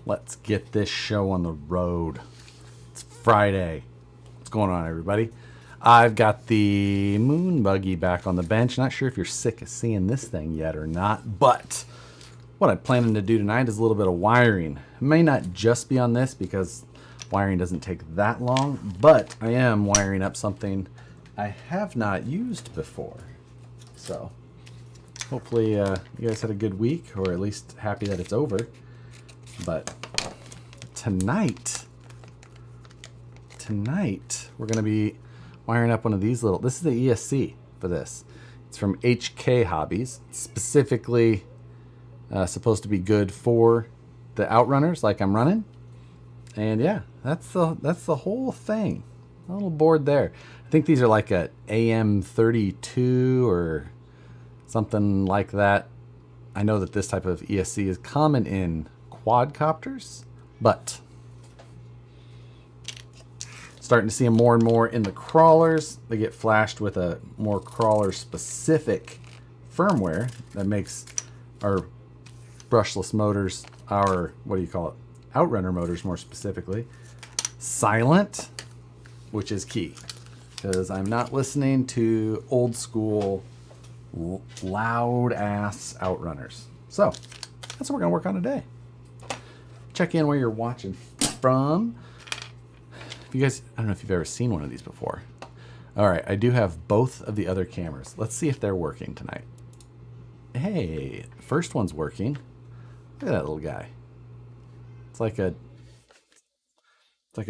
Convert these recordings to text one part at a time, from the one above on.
Let's get this show on the road. It's Friday. What's going on, everybody? I've got the moon buggy back on the bench. Not sure if you're sick of seeing this thing yet or not, but what I'm planning to do tonight is a little bit of wiring. It may not just be on this because wiring doesn't take that long, but I am wiring up something I have not used before. So hopefully you guys had a good week, or at least happy that it's over. But tonight we're going to be wiring up one of these this is the ESC for this. It's from HK Hobbies. It's specifically supposed to be good for the outrunners like I'm running. And yeah, that's the whole thing. A little board there. I think these are like a AM32 or something like that. I know that this type of ESC is common in quadcopters, but starting to see them more and more in the crawlers. They get flashed with a more crawler specific firmware that makes our brushless motors, our, what do you call it, outrunner motors more specifically, silent, which is key because I'm not listening to old school loud ass outrunners. So that's what we're gonna work on today. Check in where you're watching from. If you guys, I don't know if you've ever seen one of these before. All right, I do have both of the other cameras. Let's see if they're working tonight. Hey, the first one's working. Look at that little guy. It's like a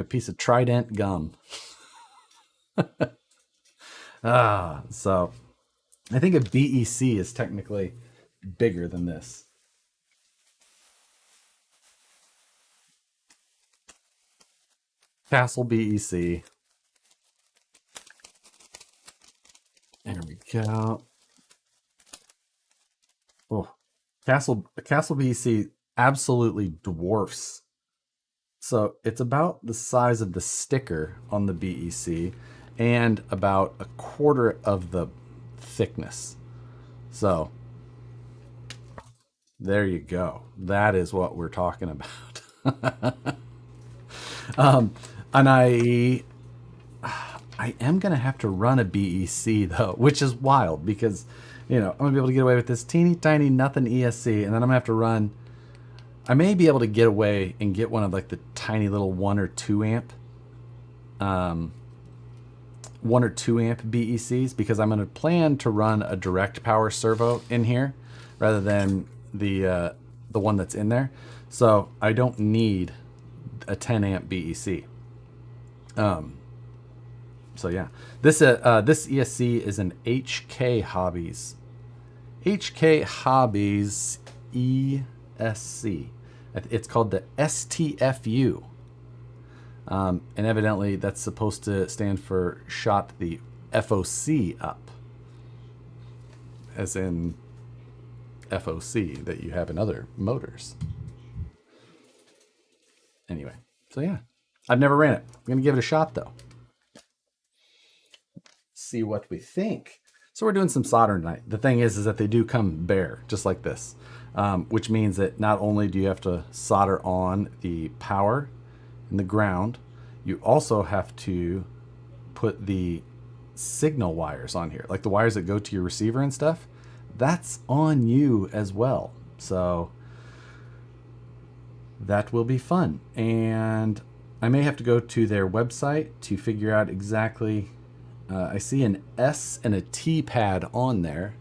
piece of Trident gum. So I think a BEC is technically bigger than this. Castle BEC. There we go. Oh, Castle BEC absolutely dwarfs. So it's about the size of the sticker on the BEC and about a quarter of the thickness. So there you go. That is what we're talking about. And I am going to have to run a BEC though, which is wild because, you know, I'm going to be able to get away with this teeny tiny nothing ESC, and then I'm going to have to run. I may be able to get away and get one of like the tiny little 1 or 2 amp 1 or 2 amp BECs, because I'm going to plan to run a direct power servo in here rather than the one that's in there. So I don't need a 10 amp BEC. So yeah, this ESC is an HK Hobbies ESC. It's called the STFU. And evidently that's supposed to stand for shot the FOC up, as in FOC that you have in other motors. Anyway, so yeah, I've never ran it. I'm going to give it a shot though. See what we think. So we're doing some soldering tonight. The thing is that they do come bare, just like this, which means that not only do you have to solder on the power and the ground, you also have to put the signal wires on here, like the wires that go to your receiver and stuff. That's on you as well. So that will be fun. And I may have to go to their website to figure out exactly. I see an S and a T pad on there.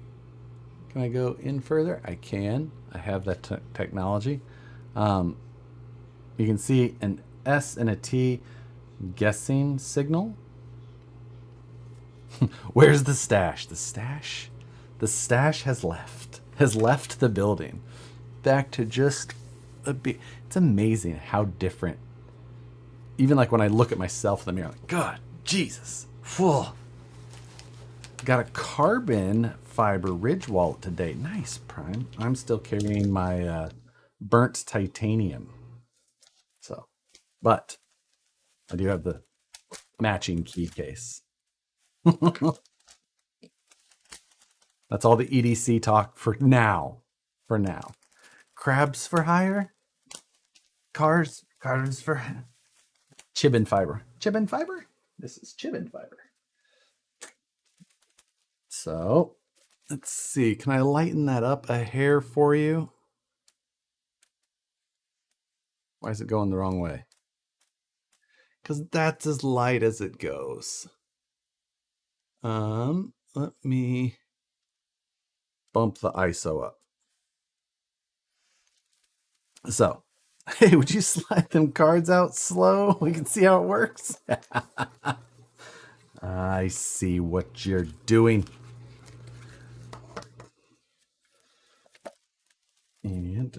Can I go in further? I can. I have that technology. You can see an S and a T guessing signal. Where's the stash? The stash has left the building. Back to just it's amazing how different. Even like when I look at myself in the mirror, like, God, Jesus. Whew. Got a carbon fiber ridge wallet today. Nice, Prime. I'm still carrying my burnt titanium. So, but I do have the matching key case. That's all the EDC talk for now. Crabs for hire? Cars for Chibin fiber. Chibin fiber? This is Chibin fiber. So, let's see. Can I lighten that up a hair for you? Why is it going the wrong way? Because that's as light as it goes. Let me bump the ISO up. So, hey, would you slide them cards out slow? We can see how it works. I see what you're doing. And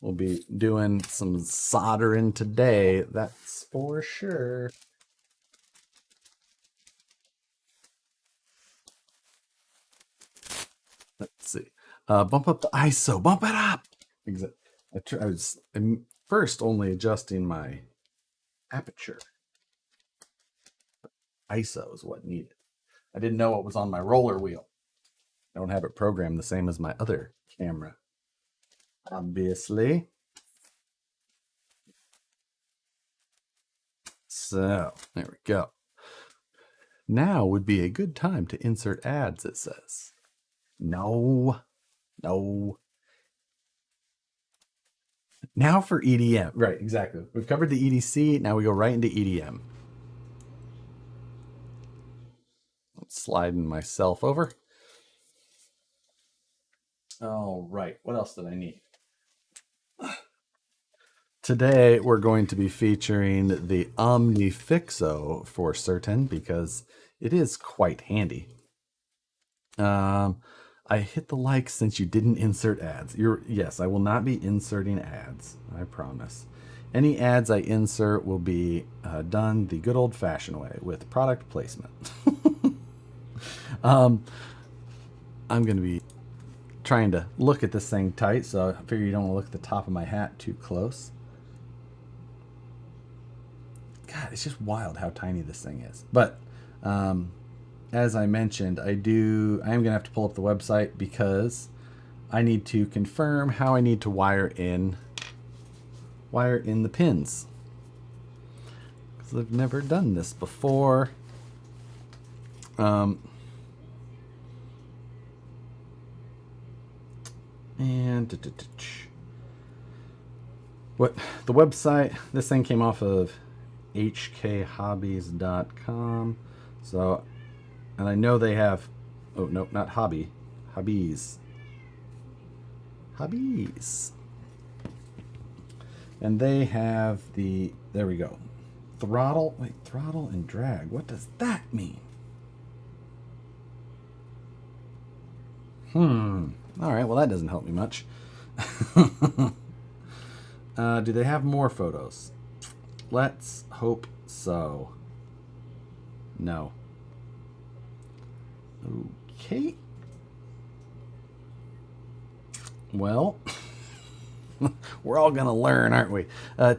we'll be doing some soldering today, that's for sure. Let's see. Bump up the ISO. Bump it up. I was first only adjusting my aperture. ISO is what needed. I didn't know what was on my roller wheel. I don't have it programmed the same as my other camera, obviously. So there we go. Now would be a good time to insert ads, it says. No. Now for EDM. Right, exactly. We've covered the EDC. Now we go right into EDM. I'm sliding myself over. All right. What else did I need? Today we're going to be featuring the OmniFixo for certain because it is quite handy. I hit the like since you didn't insert ads. Yes, I will not be inserting ads. I promise. Any ads I insert will be done the good old-fashioned way with product placement. I'm going to be trying to look at this thing tight, so I figure you don't want to look at the top of my hat too close. God, it's just wild how tiny this thing is. But as I mentioned, I am going to have to pull up the website because I need to confirm how I need to wire in the pins. Because I've never done this before. And what the website, this thing came off of hkhobbies.com. So, and I know they have, oh no, not hobby, hobbies. And they have the, there we go. Throttle and drag. What does that mean? All right, well that doesn't help me much. Do they have more photos? Let's hope so. No. Okay. Well, we're all gonna learn, aren't we?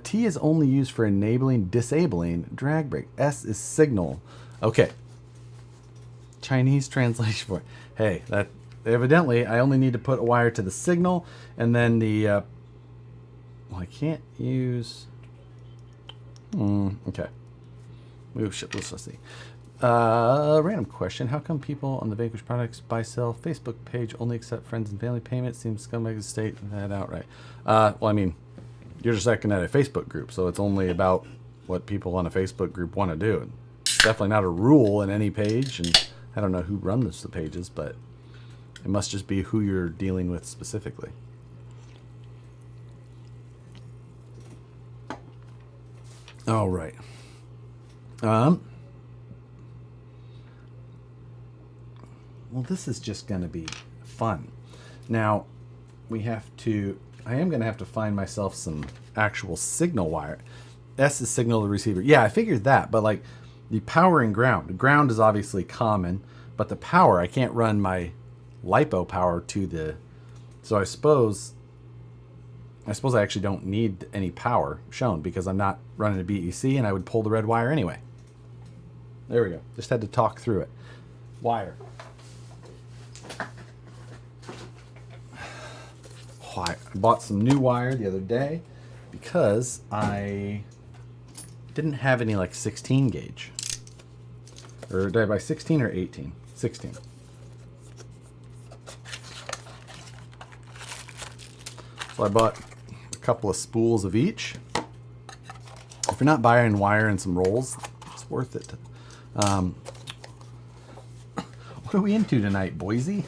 T is only used for disabling drag brake. S is signal. Okay. Chinese translation for it. Hey, that evidently I only need to put a wire to the signal and then the well, I can't use okay. Oh shit, let's see. Random question. How come people on the Vanquish Products buy sell Facebook page only accept friends and family payments? Seems scumbag to state that outright. Well, I mean, you're just looking at a Facebook group, so it's only about what people on a Facebook group want to do. It's definitely not a rule in any page, and I don't know who runs the pages, but it must just be who you're dealing with specifically. All right. Well, this is just going to be fun. Now, I am going to have to find myself some actual signal wire. S is signal to the receiver. Yeah, I figured that, but like the power and ground. The ground is obviously common, but the power, I can't run my LiPo power to the, so I suppose I actually don't need any power shown because I'm not running a BEC and I would pull the red wire anyway. There we go. Just had to talk through it. Wire. I bought some new wire the other day because I didn't have any like 16 gauge. Or did I buy 16 or 18? 16. So I bought a couple of spools of each. If you're not buying wire and some rolls, it's worth it. What are we into tonight, Boise?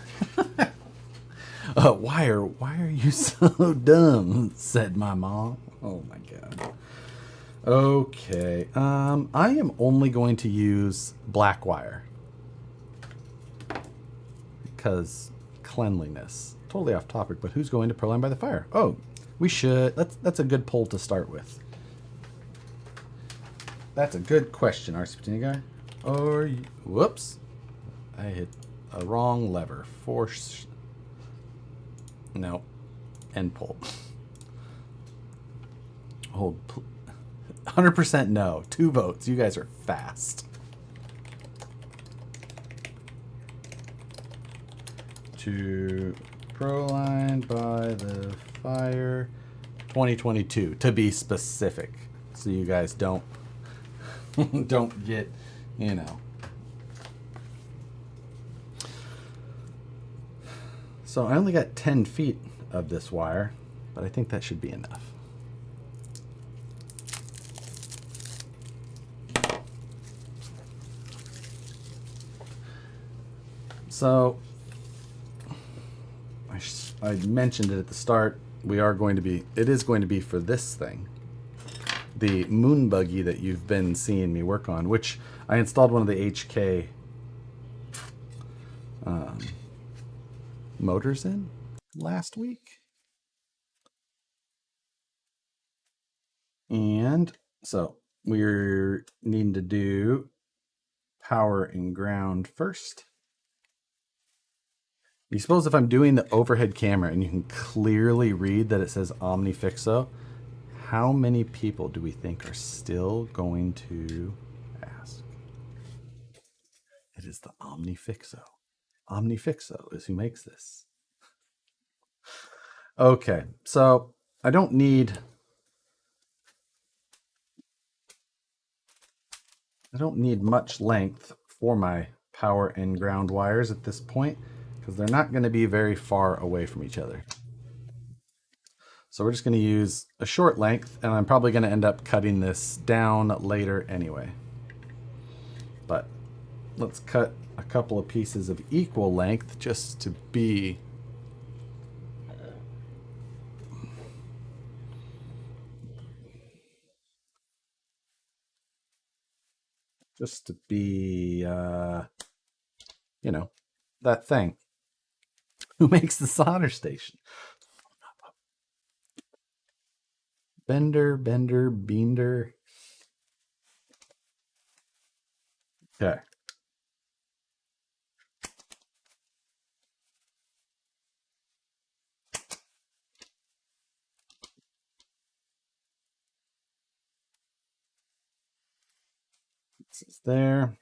Wire, why are you so dumb? Said my mom. Oh my god. Okay. I am only going to use black wire because cleanliness. Totally off topic, but who's going to Proline by the fire? Oh, we should. That's a good poll to start with. That's a good question, RC guy. Or whoops, I hit a wrong lever. Force. No, end pull. Hold. 100% no. 2 votes. You guys are fast. To Proline by the fire 2022 to be specific, so you guys don't don't get, you know. So I only got 10 feet of this wire, but I think that should be enough. So I mentioned it at the start. It is going to be for this thing, the moon buggy that you've been seeing me work on, which I installed one of the HK motors in last week. And so we're needing to do power and ground first. You suppose if I'm doing the overhead camera and you can clearly read that it says OmniFixo, how many people do we think are still going to ask? It is the OmniFixo. OmniFixo is who makes this. Okay, so I don't need much length for my power and ground wires at this point because they're not going to be very far away from each other. So we're just going to use a short length, and I'm probably going to end up cutting this down later anyway. But let's cut a couple of pieces of equal length just to be you know, that thing. Who makes the solder station? Bender, Beender. Okay. This is there.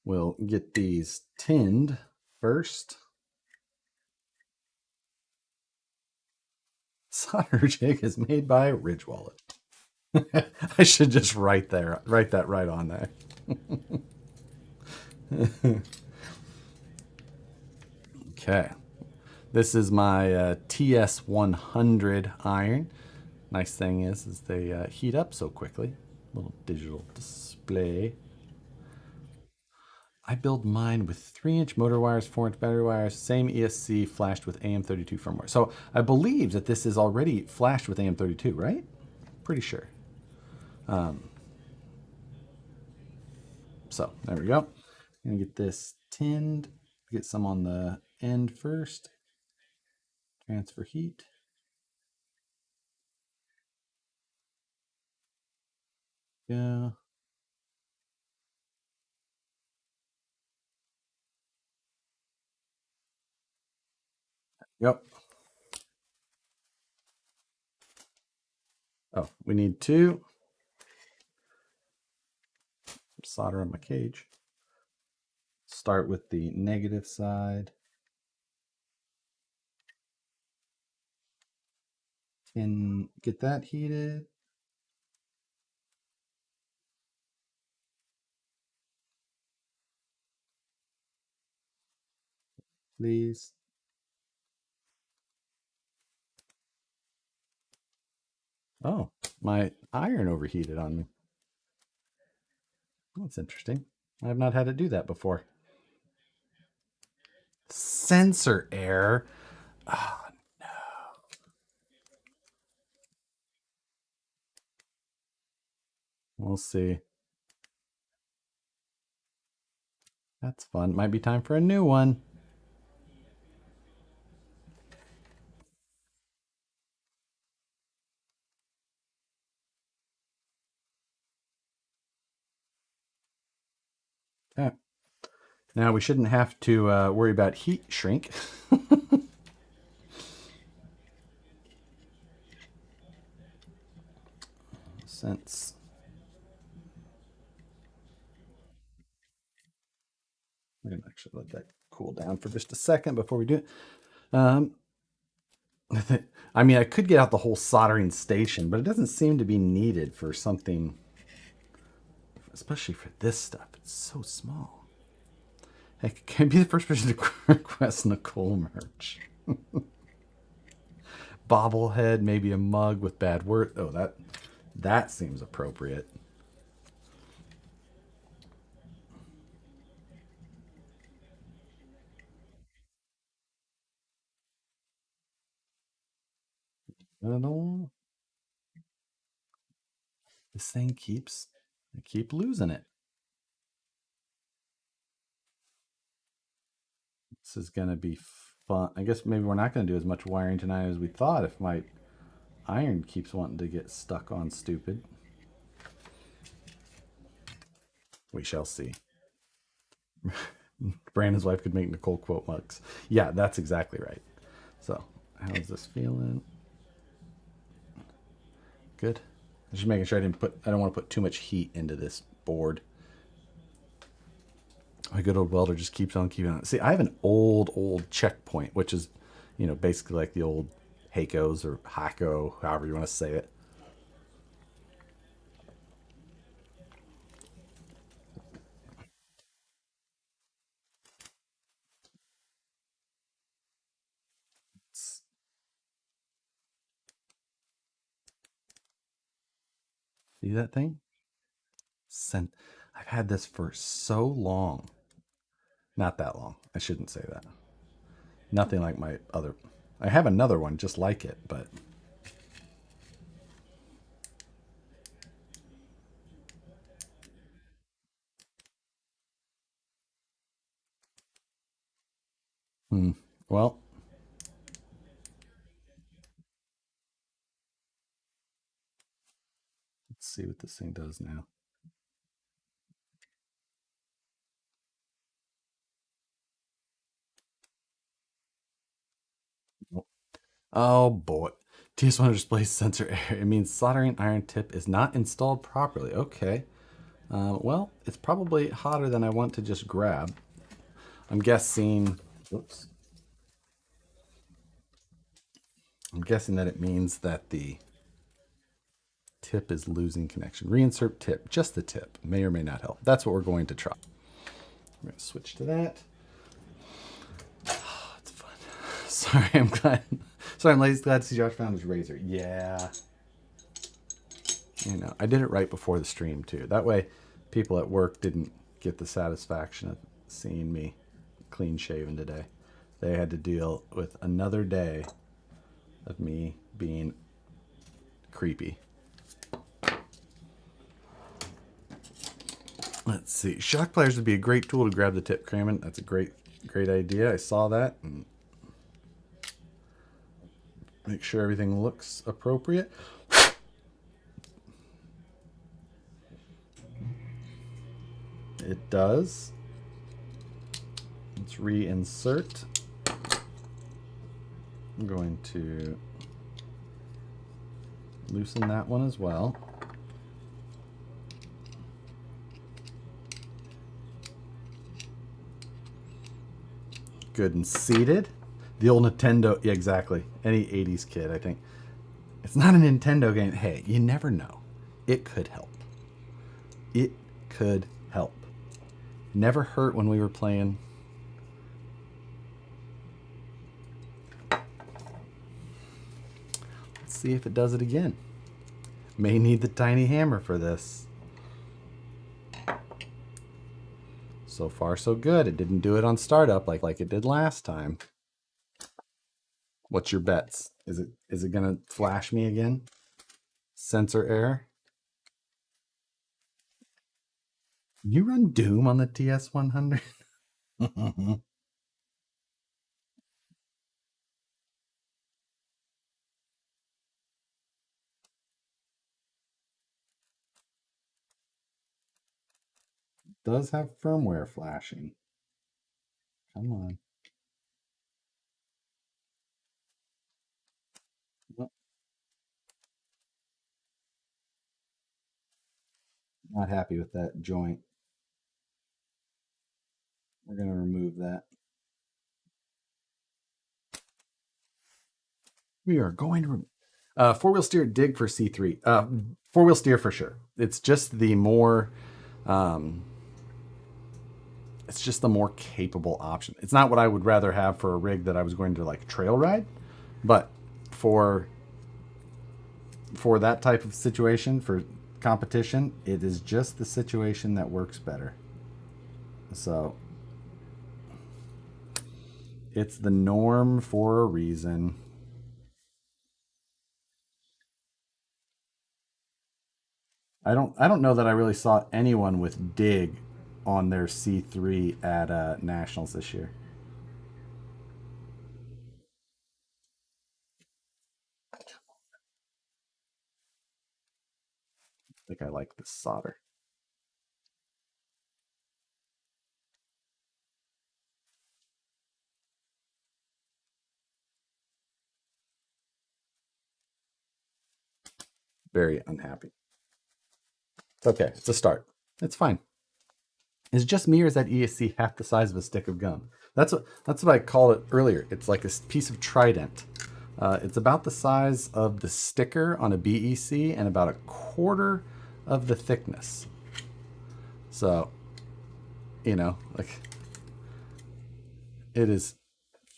We'll get these tinned first. Solder jig is made by Ridge Wallet. I should just write that right on there. Okay. This is my TS100 iron. Nice thing is they heat up so quickly. Little digital display. I build mine with 3-inch motor wires, 4-inch battery wires, same ESC flashed with AM32 firmware. So I believe that this is already flashed with AM32, right? Pretty sure. So there we go. I'm gonna get this tinned. Get some on the end first. Transfer heat. Yeah. Yep. Oh, we need 2. Solder on my cage. Start with the negative side. Can get that heated. Please. Oh, my iron overheated on me. That's interesting. I have not had it do that before. Sensor error. Oh, we'll see. That's fun. Might be time for a new one. Okay. Now we shouldn't have to worry about heat shrink. Since I'm going to actually let that cool down for just a second before we do it. Um, I mean, I could get out the whole soldering station, but it doesn't seem to be needed for something, especially for this stuff. It's so small. Hey, can I be the first person to request Nicole merch? Bobblehead, maybe a mug with bad word. Oh, that seems appropriate. I don't know. This thing I keep losing it. This is gonna be fun. I guess maybe we're not gonna do as much wiring tonight as we thought if my iron keeps wanting to get stuck on stupid. We shall see. Brandon's wife could make Nicole quote mugs. Yeah, that's exactly right. So, how's this feeling? Good. I'm just making sure I don't want to put too much heat into this board. My good old welder just keeps on keeping on. See, I have an old checkpoint, which is, basically like the old Hakos or Hako, however you want to say it. See that thing? I've had this for so long. Not that long. I shouldn't say that. Nothing like my other. I have another one just like it, but well, let's see what this thing does now. Oh boy. TS1 display sensor error. It means soldering iron tip is not installed properly. Okay. Well, it's probably hotter than I want to just grab. I'm guessing. Oops. I'm guessing that it means that the tip is losing connection. Reinsert tip. Just the tip. May or may not help. That's what we're going to try. We're going to switch to that. Oh, it's fun. Sorry, I'm glad. Sorry, I'm glad to see Josh found his razor. Yeah. I did it right before the stream too. That way, people at work didn't get the satisfaction of seeing me clean shaven today. They had to deal with another day of me being creepy. Let's see. Shock pliers would be a great tool to grab the tip, Crammon. That's a great idea. I saw that and make sure everything looks appropriate. It does. Let's reinsert. I'm going to loosen that one as well. Good and seated. The old Nintendo, yeah, exactly. Any 80s kid, I think. It's not a Nintendo game. Hey, you never know. It could help. It could help. Never hurt when we were playing. Let's see if it does it again. May need the tiny hammer for this. So far, so good. It didn't do it on startup like it did last time. What's your bets? Is it gonna flash me again? Sensor error. You run Doom on the TS100? Does have firmware flashing. Come on. Well, not happy with that joint. We're going to remove that. We are going to four-wheel steer dig for C3. Four-wheel steer for sure. It's just the more capable option. It's not what I would rather have for a rig that I was going to like trail ride, but for that type of situation, for competition, it is just the situation that works better. So it's the norm for a reason. I don't know that I really saw anyone with dig on their C3 at Nationals this year. I think I like this solder. Very unhappy. It's okay. It's a start. It's fine. Is it just me, or is that ESC half the size of a stick of gum? That's what I called it earlier. It's like a piece of Trident. It's about the size of the sticker on a BEC and about a quarter of the thickness. So, like, it is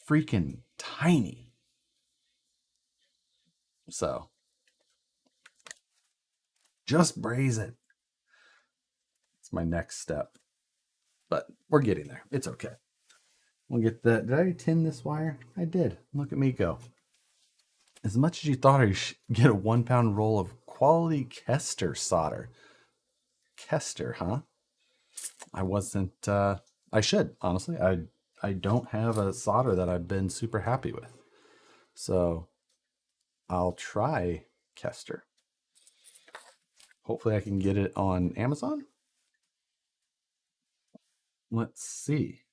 freaking tiny. So, just braze it. It's my next step. But we're getting there. It's okay. We'll get that. Did I tin this wire? I did. Look at me go. As much as you thought I should get a 1 pound roll of quality Capacitor solder. Capacitor, huh? I wasn't, I should, honestly. I don't have a solder that I've been super happy with. So I'll try Capacitor. Hopefully I can get it on Amazon. Let's see.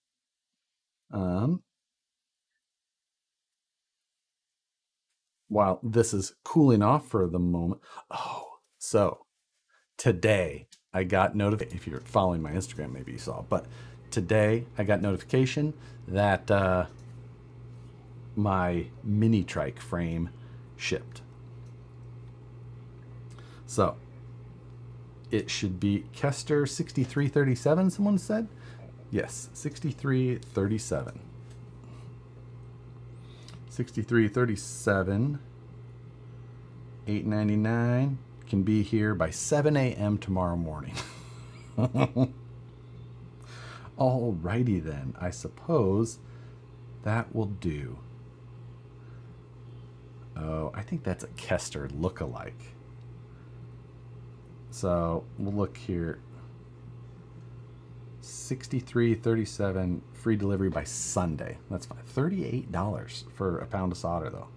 While this is cooling off for the moment. Oh, so today I got notification. If you're following my Instagram, maybe you saw, but today I got notification that my mini trike frame shipped. So it should be Kester 6337, someone said. Yes, 6337. 6337, $8.99, can be here by 7 a.m. tomorrow morning. Alrighty then, I suppose that will do. Oh, I think that's a Kester look-alike. So we'll look here. 6337, free delivery by Sunday. That's fine. $38 for a pound of solder, though.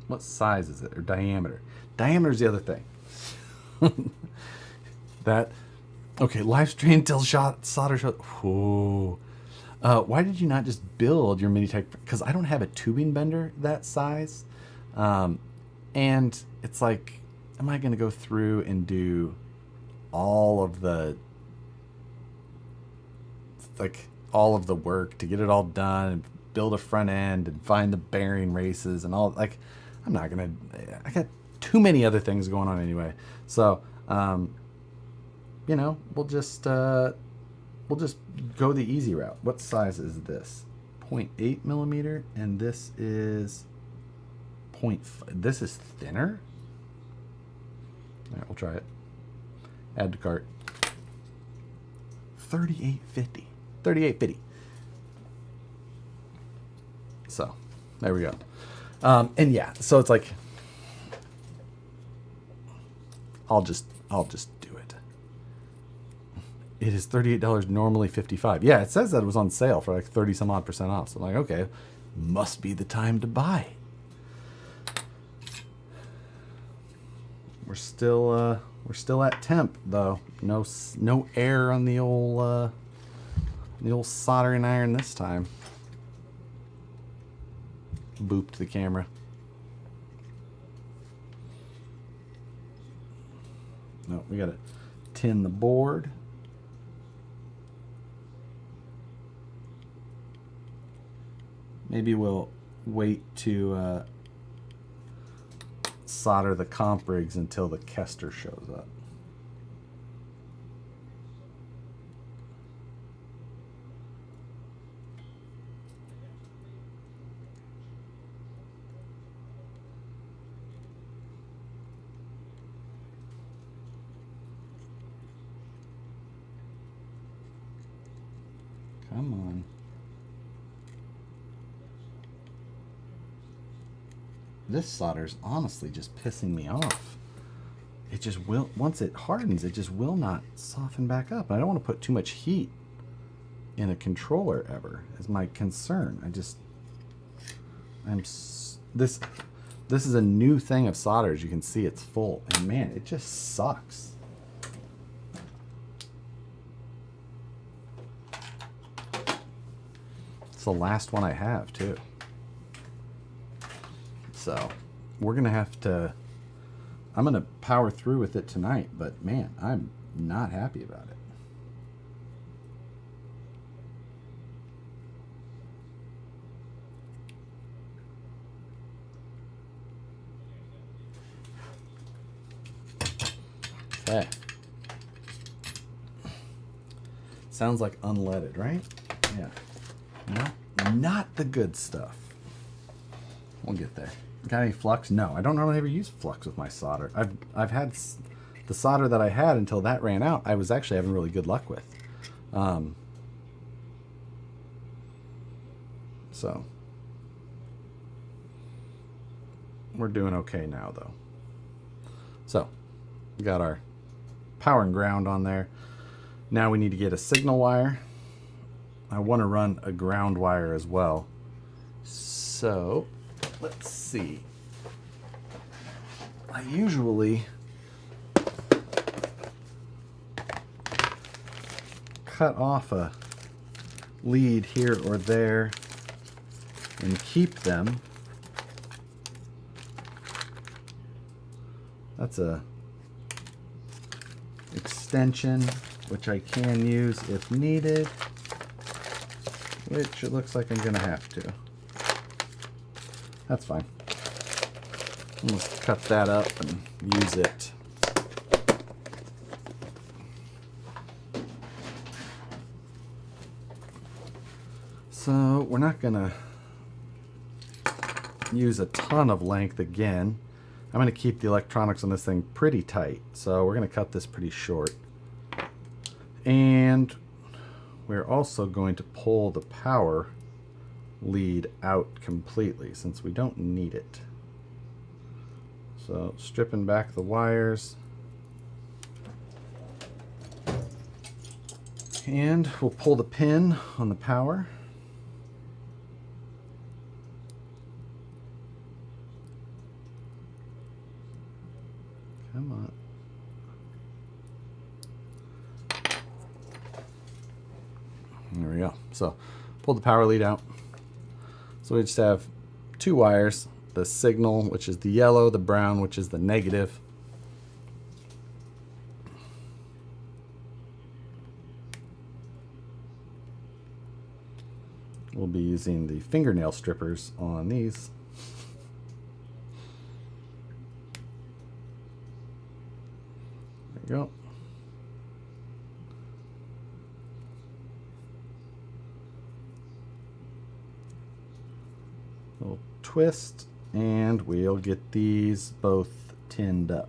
What size is it, or diameter? Diameter is the other thing. Okay, live stream till solder shot. Whoa. Why did you not just build your mini type? Because I don't have a tubing bender that size. And it's like, am I going to go through and do all of the work to get it all done and build a front end and find the bearing races and all? Like, I'm not gonna. I got too many other things going on anyway. So, you know, we'll just go the easy route. What size is this? 0.8 millimeter, and this is 0.5. This is thinner. All right, we'll try it. Add to cart. $38.50. $38.50. So, there we go. And yeah, so it's like, I'll just do it. It is $38, normally $55. Yeah, it says that it was on sale for like 30 some odd % off. So I'm like, okay, must be the time to buy. We're still at temp though. No air on the old soldering iron this time. Booped the camera. No, we gotta tin the board. Maybe we'll wait to solder the comp rigs until the Kester shows up. Come on. This solder's honestly just pissing me off. It just will, once it hardens, it just will not soften back up. I don't want to put too much heat in a controller ever, is my concern. This is a new thing of solder. As you can see, it's full, and man, it just sucks. It's the last one I have too. So we're gonna have to, I'm gonna power through with it tonight, but man, I'm not happy about it. Okay. Sounds like unleaded, right? Yeah. Not the good stuff. We'll get there. Got any flux? No, I don't normally ever use flux with my solder. I've had the solder that I had until that ran out. I was actually having really good luck with. So we're doing okay now, though. So we got our power and ground on there. Now we need to get a signal wire. I want to run a ground wire as well. So let's see. I usually cut off a lead here or there and keep them. That's a extension which I can use if needed, which it looks like I'm gonna have to. That's fine. Let's cut that up and use it. So we're not gonna use a ton of length again. I'm gonna keep the electronics on this thing pretty tight. So we're gonna cut this pretty short. And we're also going to pull the power lead out completely since we don't need it. So stripping back the wires, and we'll pull the pin on the power. Come on. There we go. So pull the power lead out. So we just have two wires, the signal, which is the yellow, the brown, which is the negative. We'll be using the fingernail strippers on these. we go. Little twist, and we'll get these both tinned up.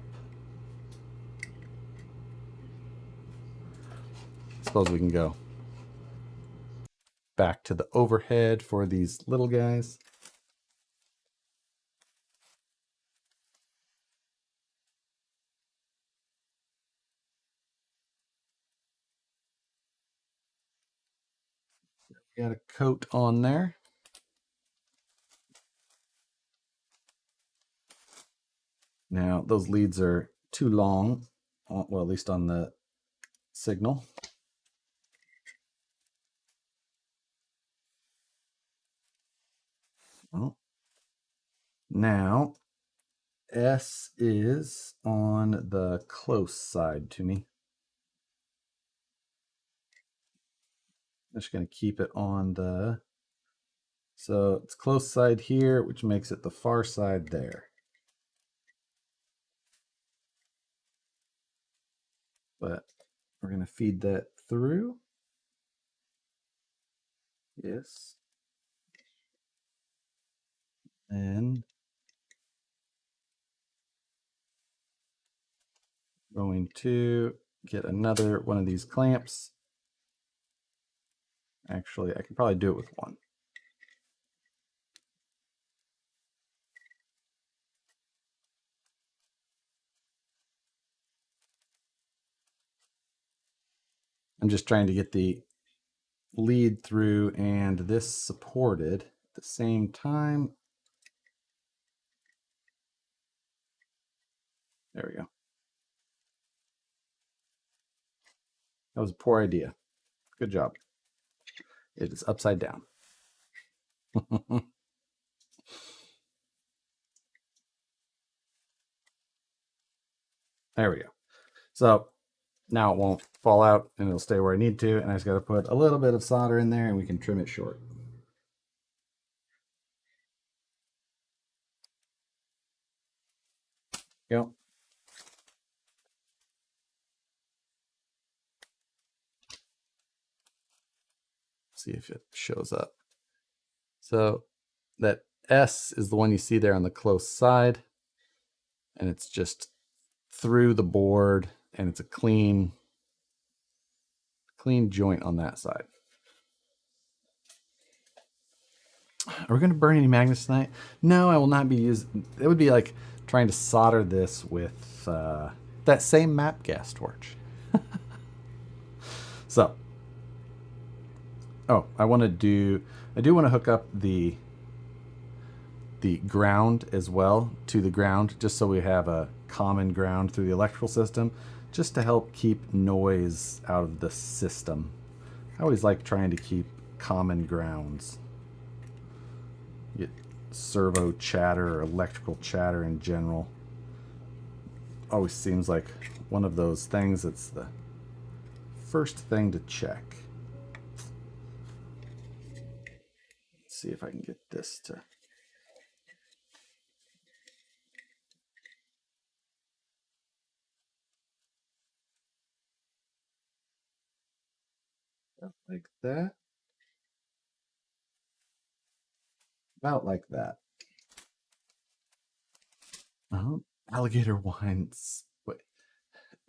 Suppose we can go back to the overhead for these little guys. Got a coat on there. Now those leads are too long, well, at least on the signal. Well, now S is on the close side to me. I'm just going to keep it on the, so it's close side here, which makes it the far side there. But we're going to feed that through. Yes. And going to get another one of these clamps. Actually, I can probably do it with one. I'm just trying to get the lead through and this supported at the same time. There we go. That was a poor idea. Good job. It is upside down. There we go. So now it won't fall out and it'll stay where I need to. And I just got to put a little bit of solder in there and we can trim it short. Go. See if it shows up. So that S is the one you see there on the close side. And it's just through the board and it's a clean joint on that side. Are we going to burn any magnets tonight? No, I will not be using. It would be like trying to solder this with that same map gas torch. So, oh, I do want to hook up the ground as well to the ground, just so we have a common ground through the electrical system, just to help keep noise out of the system. I always like trying to keep common grounds. Get servo chatter or electrical chatter in general. Always seems like one of those things that's the first thing to check. Let's see if I can get this to... like that. About like that. Alligator wines. Wait.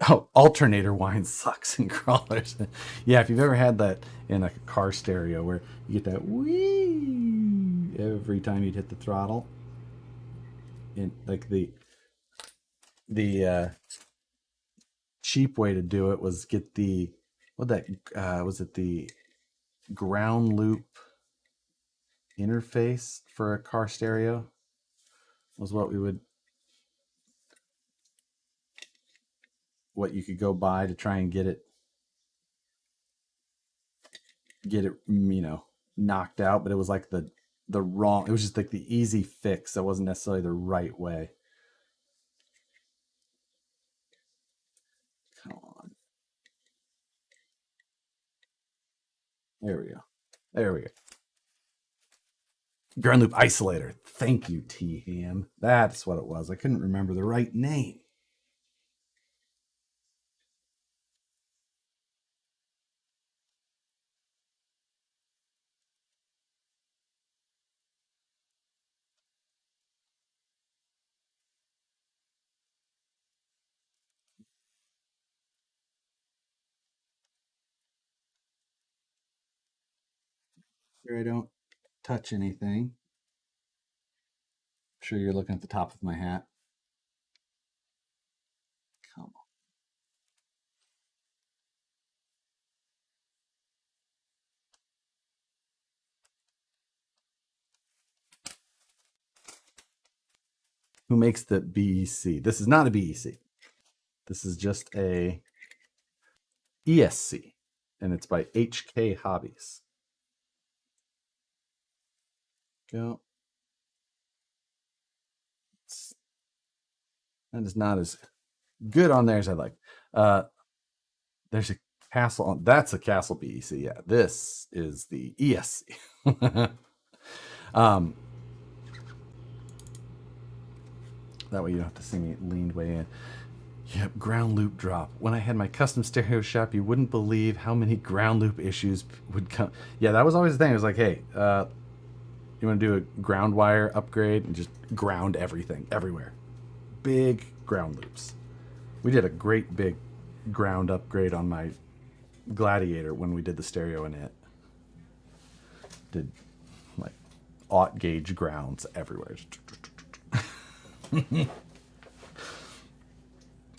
Oh, alternator wine sucks in crawlers. Yeah, if you've ever had that in like a car stereo where you get that whee every time you'd hit the throttle. And like the cheap way to do it was get the was it the ground loop interface for a car stereo was what you could go buy to try and get it knocked out, but it was like the wrong, it was just like the easy fix that wasn't necessarily the right way. Come on. There we go. There we go. Ground loop isolator. Thank you, T-Ham. That's what it was. I couldn't remember the right name. sure I don't touch anything. I'm sure you're looking at the top of my hat. Come on. Who makes the BEC? This is not a BEC. This is just a ESC, and it's by HK Hobbies. Go. That is not as good on there as I'd like. There's a Castle on. That's a Castle BEC. Yeah, this is the ESC. That way you don't have to see me leaned way in. Yep, ground loop drop. When I had my custom stereo shop, you wouldn't believe how many ground loop issues would come. Yeah, that was always the thing. It was like, hey, you want to do a ground wire upgrade and just ground everything everywhere. Big ground loops. We did a great big ground upgrade on my Gladiator when we did the stereo in it. Did like aught gauge grounds everywhere.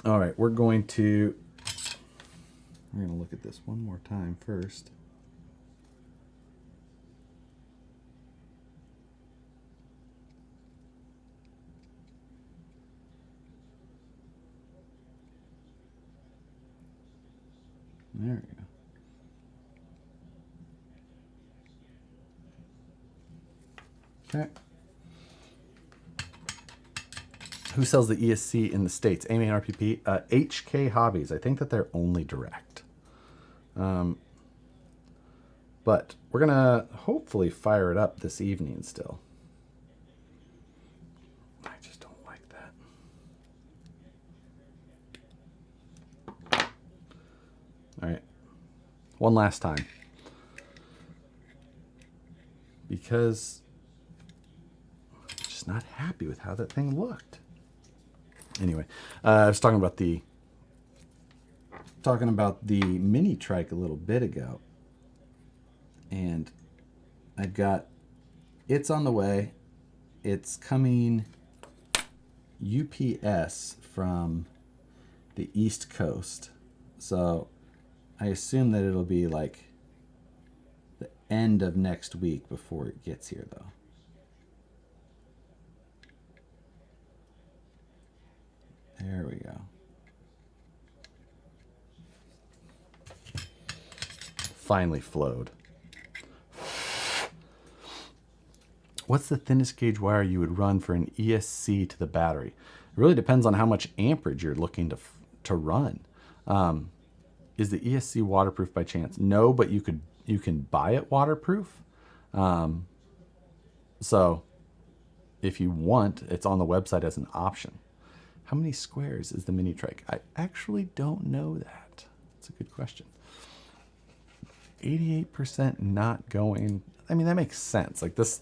All right, we're going to look at this one more time first. There we go. Okay. Who sells the ESC in the States? Amy and RPP? HK Hobbies. I think that they're only direct. But we're going to hopefully fire it up this evening still. I just don't like that. All right. One last time. Because I'm just not happy with how that thing looked. Anyway, I was talking about the mini trike a little bit ago, and I've got it's on the way. It's coming UPS from the East Coast, so I assume that it'll be like the end of next week before it gets here, though. There we go. Finally flowed. What's the thinnest gauge wire you would run for an ESC to the battery? It really depends on how much amperage you're looking to run. Is the ESC waterproof by chance? No, but you can buy it waterproof. So if you want, it's on the website as an option. How many squares is the mini trike? I actually don't know that. That's a good question. 88% not going. I mean, that makes sense. Like this,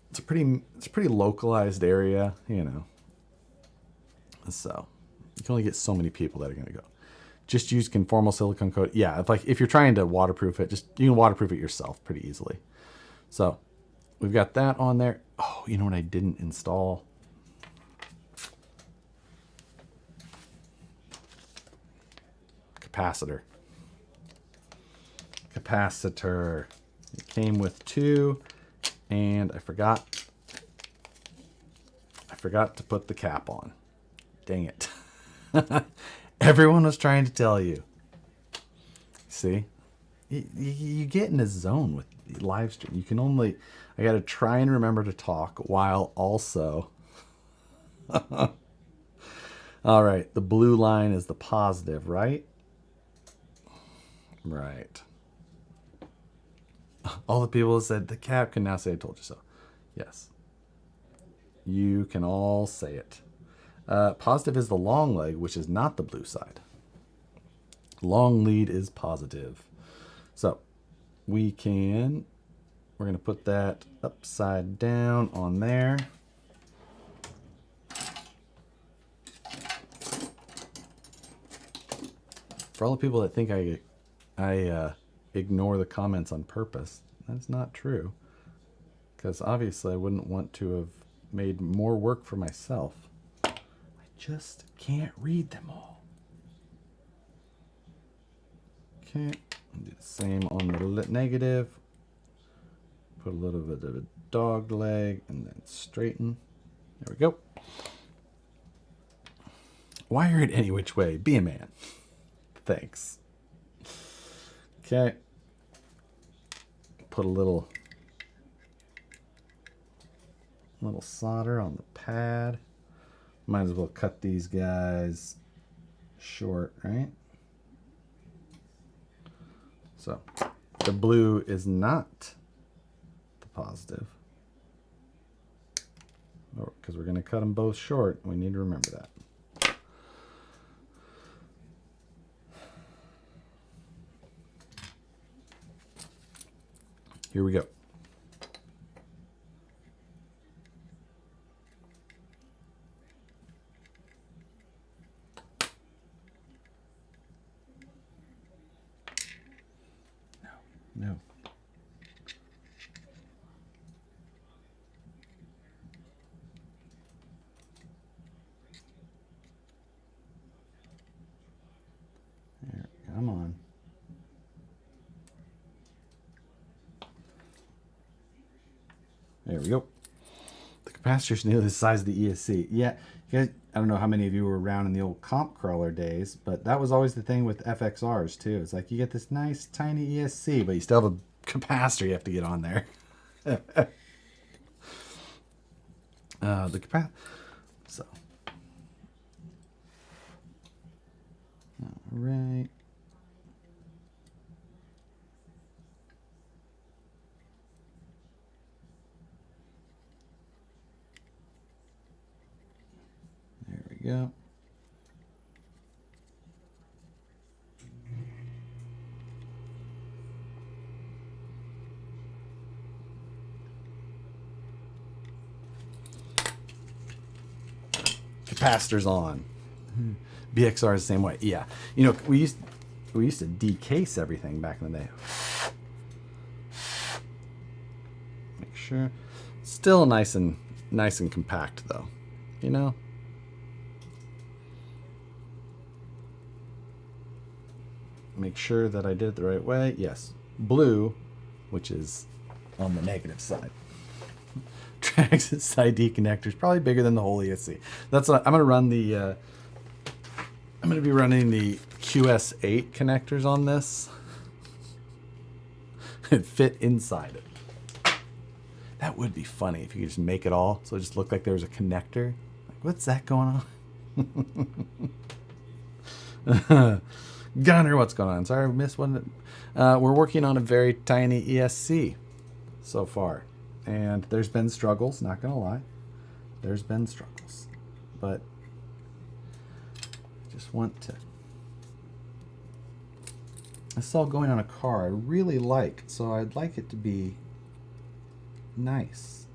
it's a pretty localized area, you know. So you can only get so many people that are going to go. Just use conformal silicone coat. Yeah, if you're trying to waterproof it, you can waterproof it yourself pretty easily. So we've got that on there. Oh, you know what I didn't install? Capacitor. It came with 2, and I forgot to put the cap on. Dang it. Everyone was trying to tell you. See? You get in a zone with the live stream. You can only... I got to try and remember to talk while also... All right. The blue line is the positive, right? Right. All the people said the cap can now say I told you so. Yes. You can all say it. Positive is the long leg, which is not the blue side. Long lead is positive. So we're going to put that upside down on there. For all the people that think I ignore the comments on purpose, That's not true. Because obviously I wouldn't want to have made more work for myself. I just can't read them all. Okay, do the same on the negative. Put a little bit of a dog leg and then straighten. There we go. Wire it any which way. Be a man. Thanks. Okay. Put a little solder on the pad. Might as well cut these guys short, right? So the blue is not the positive, because we're going to cut them both short. We need to remember that. Here we go. No. There, come on. There we go. The capacitor's nearly the size of the ESC. Yeah, you guys, I don't know how many of you were around in the old comp crawler days, but that was always the thing with FXRs too. It's like you get this nice tiny ESC, but you still have a capacitor you have to get on there. The capacitor. So, all right. There we go. Capacitor's on. BXR is the same way. Yeah, you know, we used to decase everything back in the day. Make sure, still nice and compact though. You know. Make sure that I did it the right way. Yes, blue, which is on the negative side. Tracks its ID connectors probably bigger than the whole ESC. That's what I'm going to run the. I'm going to be running the QS8 connectors on this. It fit inside it. That would be funny if you could just make it all so it just looked like there was a connector. Like, what's that going on? Gunner, what's going on? Sorry, I missed one. We're working on a very tiny ESC so far. And there's been struggles, not going to lie. There's been struggles. But I just want to... This is all going on a car I really like, so I'd like it to be nice.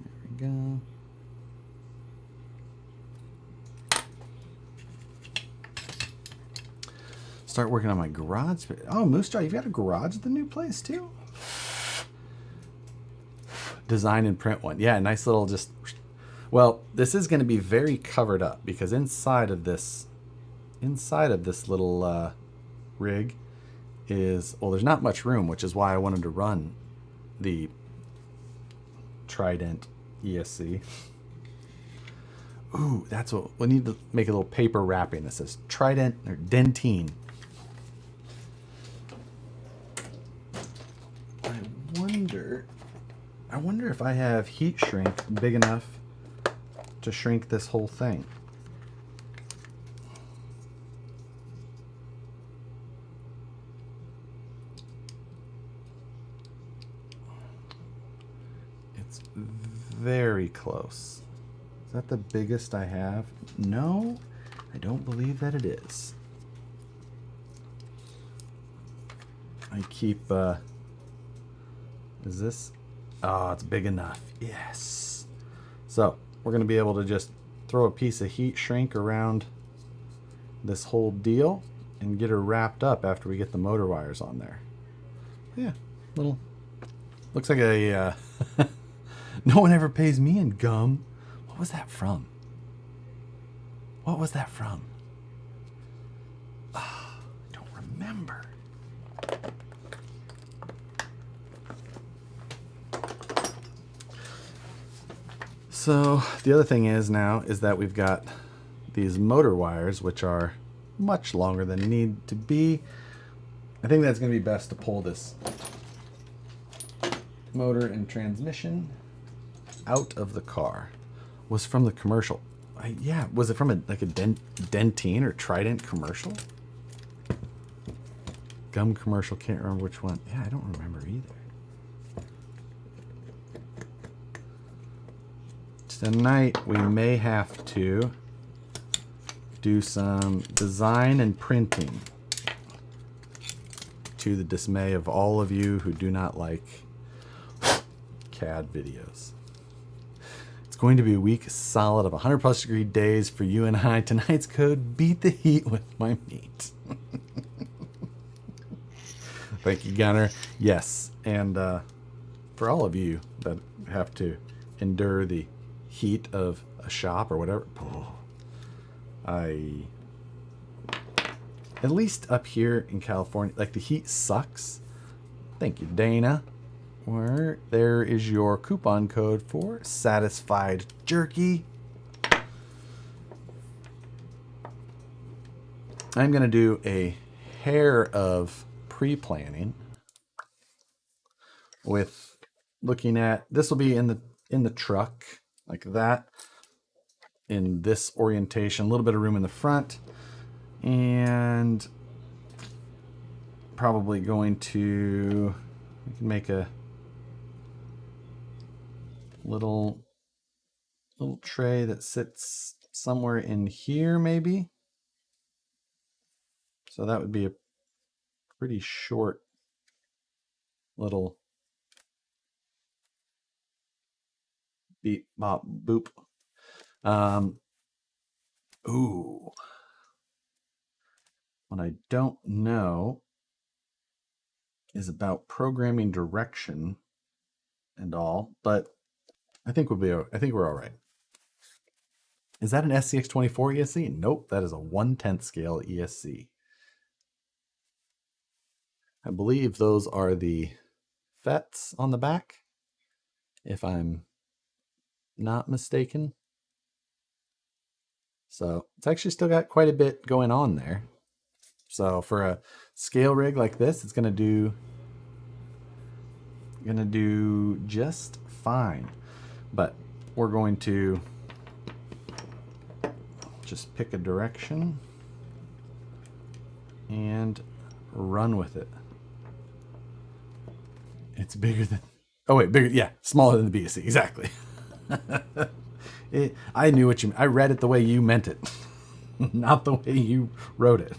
There we go. Start working on my garage. Oh, Moose Jaw, you've got a garage at the new place too? Design and print one. Yeah, nice little just... Well, this is going to be very covered up because inside of this little rig is... Well, there's not much room, which is why I wanted to run the Trident ESC. Ooh, that's what... We need to make a little paper wrapping that says Trident or Dentine. I wonder if I have heat shrink big enough to shrink this whole thing. It's very close. Is that the biggest I have? No, I don't believe that it is. I keep, is this? Oh, it's big enough. Yes. So we're going to be able to just throw a piece of heat shrink around this whole deal and get her wrapped up after we get the motor wires on there. Yeah, little looks like a no one ever pays me in gum. What was that from? What was that from? I don't remember. So the other thing is now is that we've got these motor wires, which are much longer than need to be. I think that's going to be best to pull this motor and transmission out of the car. Was from the commercial. Yeah, was it from a Dentine or Trident commercial? Gum commercial, can't remember which one. Yeah, I don't remember either. Tonight we may have to do some design and printing, to the dismay of all of you who do not like CAD videos. It's going to be a week solid of 100 plus degree days for you and I. Tonight's code: beat the heat with my meat. Thank you, Gunner. Yes, and for all of you that have to endure the heat of a shop or whatever, at least up here in California, like, the heat sucks. Thank you, Dana. Where there is your coupon code for Satisfied Jerky. I'm going to do a hair of pre-planning with looking at, this will be in the truck like that, in this orientation, a little bit of room in the front, and probably going to, we can make a little tray that sits somewhere in here maybe. So that would be a pretty short little beep bop boop. Ooh, what I don't know is about programming direction and all, but I think we're all right. Is that an SCX24 ESC? Nope, that is a 1/10 scale ESC. I believe those are the FETs on the back, if I'm not mistaken. So it's actually still got quite a bit going on there. So for a scale rig like this, it's gonna do just fine. But we're going to just pick a direction and run with it. It's bigger than, oh wait, bigger, yeah, smaller than the BSC, exactly. I knew what you, I read it the way you meant it, not the way you wrote it.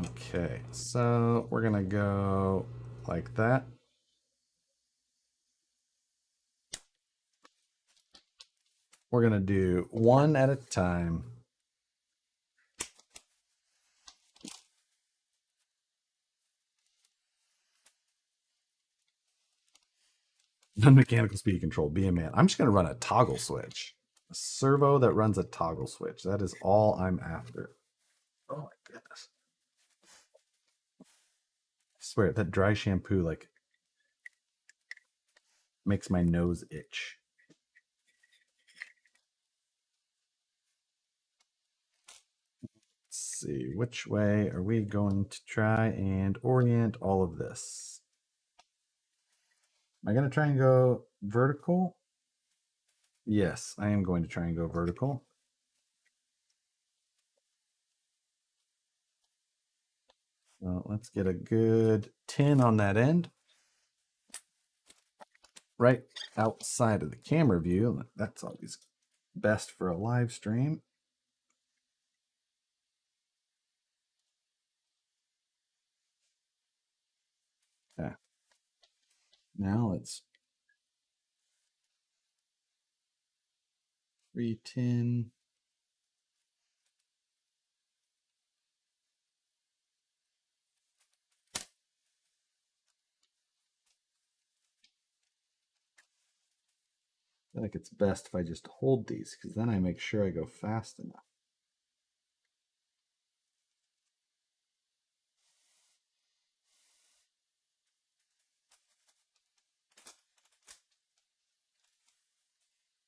Okay, so we're gonna go like that. We're gonna do one at a time. Non-mechanical speed control, be a man. I'm just gonna run a toggle switch. A servo that runs a toggle switch. That is all I'm after. Oh my goodness. I swear, that dry shampoo, like, makes my nose itch. Let's see, which way are we going to try and orient all of this? Am I going to try and go vertical? Yes, I am going to try and go vertical. So let's get a good 10 on that end. Right outside of the camera view. That's always best for a live stream. Okay. Now let's 310. I think it's best if I just hold these, because then I make sure I go fast enough.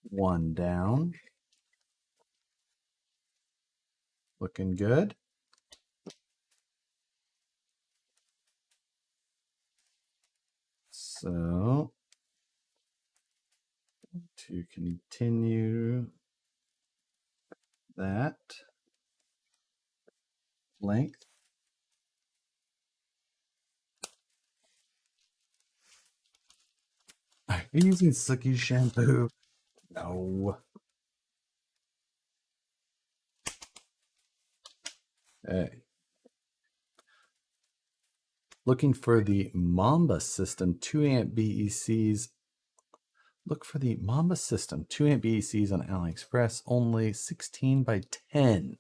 One down. Looking good. So, to continue that length. Are you using Suki shampoo? No. Hey. Looking for the Mamba system 2 amp BECs. Look for the Mamba system 2 amp BECs on AliExpress, only 16 by 10.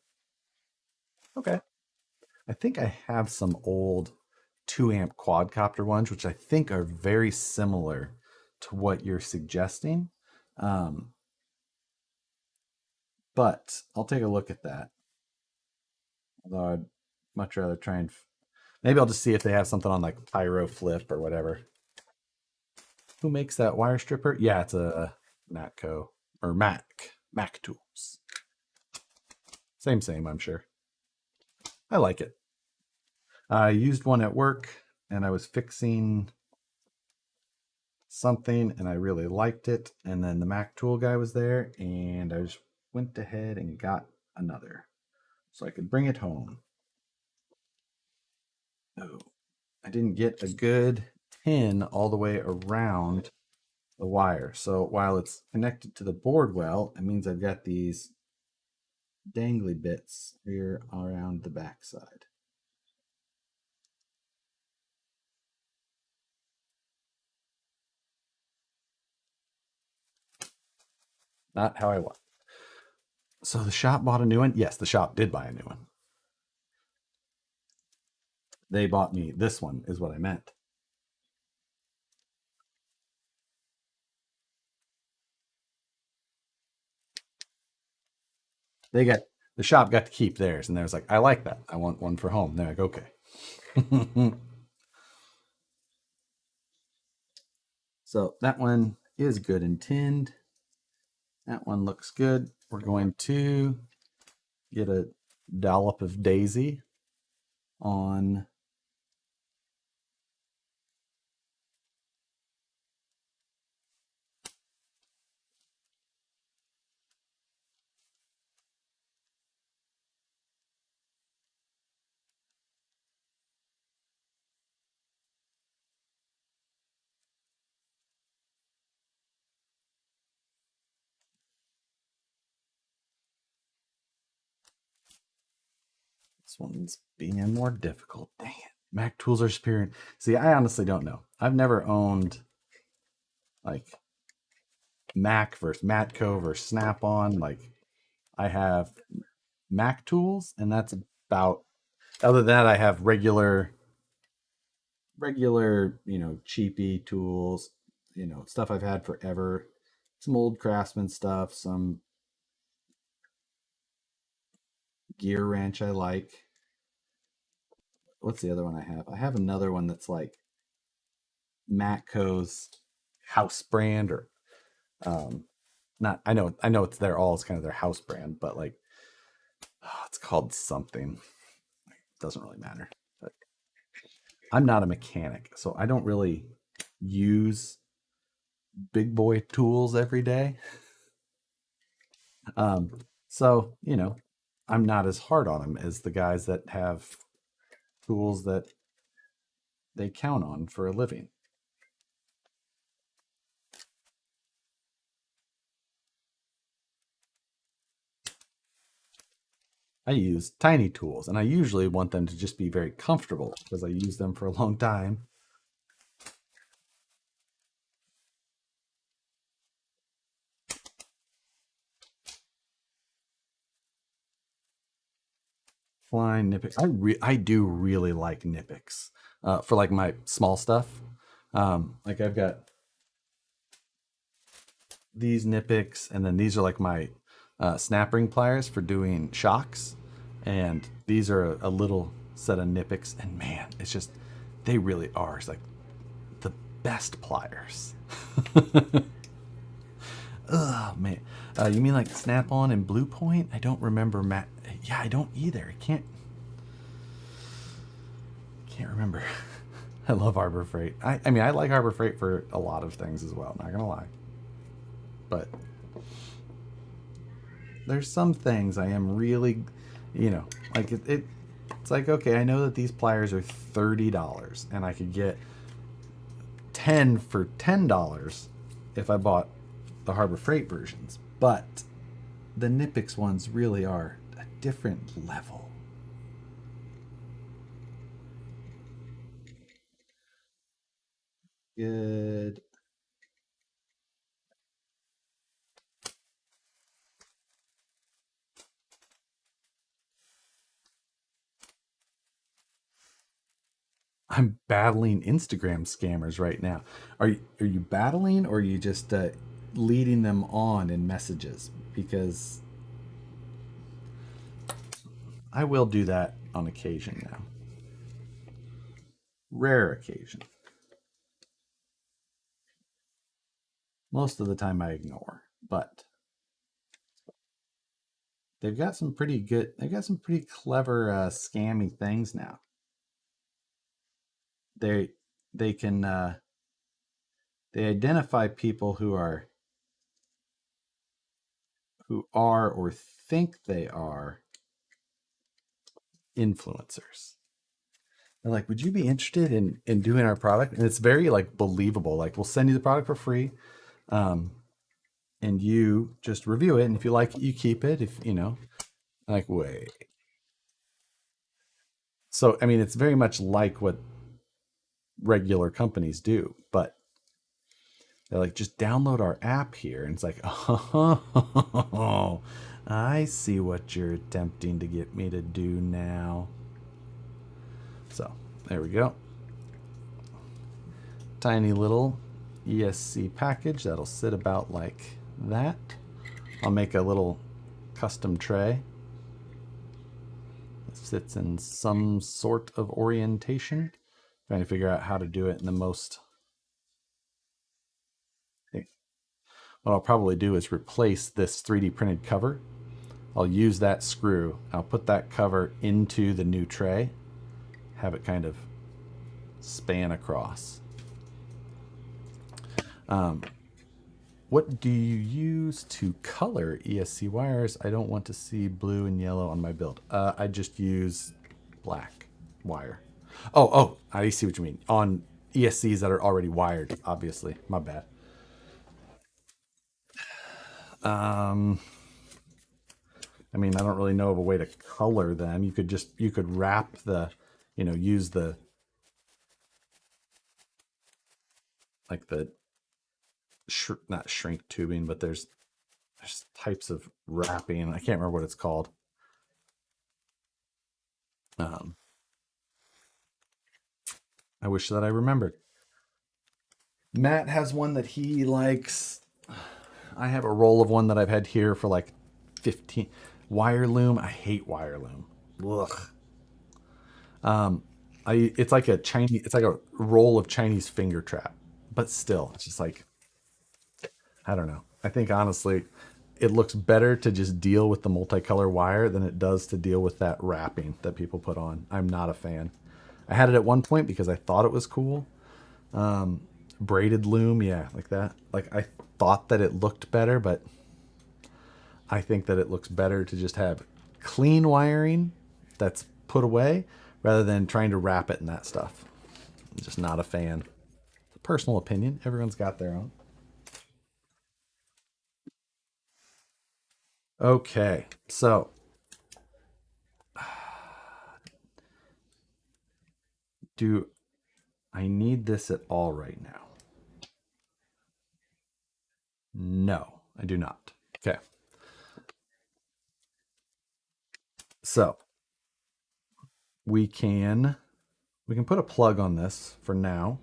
Okay. I think I have some old 2 amp quadcopter ones, which I think are very similar to what you're suggesting. But I'll take a look at that. Although I'd much rather try and maybe I'll just see if they have something on like Pyro Flip or whatever. Who makes that wire stripper? Yeah, it's a Matco or Mac Tools. Same, I'm sure. I like it. I used one at work and I was fixing something and I really liked it. And then the Mac Tool guy was there and I just went ahead and got another so I could bring it home. Oh, I didn't get a good pin all the way around the wire. So while it's connected to the board well, it means I've got these dangly bits here around the backside. Not how I want. So the shop bought a new one? Yes, the shop did buy a new one. They bought me this one, is what I meant. The shop got to keep theirs, and they was like, I like that. I want one for home. And they're like, okay. So that one is good and tinned. That one looks good. We're going to get a dollop of daisy on this one's being more difficult. Dang it. Mac tools are superior. See, I honestly don't know. I've never owned like Mac versus Matco versus Snap-on. Like I have Mac tools, and that's about. Other than that, I have regular, cheapy tools. Stuff I've had forever. Some old Craftsman stuff. Some gear wrench I like. What's the other one I have? I have another one that's like Matco's house brand or not. I know it's their all. It's kind of their house brand, but like it's called something. It doesn't really matter. But I'm not a mechanic, so I don't really use big boy tools every day. So I'm not as hard on them as the guys that have tools that they count on for a living. I use tiny tools, and I usually want them to just be very comfortable because I use them for a long time. Flying Nipix. I do really like Nipix for like my small stuff. Like I've got these Nipix, and then these are like my snap ring pliers for doing shocks, and these are a little set of Nipix, and man, it's just they really are. It's like the best pliers. Oh man, you mean like Snap On and Blue Point? I don't remember Matt. Yeah, I don't either. I can't remember. I love Harbor Freight. I mean, I like Harbor Freight for a lot of things as well. Not gonna lie, but there's some things I am really, like it's like, okay, I know that these pliers are $30, and I could get 10 for $10 if I bought the Harbor Freight versions, but the Nipix ones really are a different level. Good. I'm battling Instagram scammers right now. Are you battling, or are you just leading them on in messages? Because I will do that on occasion now. Rare occasion. Most of the time I ignore, but they've got some pretty clever scammy things now. They they can they identify people who are or think they are influencers. They're like, would you be interested in doing our product? And it's very like believable. Like, we'll send you the product for free, um, and you just review it. And if you like it, you keep it. If like, wait. So I mean, it's very much like what regular companies do, but they're like, just download our app here, and it's like, oh, I see what you're attempting to get me to do now. So there we go. Tiny little ESC package that'll sit about like that. I'll make a little custom tray that sits in some sort of orientation. Trying to figure out how to do it in the most. What I'll probably do is replace this 3D printed cover. I'll use that screw. I'll put that cover into the new tray, have it kind of span across. What do you use to color ESC wires? I don't want to see blue and yellow on my build. I just use black wire. Oh, I see what you mean. On ESCs that are already wired, obviously. My bad. I mean, I don't really know of a way to color them. You could wrap use the like the not shrink tubing, but there's types of wrapping. I can't remember what it's called. Um, I wish that I remembered. Matt has one that he likes. I have a roll of one that I've had here for like 15. Wire loom. I hate wire loom. Ugh. It's like it's like a roll of Chinese finger trap, but still, it's just like, I don't know. I think honestly, it looks better to just deal with the multicolor wire than it does to deal with that wrapping that people put on. I'm not a fan. I had it at one point because I thought it was cool. Braided loom, yeah, like that. Like, I thought that it looked better, but I think that it looks better to just have clean wiring that's put away rather than trying to wrap it in that stuff. I'm just not a fan. Personal opinion. Everyone's got their own. Okay, so do I need this at all right now? No, I do not. Okay, so we can put a plug on this for now.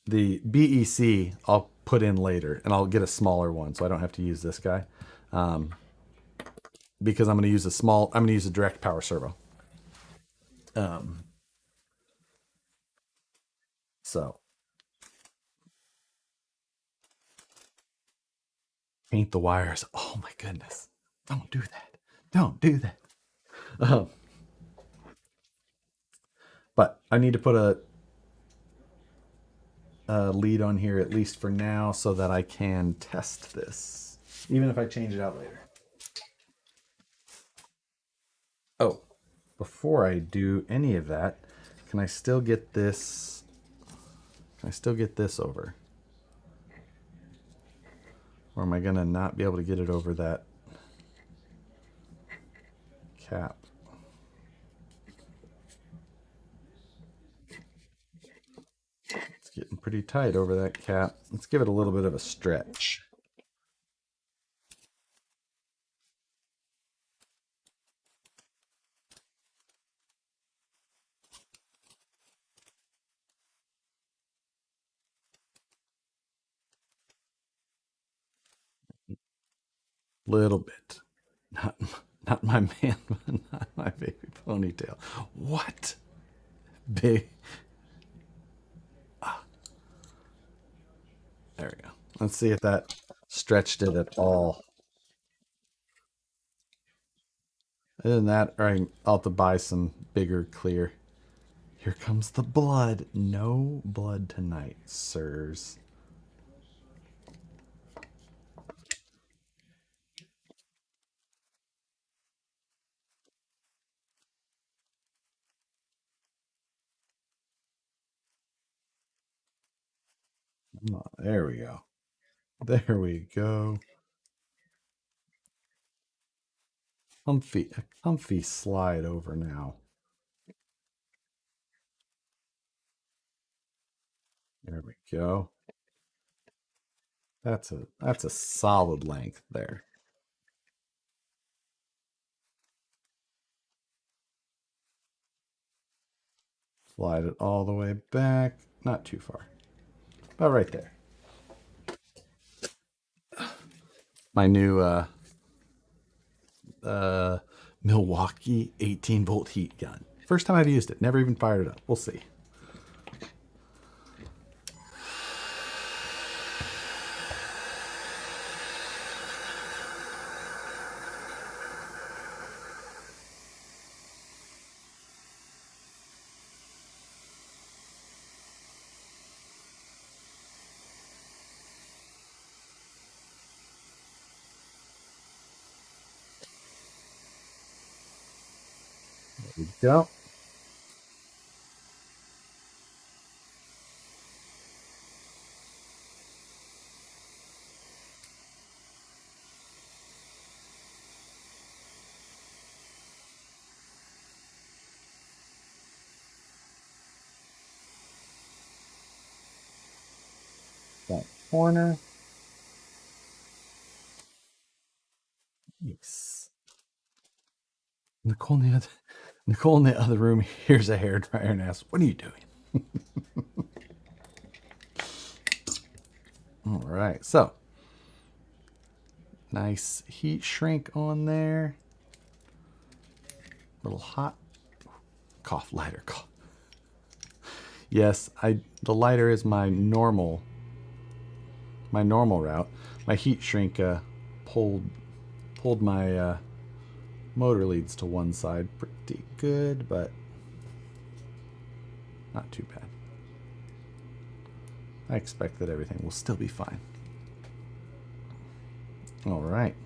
The BEC I'll put in later, and I'll get a smaller one so I don't have to use this guy, because I'm going to use I'm going to use a direct power servo. So paint the wires. Oh my goodness! Don't do that. Don't do that. But I need to put a lead on here at least for now so that I can test this, even if I change it out later. Oh, before I do any of that, can I still get this? Can I still get this over? Or am I gonna not be able to get it over that cap? It's getting pretty tight over that cap. Let's give it a little bit of a stretch. Little bit. Not my man, not my baby ponytail. What? Big. There we go. Let's see if that stretched it at all. Other than that, all right, I'll have to buy some bigger clear. Here comes the blood. No blood tonight, sirs. There we go. There we go. A comfy slide over now. There we go. That's a solid length there. Slide it all the way back. Not too far. About right there. My new Milwaukee 18-volt heat gun. First time I've used it. Never even fired it up. We'll see. There we go. That corner. Nice. Nicole in the other room hears a hairdryer and asks, "What are you doing?" All right, so nice heat shrink on there. Little hot cough lighter. Cough. Yes, the lighter is my normal route. My heat shrink pulled my motor leads to one side pretty good, but not too bad. I expect that everything will still be fine. All right.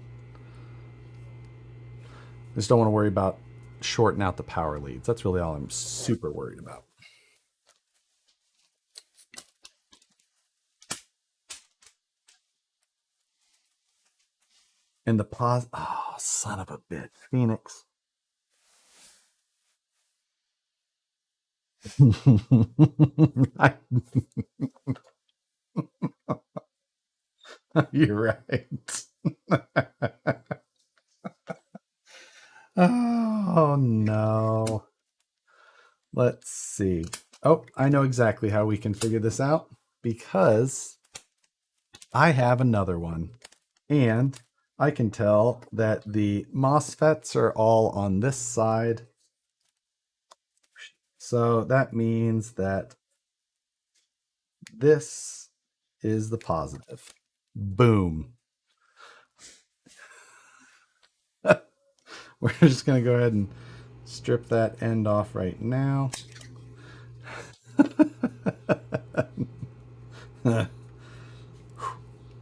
I just don't want to worry about shorting out the power leads. That's really all I'm super worried about. And the pause. Oh, son of a bitch. Phoenix. You're right. Oh no. Let's see. Oh, I know exactly how we can figure this out because I have another one. And I can tell that the MOSFETs are all on this side. So that means that this is the positive. Boom. We're just going to go ahead and strip that end off right now.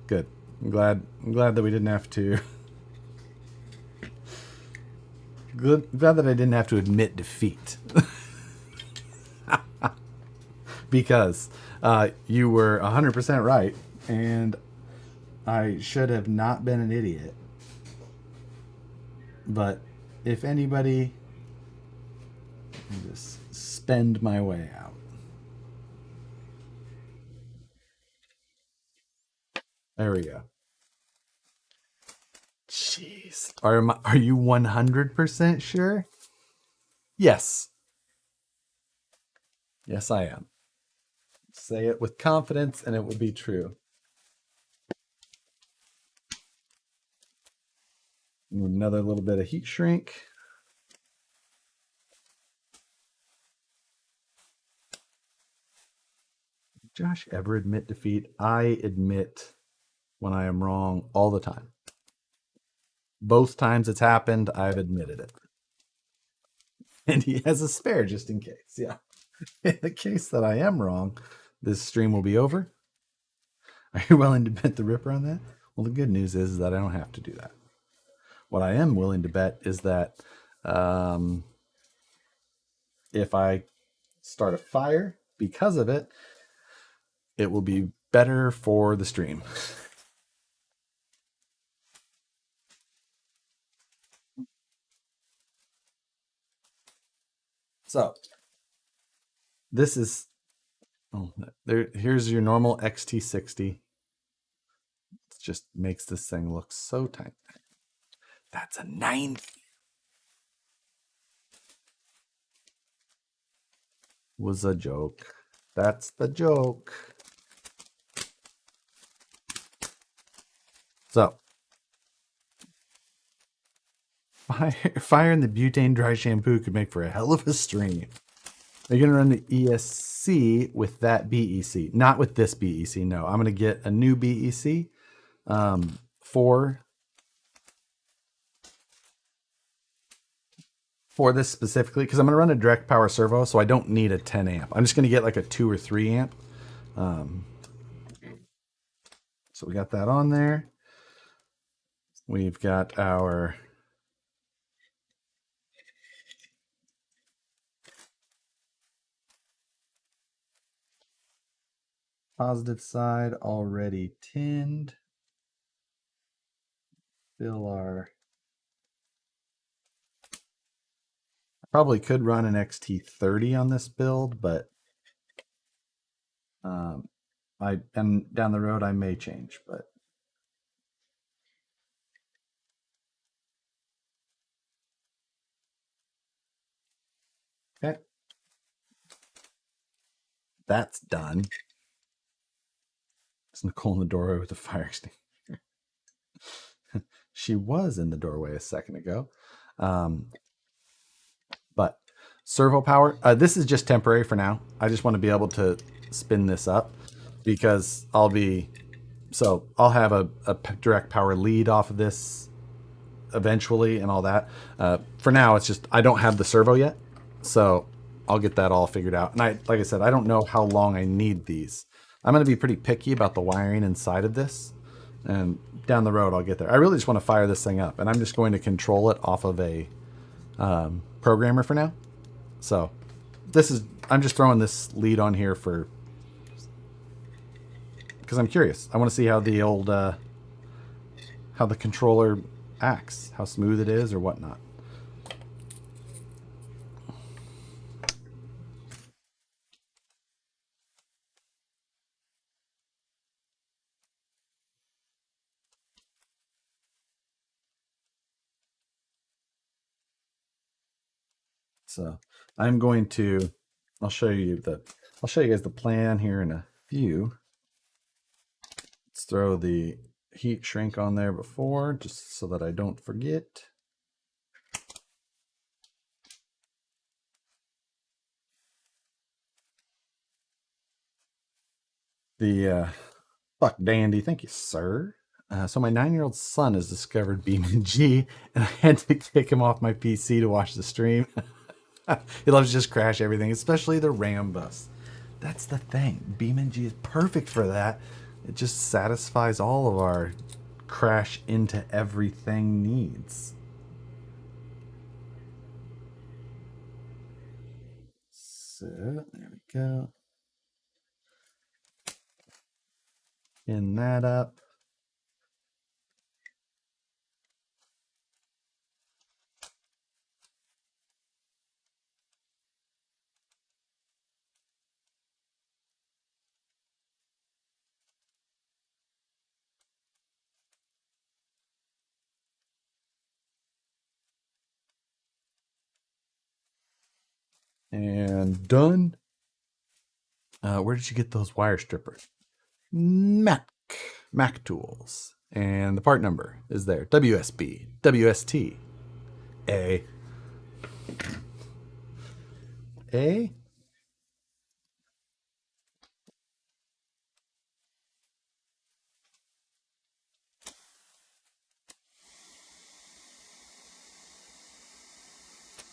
Good. I'm glad that we didn't have to. Glad that I didn't have to admit defeat. Because you were 100% right, and I should have not been an idiot. But if anybody, just spend my way out. There we go. Jeez. Are you 100% sure? Yes. Yes, I am. Say it with confidence and it will be true. Another little bit of heat shrink. Josh ever admit defeat? I admit when I am wrong all the time. Both times it's happened, I've admitted it. And he has a spare just in case. Yeah. In the case that I am wrong, this stream will be over. Are you willing to bet the Ripper on that? Well, the good news is that I don't have to do that. What I am willing to bet is that if I start a fire because of it, it will be better for the stream. So this is here's your normal XT60. It just makes this thing look so tiny. That's a 90. Was a joke. That's the joke. So fire in the butane dry shampoo could make for a hell of a stream. You're going to run the ESC with that BEC, not with this BEC. No, I'm going to get a new BEC for this specifically because I'm going to run a direct power servo, so I don't need a 10 amp. I'm just going to get like a 2 or 3 amp. So we got that on there. We've got our positive side already tinned. Fill our... I probably could run an XT30 on this build, but and down the road I may change, but okay. That's done. Is Nicole in the doorway with a fire extinguisher? She was in the doorway a second ago. But servo power, this is just temporary for now. I just want to be able to spin this up because I'll have a direct power lead off of this eventually and all that. For now, it's just I don't have the servo yet, so I'll get that all figured out. And like I said, I don't know how long I need these. I'm going to be pretty picky about the wiring inside of this, and down the road I'll get there. I really just want to fire this thing up, and I'm just going to control it off of a programmer for now. So I'm just throwing this lead on here because I'm curious. I want to see how the old how the controller acts, how smooth it is or whatnot. So I'm going to, I'll show you guys the plan here in a few. Let's throw the heat shrink on there before, just so that I don't forget. The Buck Dandy, thank you, sir. So my 9-year-old son has discovered BeamNG, and I had to kick him off my PC to watch the stream. He loves to just crash everything, especially the RAM bus. That's the thing. BeamNG is perfect for that. It just satisfies all of our crash into everything needs. So there we go. In that up. And done. Where did you get those wire strippers? Mac Tools. And the part number is there. WSB, WST, A.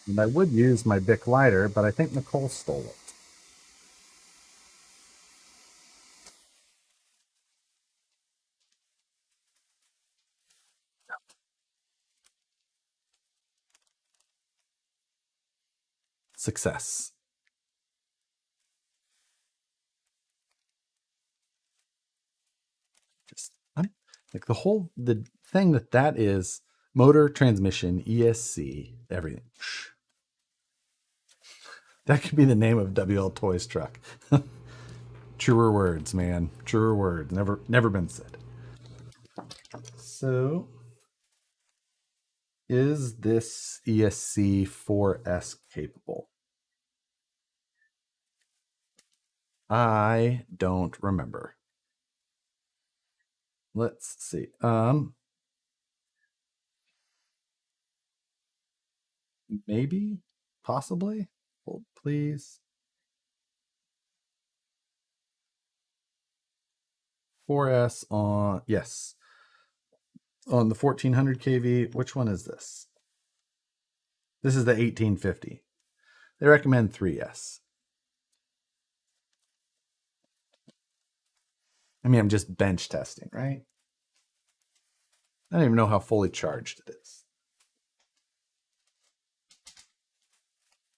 And I would use my Bic lighter, but I think Nicole stole it. Success. Just like the thing that is motor, transmission, ESC, everything. That could be the name of WL Toys truck. Truer words, man. Truer words. Never been said. So, is this ESC 4S capable? I don't remember. Let's see. Maybe, possibly. Hold, please. 4S on, yes. On the 1400 kV. Which one is this? This is the 1850. They recommend 3S. I mean, I'm just bench testing, right? I don't even know how fully charged it is.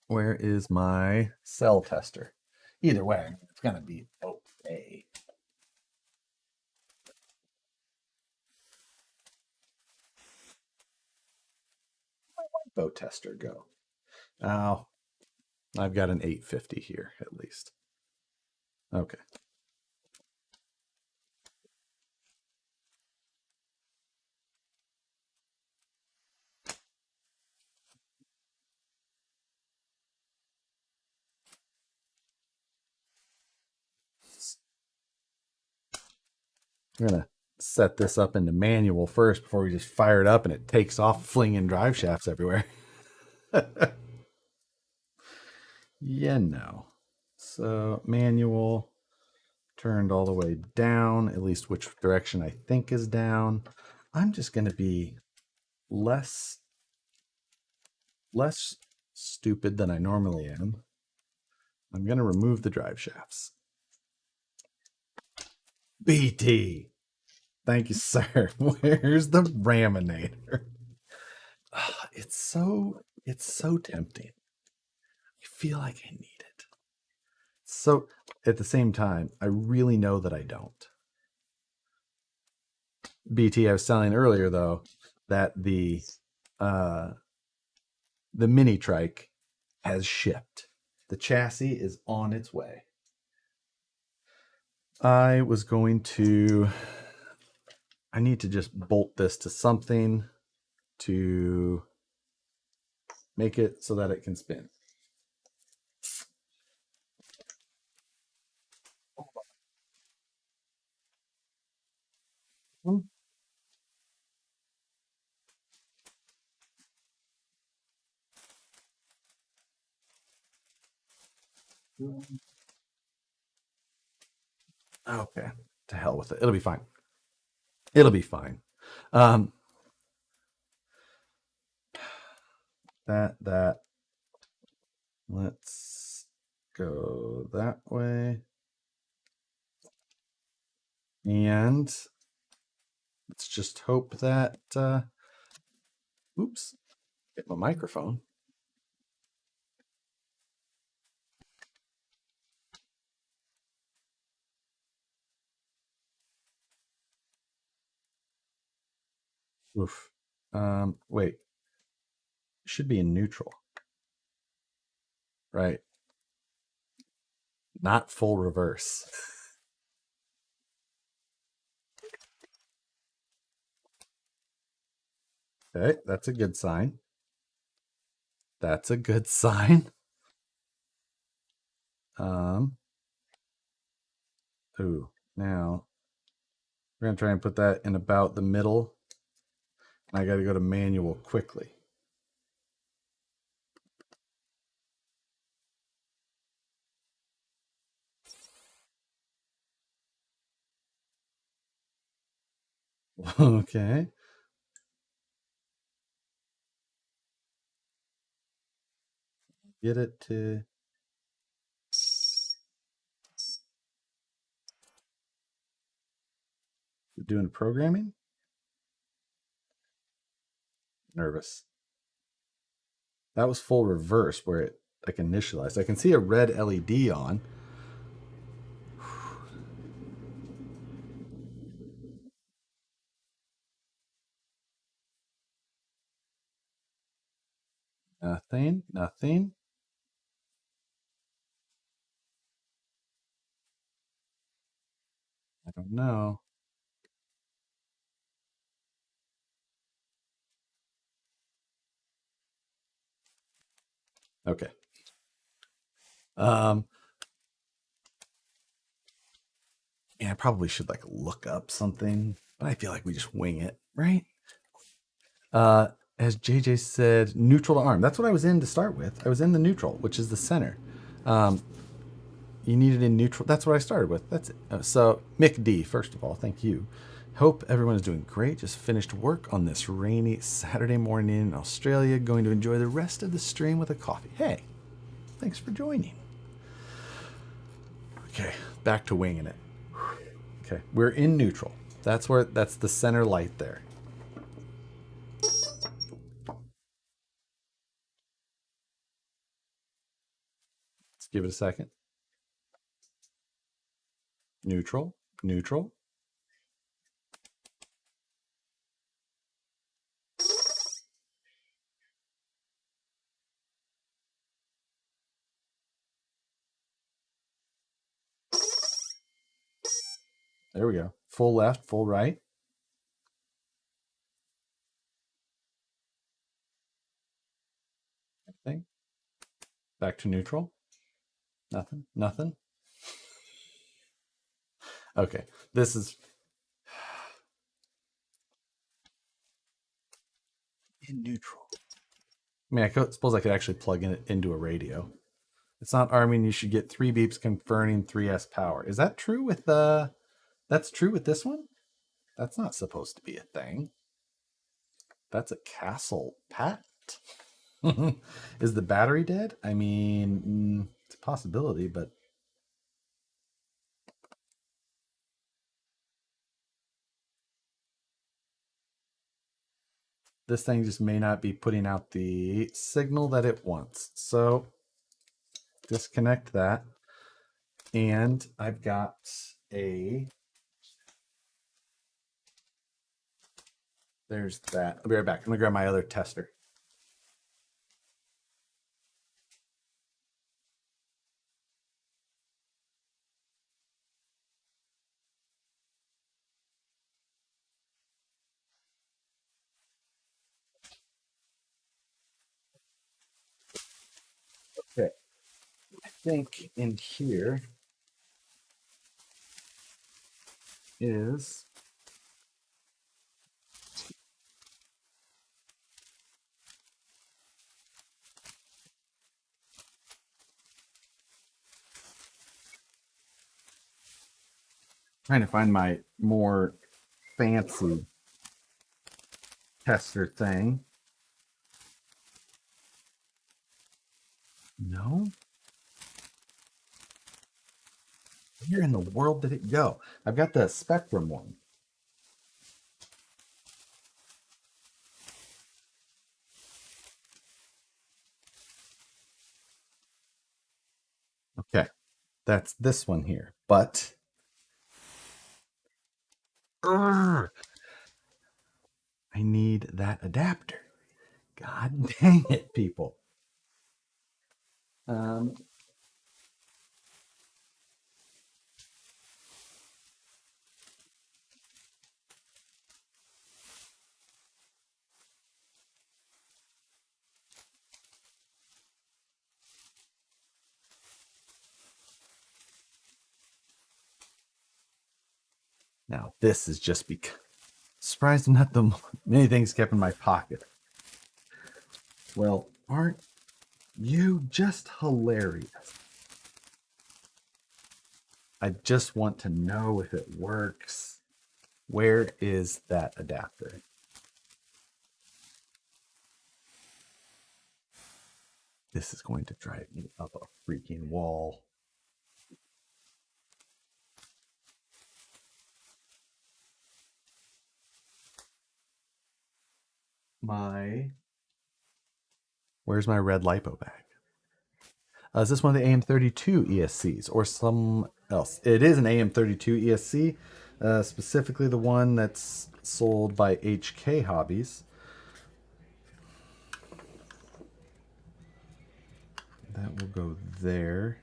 Where is my cell tester? Either way, it's going to be okay. Boat tester go. Oh, I've got an 850 here at least. Okay. I'm going to set this up into manual first before we just fire it up and it takes off flinging drive shafts everywhere. Yeah, no. So manual turned all the way down, at least which direction I think is down. I'm just going to be less stupid than I normally am. I'm going to remove the drive shafts. BT. Thank you, sir. Where's the Raminator? It's so tempting. I feel like I need it. So at the same time, I really know that I don't. BT, I was telling earlier though that the mini trike has shipped. The chassis is on its way. I need to just bolt this to something to make it so that it can spin. Okay, to hell with it. It'll be fine. It'll be fine. Um, that. Let's go that way. And let's just hope that, oops, hit my microphone. Oof. Wait, it should be in neutral, right? Not full reverse. Okay, that's a good sign. That's a good sign. Ooh, now we're gonna try and put that in about the middle. I got to go to manual quickly. Okay. Get it to. Doing programming? Nervous. That was full reverse where it like initialized. I can see a red LED on. Nothing. Nothing. I don't know. Okay. Yeah, I probably should like look up something, but I feel like we just wing it, right? As JJ said, neutral to arm. That's what I was in to start with. I was in the neutral, which is the center. You need it in neutral. That's what I started with. That's it. So, Mick D, first of all, thank you. Hope everyone is doing great. Just finished work on this rainy Saturday morning in Australia. Going to enjoy the rest of the stream with a coffee. Hey, thanks for joining. Okay, back to winging it. Okay, we're in neutral. That's the center light there. Let's give it a second. Neutral, neutral. There we go. Full left, full right. Thing. Back to neutral. Nothing, nothing. Okay, this is in neutral. I mean, suppose I could actually plug it into a radio. It's not arming. You should get 3 beeps converting 3S power. Is that true with the? That's true with this one. That's not supposed to be a thing. That's a castle patent. Is the battery dead? I mean, it's a possibility, but this thing just may not be putting out the signal that it wants. So disconnect that. And I've got a. There's that. I'll be right back. I'm going to grab my other tester. Okay. I think in here is Trying to find my more fancy tester thing. No? Where in the world did it go? I've got the Spectrum one. Okay, that's this one here. But I need that adapter. God dang it, people. Um, Now this is just because surprised I'm not the many things kept in my pocket. Well, aren't you just hilarious? I just want to know if it works. Where is that adapter? This is going to drive me up a freaking wall. Where's my red LiPo bag? Is this one of the AM32 ESCs or some else? It is an AM32 ESC, specifically the one that's sold by HK Hobbies. That will go there.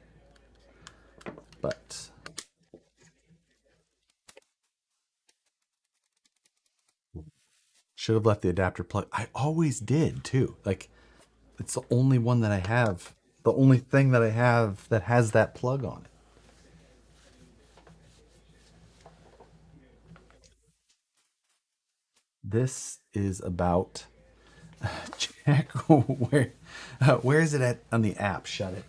But should have left the adapter plug. I always did too. Like it's the only one that I have. The only thing that I have that has that plug on it. This is about check where is it at on the app? Shut it.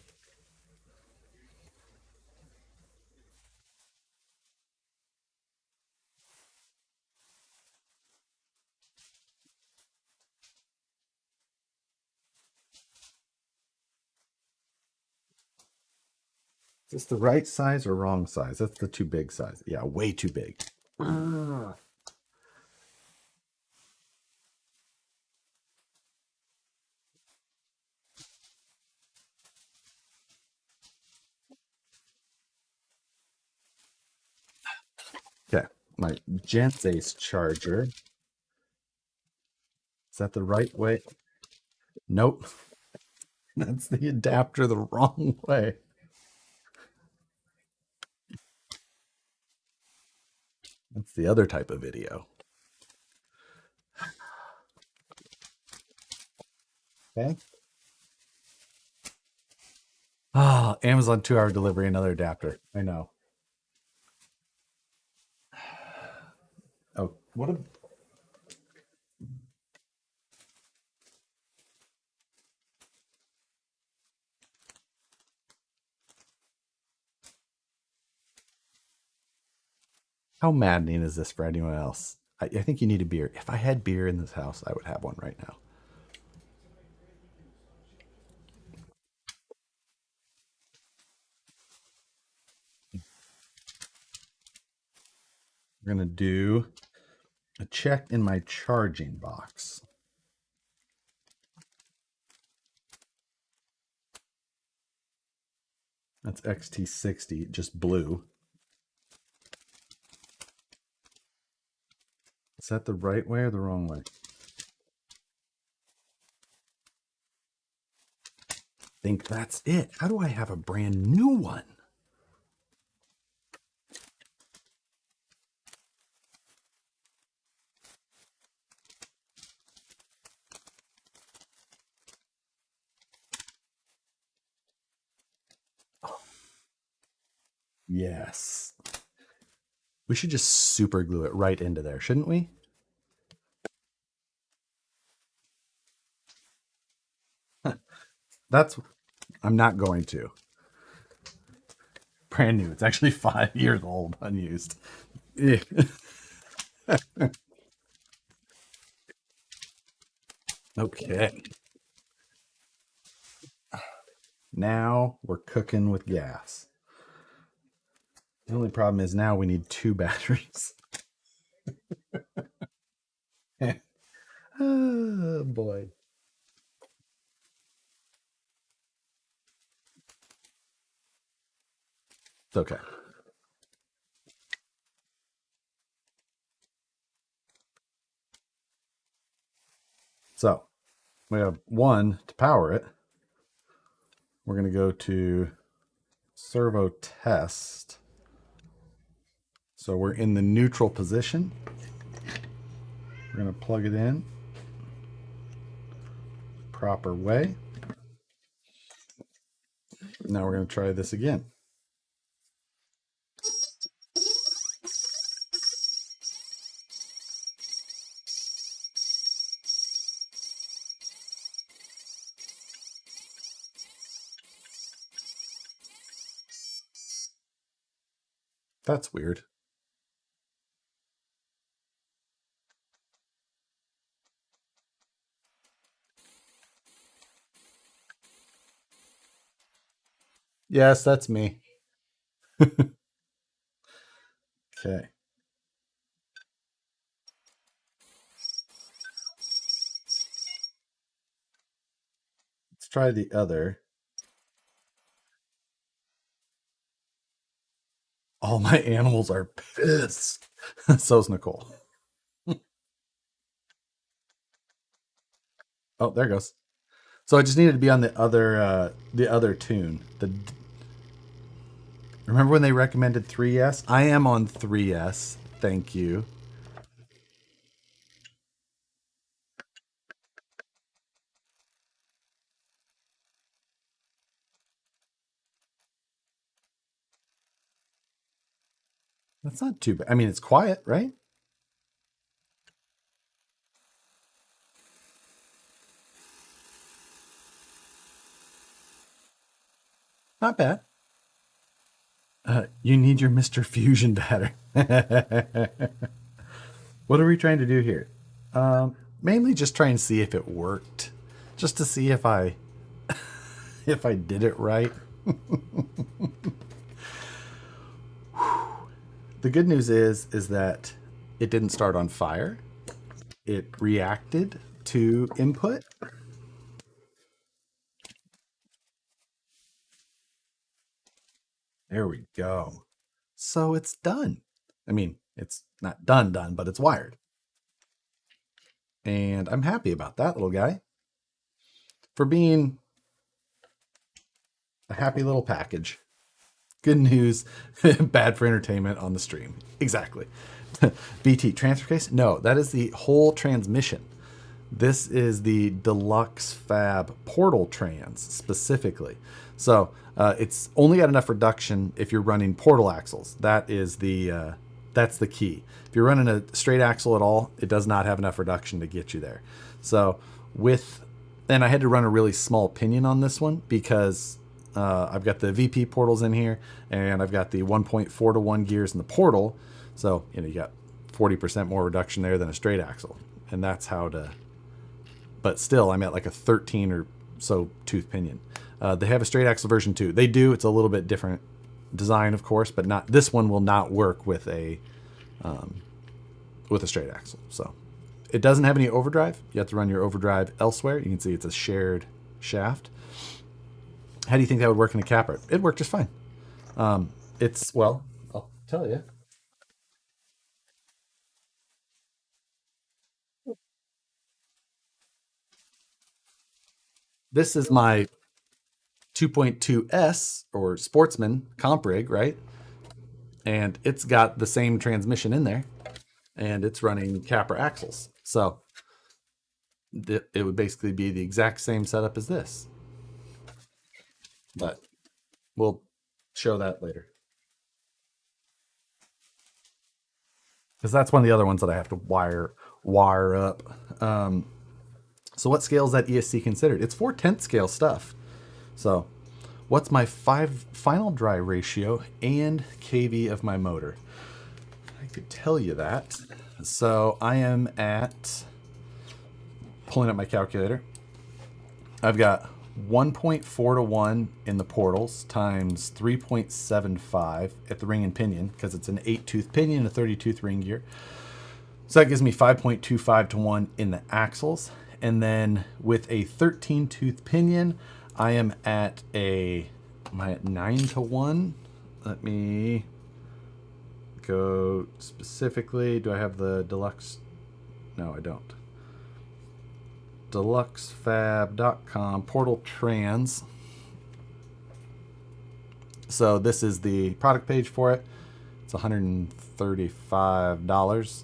Is this the right size or wrong size? That's the too big size. Yeah, way too big. Okay, my Gensace charger. Is that the right way? Nope. That's the adapter the wrong way. That's the other type of video. Okay. Ah, Amazon 2-hour delivery, another adapter. I know. Oh, what a how maddening is this for anyone else? I think you need a beer. If I had beer in this house, I would have one right now. We're gonna do a check in my charging box. That's XT60, just blue. Is that the right way or the wrong way? I think that's it. How do I have a brand new one? Yes. We should just super glue it right into there, shouldn't we? That's, I'm not going to. Brand new. It's actually 5 years old, unused. Yeah. Okay. Now we're cooking with gas. The only problem is now we need 2 batteries. Oh boy. It's okay. So we have 1 to power it. We're going to go to servo test. So we're in the neutral position. We're going to plug it in proper way. Now we're going to try this again. That's weird. Yes, that's me. Okay. Let's try the other. All my animals are pissed. So's Nicole. Oh, there it goes. So I just needed to be on the other tune. Remember when they recommended 3S? I am on 3S. Thank you. That's not too bad. I mean, it's quiet, right? Not bad. You need your Mr. Fusion battery. What are we trying to do here? Mainly just try and see if it worked, just to see if I if I did it right. The good news is that it didn't start on fire. It reacted to input. There we go. So it's done. I mean, it's not done, but it's wired. And I'm happy about that little guy for being a happy little package. Good news, bad for entertainment on the stream. Exactly. BT transfer case? No, that is the whole transmission. This is the Deluxe Fab Portal Trans specifically. So it's only got enough reduction if you're running portal axles. That's the key. If you're running a straight axle at all, it does not have enough reduction to get you there. So and I had to run a really small pinion on this one because I've got the VP portals in here, and I've got the 1.4 to 1 gears in the portal. So, you got 40% more reduction there than a straight axle. And that's how to, but still, I'm at like a 13 or so tooth pinion. They have a straight axle version too. They do. It's a little bit different design, of course, but not, this one will not work with a straight axle. So it doesn't have any overdrive. You have to run your overdrive elsewhere. You can see it's a shared shaft. How do you think that would work in a capper? It'd work just fine. Well, I'll tell you. This is my 2.2S or Sportsman comp rig, right? And it's got the same transmission in there, and it's running capper axles. So it would basically be the exact same setup as this. But we'll show that later. Because that's one of the other ones that I have to wire up. So what scale is that ESC considered? It's 4/10 scale stuff. So what's my final dry ratio and kV of my motor? could tell you that. So I am at, pulling up my calculator, I've got 1.4 to 1 in the portals times 3.75 at the ring and pinion, because it's an 8-tooth pinion and a 30-tooth ring gear. So that gives me 5.25 to 1 in the axles. And then with a 13-tooth pinion, I am at am I at 9 to 1? Let me go specifically. Do I have the deluxe? No, I don't. Deluxefab.com, portal trans. So this is the product page for it. It's $135.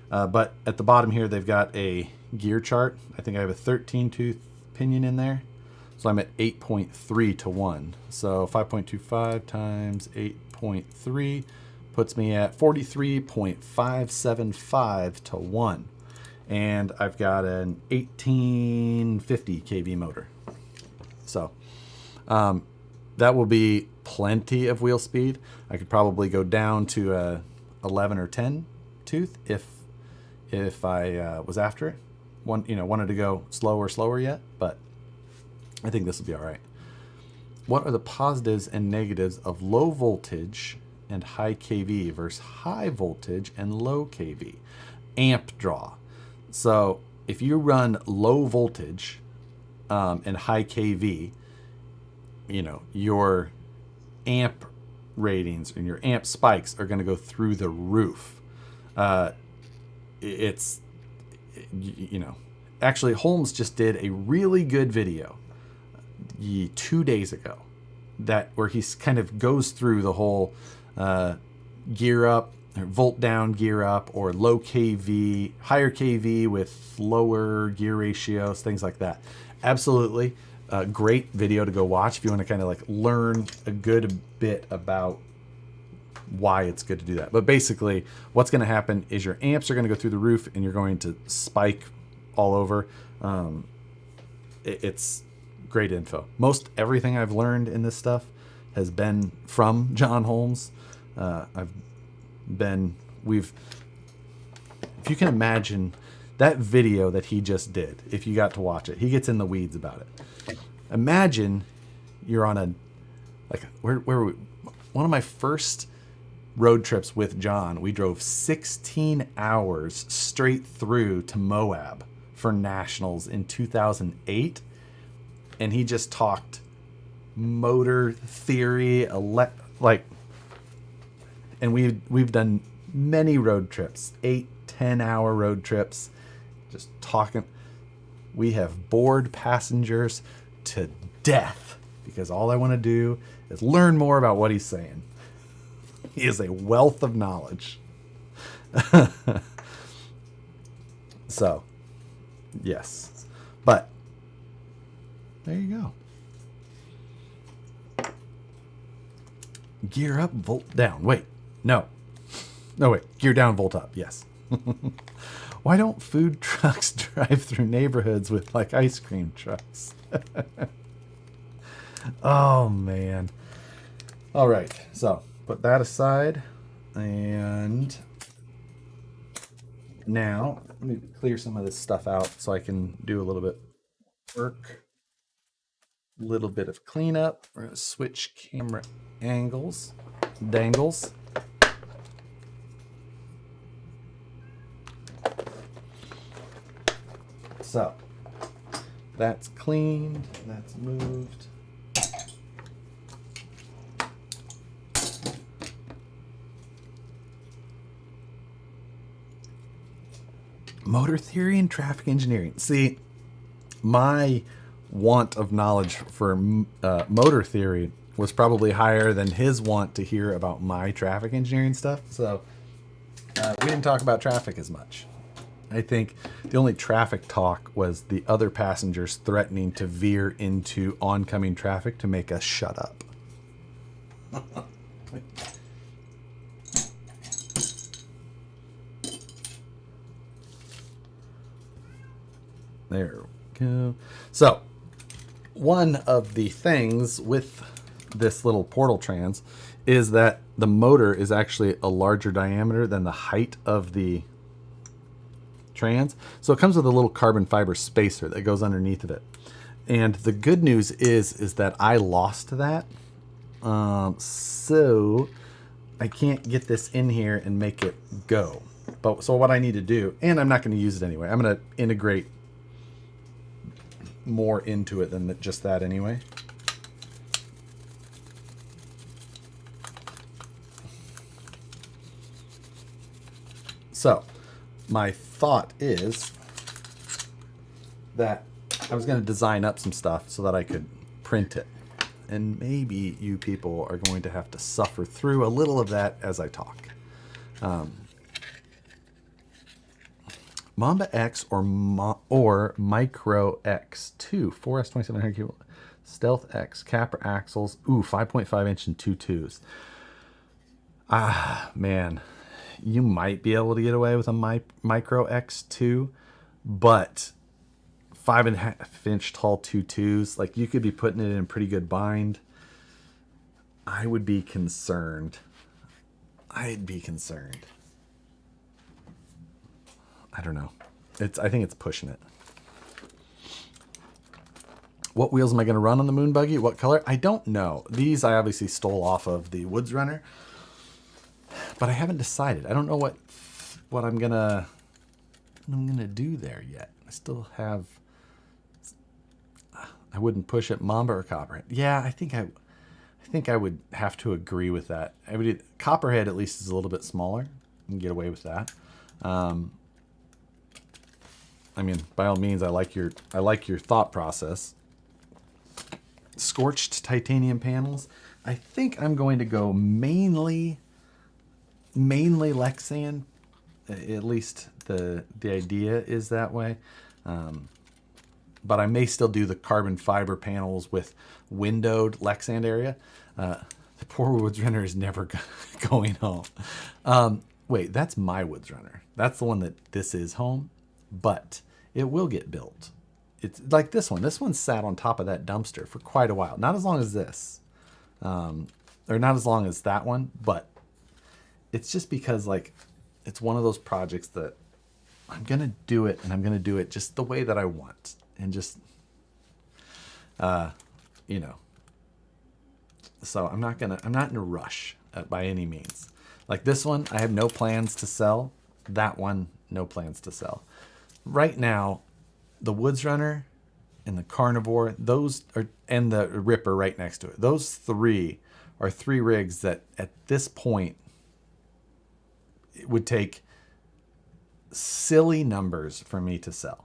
But at the bottom here, they've got a gear chart. I think I have a 13-tooth pinion in there. So I'm at 8.3 to 1. So 5.25 times 8.3 puts me at 43.575 to 1. And I've got an 1850 kV motor. So that will be plenty of wheel speed. I could probably go down to a 11 or 10 tooth if I was after it. Wanted to go slower yet, but I think this will be all right. What are the positives and negatives of low voltage and high kV versus high voltage and low kV? Amp draw. So if you run low voltage and high kV, your amp ratings and your amp spikes are going to go through the roof. Actually, Holmes just did a really good video 2 days ago where he kind of goes through the whole gear up, volt down, gear up, or low kV, higher kV with lower gear ratios, things like that. Absolutely a great video to go watch if you want to kind of like learn a good bit about why it's good to do that. But basically what's going to happen is your amps are going to go through the roof and you're going to spike all over. It's great info. Most everything I've learned in this stuff has been from John Holmes. If you can imagine that video that he just did, if you got to watch it, he gets in the weeds about it. Imagine you're on where were we? One of my first road trips with John, we drove 16 hours straight through to Moab for nationals in 2008. And he just talked motor theory, and we've done many road trips, 8-10 hour road trips, just talking. We have bored passengers to death because all I want to do is learn more about what he's saying. He is a wealth of knowledge. So, yes. But there you go. Gear up, volt down. Wait, no. No, wait. Gear down, volt up. Yes. Why don't food trucks drive through neighborhoods with like ice cream trucks? Oh, man. All right. So put that aside. And now let me clear some of this stuff out so I can do a little bit of work. A little bit of cleanup. We're going to switch camera dangles. So that's cleaned, that's moved. Motor theory and traffic engineering. See, my want of knowledge for motor theory was probably higher than his want to hear about my traffic engineering stuff. So we didn't talk about traffic as much. I think the only traffic talk was the other passengers threatening to veer into oncoming traffic to make us shut up. There we go. So one of the things with this little portal trans is that the motor is actually a larger diameter than the height of the trans. So it comes with a little carbon fiber spacer that goes underneath of it. And the good news is that I lost that. So I can't get this in here and make it go. But so what I need to do, and I'm not going to use it anyway. I'm going to integrate more into it than just that anyway. So my thought is that I was going to design up some stuff so that I could print it. And maybe you people are going to have to suffer through a little of that as I talk. Mamba X or Micro X2, 4S 2700 kilo, Stealth X, Capra axles, 5.5 inch and 2.2s. Man, you might be able to get away with a Micro X2, but 5.5 inch tall 2.2s, like you could be putting it in a pretty good bind. I would be concerned. I'd be concerned. I don't know. I think it's pushing it. What wheels am I going to run on the Moon Buggy? What color? I don't know. These I obviously stole off of the Woods Runner, but I haven't decided. I don't know what I'm gonna do there yet. I still have. I wouldn't push it Mamba or Copperhead. Yeah, I think I would have to agree with that. Copperhead at least is a little bit smaller. You can get away with that. I mean, by all means, I like your thought process. Scorched titanium panels. I think I'm going to go mainly Lexan. At least the idea is that way. But I may still do the carbon fiber panels with windowed Lexan area. The poor Woods Runner is never going home. Wait, that's my Woods Runner. That's the one that this is home, but it will get built. It's like this one. This one sat on top of that dumpster for quite a while. Not as long as this, or not as long as that one, but it's just because like it's one of those projects that I'm going to do it, and I'm going to do it just the way that I want. And just, you know, so I'm not in a rush by any means. Like this one, I have no plans to sell. That one, no plans to sell. Right now, the Woods Runner and the Carnivore, and the Ripper right next to it. Those three are three rigs that at this point, it would take silly numbers for me to sell.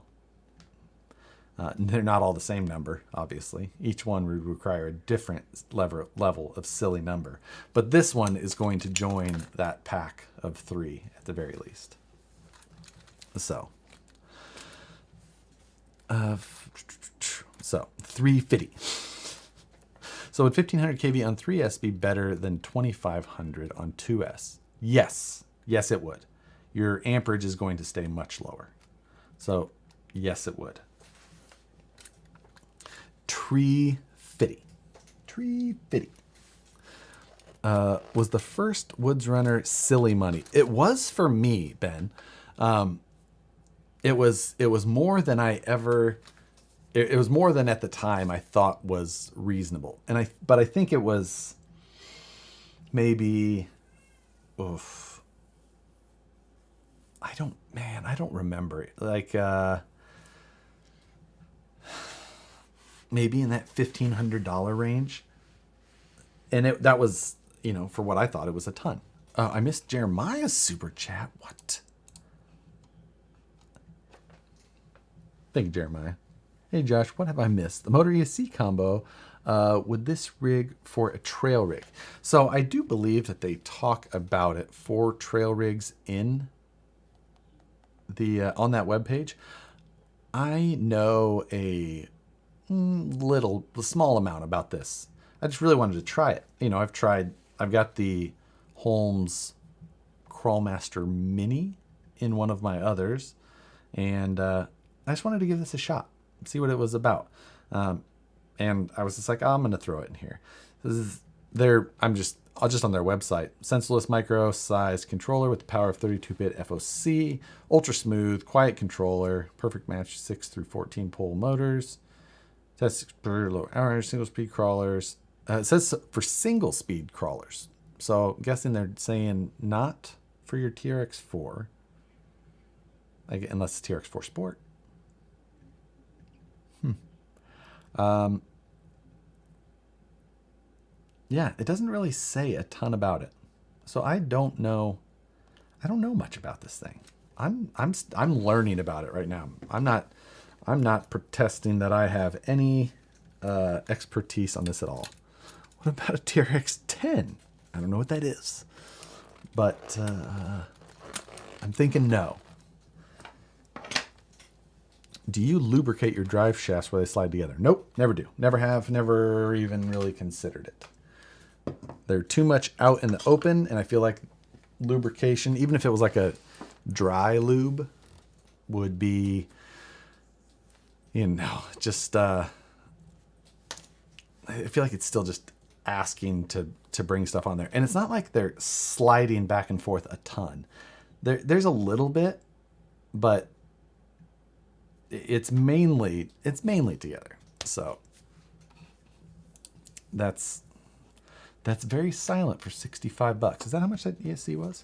They're not all the same number, obviously. Each one would require a different level of silly number. But this one is going to join that pack of three at the very least. So 350. So would 1500 kV on 3S be better than 2500 on 2S? Yes. Yes, it would. Your amperage is going to stay much lower. So yes, it would. 350. Was the first Woods Runner silly money? It was for me, Ben. It was more than I ever. It was more than at the time I thought was reasonable, but I think it was maybe. Oof. I don't remember it. Like. Maybe in that $1,500 range. And that was, for what I thought, it was a ton. I missed Jeremiah's super chat. What? Thank you, Jeremiah. Hey, Josh, what have I missed? The motor ESC combo with this rig for a trail rig. So I do believe that they talk about it for trail rigs in the on that webpage. I know a small amount about this. I just really wanted to try it. I've got the Holmes Crawlmaster Mini in one of my others, and I just wanted to give this a shot, see what it was about. And I was just like, I'm going to throw it in here. I'm just on their website. Sensorless micro sized controller with the power of 32-bit FOC, ultra smooth, quiet controller, perfect match 6 through 14 pole motors. That's per low hour, single speed crawlers. It says for single speed crawlers. So I'm guessing they're saying not for your TRX4, unless it's TRX4 Sport. Yeah, it doesn't really say a ton about it. So I don't know much about this thing. I'm learning about it right now. I'm not protesting that I have any expertise on this at all. What about a TRX10? I don't know what that is, but I'm thinking no. Do you lubricate your drive shafts where they slide together? Nope, never do. Never have, never even really considered it. They're too much out in the open, and I feel like lubrication, even if it was like a dry lube, would be, just, I feel like it's still just asking to bring stuff on there. And it's not like they're sliding back and forth a ton. There's a little bit, but it's mainly together. So that's very silent for $65. Is that how much that ESC was?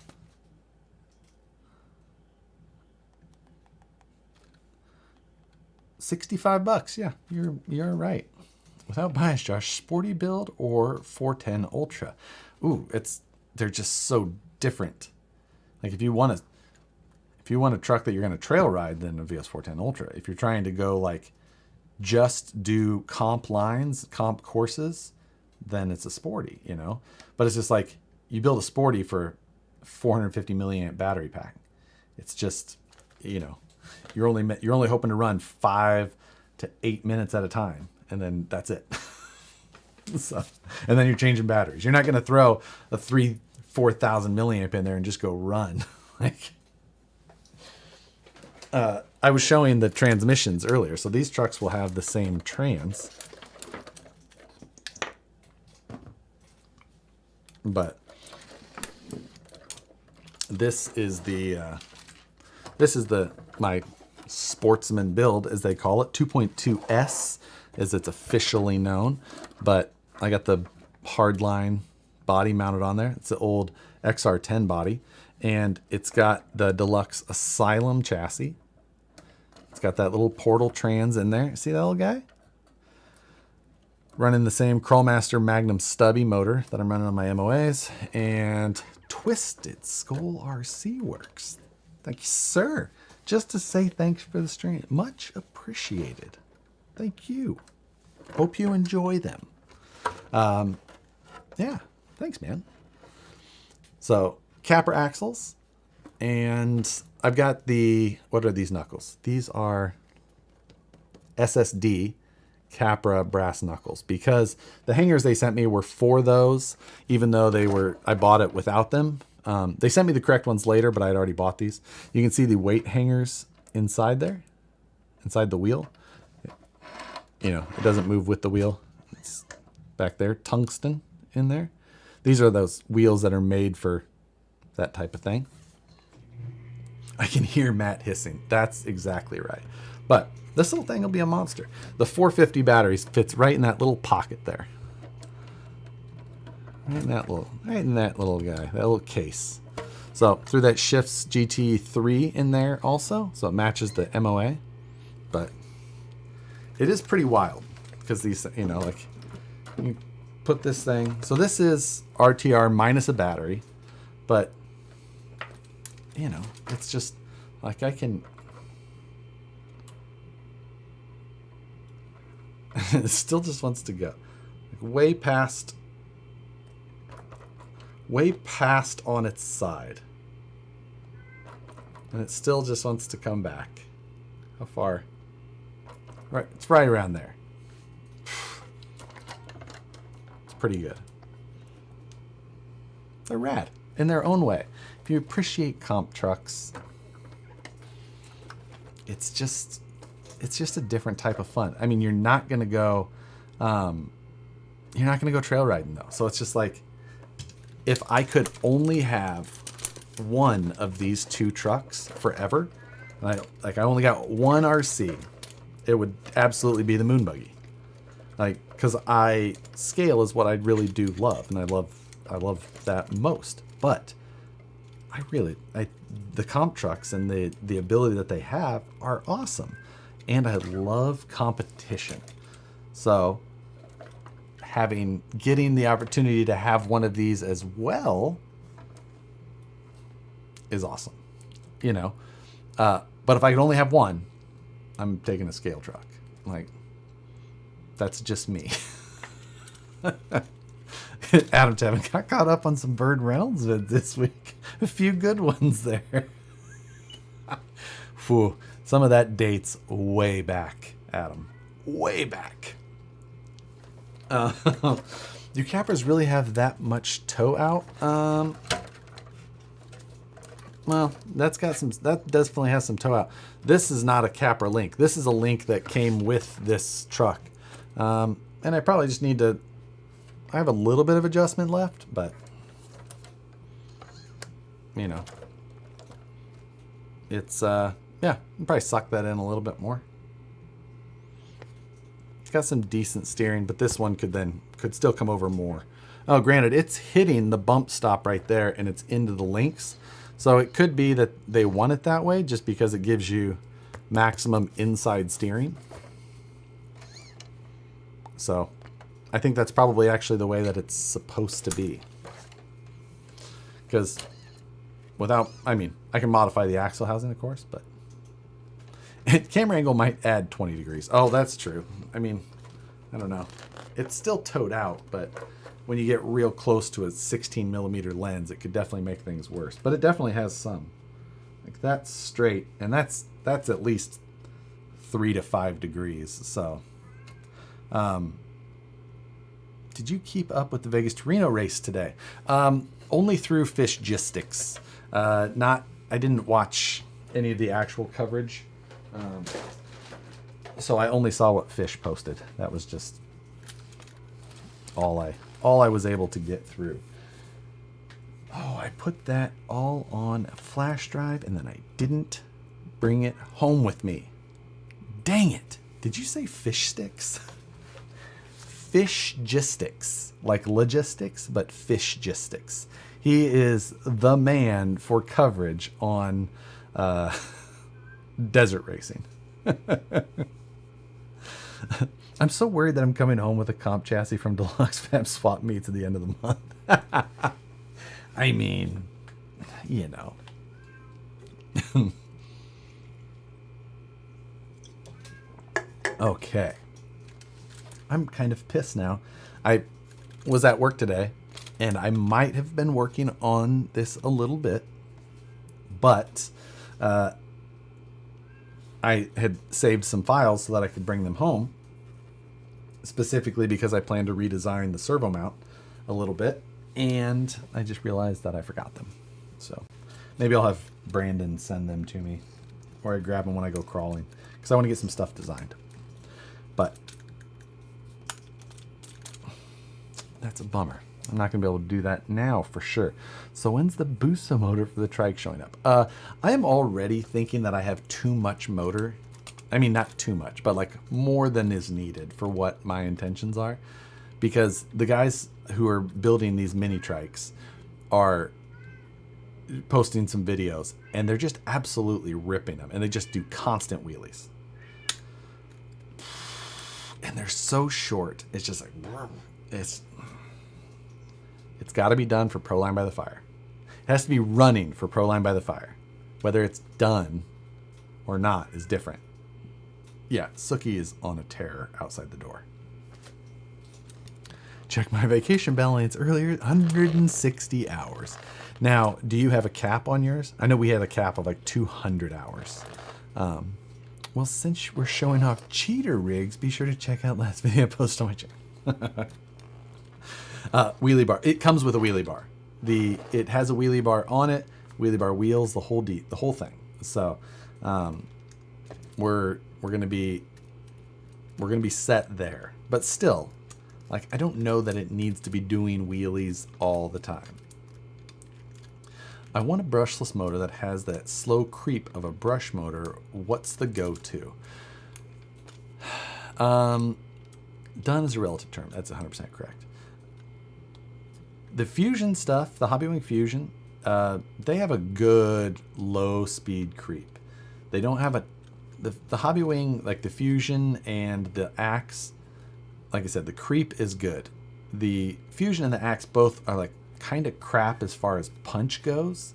$65. Yeah, you're right. Without bias, Josh, sporty build or 410 Ultra. Ooh, they're just so different. Like if you want a truck that you're going to trail ride, then a VS 410 Ultra. If you're trying to go like just do comp lines, comp courses, then it's a sporty, But it's just like you build a sporty for 450 milliamp battery pack. It's just, you're only hoping to run 5 to 8 minutes at a time, and then that's it. So, and then you're changing batteries. You're not going to throw a 4,000 milliamp in there and just go run. Like, I was showing the transmissions earlier, so these trucks will have the same trans. But this is my sportsman build, as they call it. 2.2S, as it's officially known. But I got the hardline body mounted on there. It's the old XR10 body, and it's got the deluxe Asylum chassis. It's got that little portal trans in there. See that little guy? Running the same Crawlmaster Magnum stubby motor that I'm running on my MOAs, and Twisted Skull RC Works. Thank you, sir. Just to say thanks for the stream. Much appreciated. Thank you. Hope you enjoy them. Yeah, thanks, man. So, capper axles, and I've got what are these knuckles? These are SSD Capra brass knuckles, because the hangers they sent me were for those, even though I bought it without them. They sent me the correct ones later, but I'd already bought these. You can see the weight hangers inside there, inside the wheel. It doesn't move with the wheel. It's back there, tungsten in there. These are those wheels that are made for that type of thing. I can hear Matt hissing. That's exactly right. But this little thing will be a monster. The 450 batteries fits right in that little pocket there. Right in that little guy, that little case. So threw that Shifts GT3 in there also, so it matches the MOA. But it is pretty wild, because these, like, you put this thing. So this is RTR minus a battery, but it's just like I can. It still just wants to go, like, way past on its side, and it still just wants to come back. How far? Right, it's right around there. It's pretty good. They're rad in their own way. If you appreciate comp trucks, it's just a different type of fun. I mean, you're not going to go, you're not going to go trail riding though. So it's just like, if I could only have one of these two trucks forever, and I only got one RC, it would absolutely be the moon buggy. Like, because scale is what I really do love, and I love that most. But the comp trucks and the ability that they have are awesome, and I love competition. So getting the opportunity to have one of these as well is awesome, you know. But if I could only have one, I'm taking a scale truck. Like, that's just me. Adam Tevin got caught up on some Bird Reynolds this week. A few good ones there. Whew, some of that dates way back, Adam. Way back. Do Capras really have that much toe out? Well, that definitely has some toe out. This is not a Capra link. This is a link that came with this truck. And I probably just need to, I have a little bit of adjustment left, but, you know, it's, yeah, I'll probably suck that in a little bit more. It's got some decent steering, but this one could still come over more. Oh, granted, it's hitting the bump stop right there, and it's into the links. So it could be that they want it that way just because it gives you maximum inside steering. So I think that's probably actually the way that it's supposed to be. Because I can modify the axle housing, of course, but camera angle might add 20 degrees. Oh, that's true. I mean, I don't know. It's still towed out, but when you get real close to a 16 millimeter lens, it could definitely make things worse. But it definitely has some. Like, that's straight, and that's at least 3 to 5 degrees. So, did you keep up with the Vegas to Reno race today? Only through Fishgistics. I didn't watch any of the actual coverage. So I only saw what Fish posted. That was just all I was able to get through. Oh, I put that all on a flash drive and then I didn't bring it home with me. Dang it. Did you say fish sticks? Fishgistics, like logistics, but Fishgistics. He is the man for coverage on desert racing. I'm so worried that I'm coming home with a comp chassis from Deluxe Fab Swap Meets at the end of the month. I mean, you know. Okay. I'm kind of pissed now. I was at work today, and I might have been working on this a little bit, but I had saved some files so that I could bring them home, specifically because I plan to redesign the servo mount a little bit, and I just realized that I forgot them. So maybe I'll have Brandon send them to me, or I grab them when I go crawling, because I want to get some stuff designed. But that's a bummer. I'm not going to be able to do that now for sure. So when's the Busa motor for the trike showing up? I am already thinking that I have too much motor. I mean, not too much, but like more than is needed for what my intentions are. Because the guys who are building these mini trikes are posting some videos, and they're just absolutely ripping them. And they just do constant wheelies. And they're so short. It's just like, it's got to be done for Proline by the Fire. It has to be running for Proline by the Fire. Whether it's done or not is different. Yeah, Sookie is on a tear outside the door. Check my vacation balance earlier, 160 hours. Now, do you have a cap on yours? I know we had a cap of like 200 hours. Well, since we're showing off cheater rigs, be sure to check out last video I posted on my channel. Wheelie bar. It comes with a wheelie bar. It has a wheelie bar on it, wheelie bar wheels, the whole thing. So we're gonna be set there. But still, Like, I don't know that it needs to be doing wheelies all the time. I want a brushless motor that has that slow creep of a brush motor. What's the go-to? Done is a relative term. That's 100% correct. The Fusion stuff, the Hobbywing Fusion, they have a good low speed creep. They don't have the Hobbywing, like the Fusion and the Axe, like I said, the creep is good. The Fusion and the Axe both are like kind of crap as far as punch goes.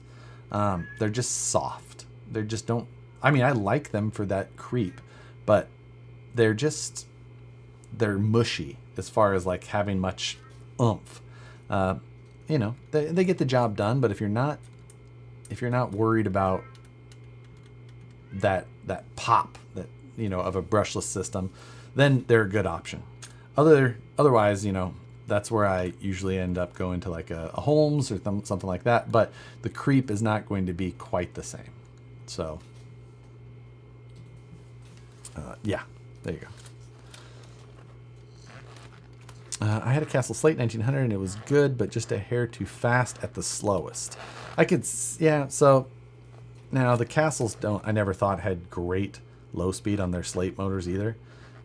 They're just soft. They're just don't, I mean, I like them for that creep, but they're mushy as far as like having much oomph. You know, they get the job done, but if you're not worried about that pop that, you know, of a brushless system, then they're a good option. Otherwise, you know, that's where I usually end up going to like a Holmes or something like that, but the creep is not going to be quite the same. So yeah, there you go. I had a Castle Slate 1900 and it was good, but just a hair too fast at the slowest. Yeah, so now the Castles I never thought had great low speed on their Slate motors either.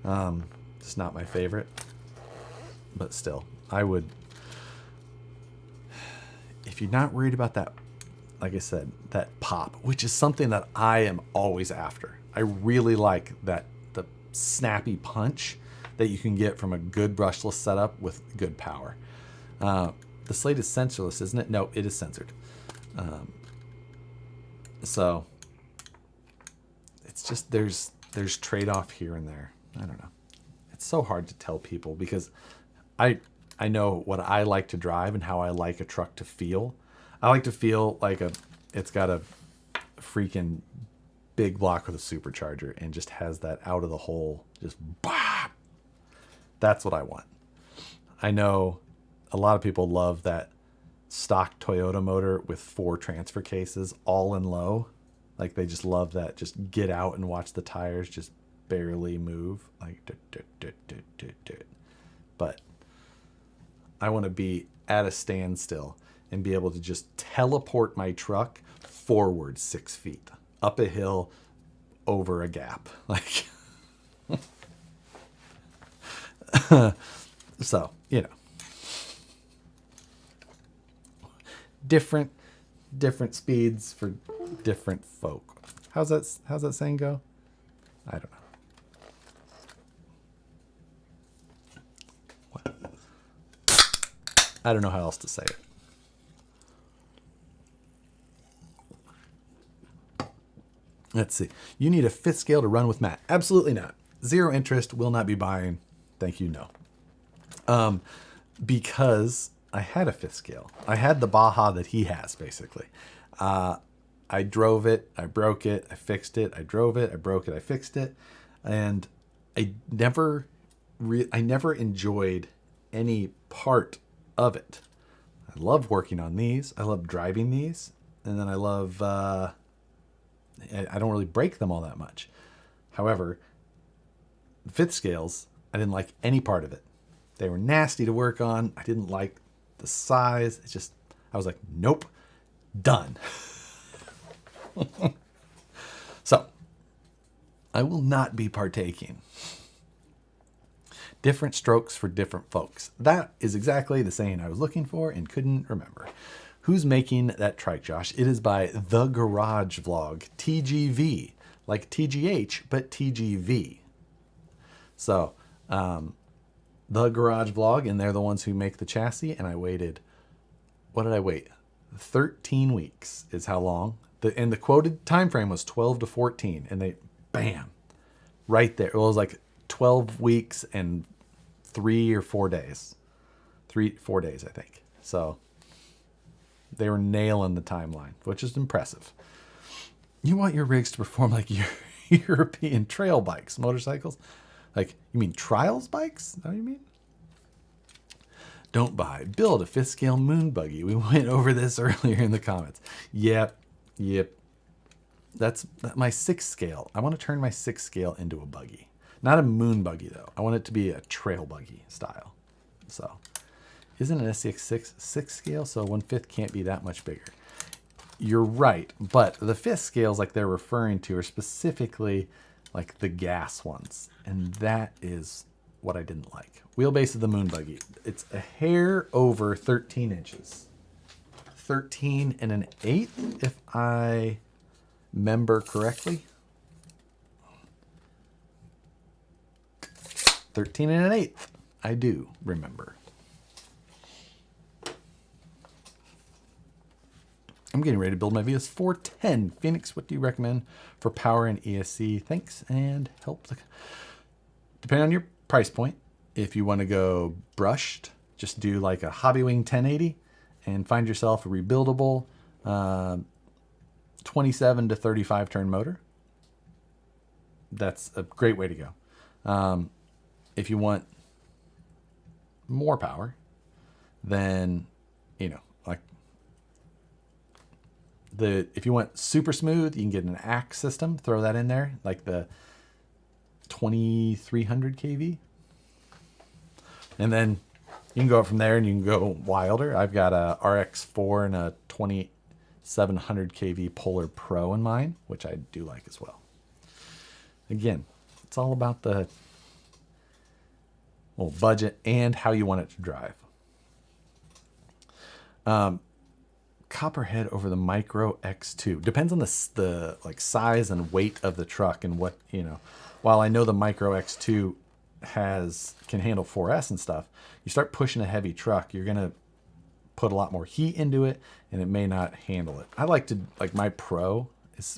It's not my favorite, but still, I would, if you're not worried about that, like I said, that pop, which is something that I am always after. I really like the snappy punch that you can get from a good brushless setup with good power. The Slate is sensorless, isn't it? No, it is censored. So it's just, there's trade-off here and there. I don't know. It's so hard to tell people because I know what I like to drive and how I like a truck to feel. I like to feel like it's got a freaking big block with a supercharger and just has that out of the hole, just bah! That's what I want. I know a lot of people love that stock Toyota motor with 4 transfer cases all in low. Like they just love that. Just get out and watch the tires just barely move. Like, but I want to be at a standstill and be able to just teleport my truck forward 6 feet, up a hill, over a gap. Like, so, you know, different speeds for different folk. How's that saying go? I don't know. What? I don't know how else to say it. Let's see. You need a 5th scale to run with Matt. Absolutely not. Zero interest. Will not be buying. Thank you. No. Because I had a 5th scale. I had the Baja that he has, basically. I drove it. I broke it. I fixed it. I drove it. I broke it. I fixed it. And I never enjoyed any part of it. I love working on these. I love driving these. And then I love... I don't really break them all that much. However, the 5th scales, I didn't like any part of it. They were nasty to work on. I didn't like the size. It's just, I was like, nope, done. So, I will not be partaking. Different strokes for different folks. That is exactly the saying I was looking for and couldn't remember. Who's making that trike, Josh? It is by The Garage Vlog, TGV, like TGH, but TGV. So, The Garage Vlog, and they're the ones who make the chassis, and I waited, what did I wait? 13 weeks is how long. And the quoted time frame was 12 to 14, and they, bam, right there. It was like 12 weeks and 3 or 4 days. 4 days, I think. So... they were nailing the timeline, which is impressive. You want your rigs to perform like your European trail bikes, motorcycles? Like, you mean trials bikes? Is that what you mean? Don't buy. Build a 5th scale moon buggy. We went over this earlier in the comments. Yep. That's my 6th scale. I want to turn my 6th scale into a buggy. Not a moon buggy, though. I want it to be a trail buggy style. So isn't an SCX 6 scale, so 1/5 can't be that much bigger. You're right, but the 5th scales like they're referring to are specifically like the gas ones, and that is what I didn't like. Wheelbase of the Moon Buggy. It's a hair over 13 inches. 13 and an 1/8, if I remember correctly. 13 and an 1/8. I do remember. I'm getting ready to build my VS 410. Phoenix, what do you recommend for power and ESC? Thanks and help. Depending on your price point, if you want to go brushed, just do like a Hobbywing 1080 and find yourself a rebuildable 27 to 35 turn motor. That's a great way to go. If you want more power, then, you know, like if you want super smooth, you can get an Axe system, throw that in there, like the 2300 kV. And then you can go up from there and you can go wilder. I've got a RX4 and a 2700 kV Polar Pro in mine, which I do like as well. Again, it's all about the budget and how you want it to drive. Copperhead over the Micro X2. Depends on the like size and weight of the truck and what, you know. While I know the Micro X2 can handle 4S and stuff, you start pushing a heavy truck, you're gonna put a lot more heat into it and it may not handle it. I like to, like my Pro,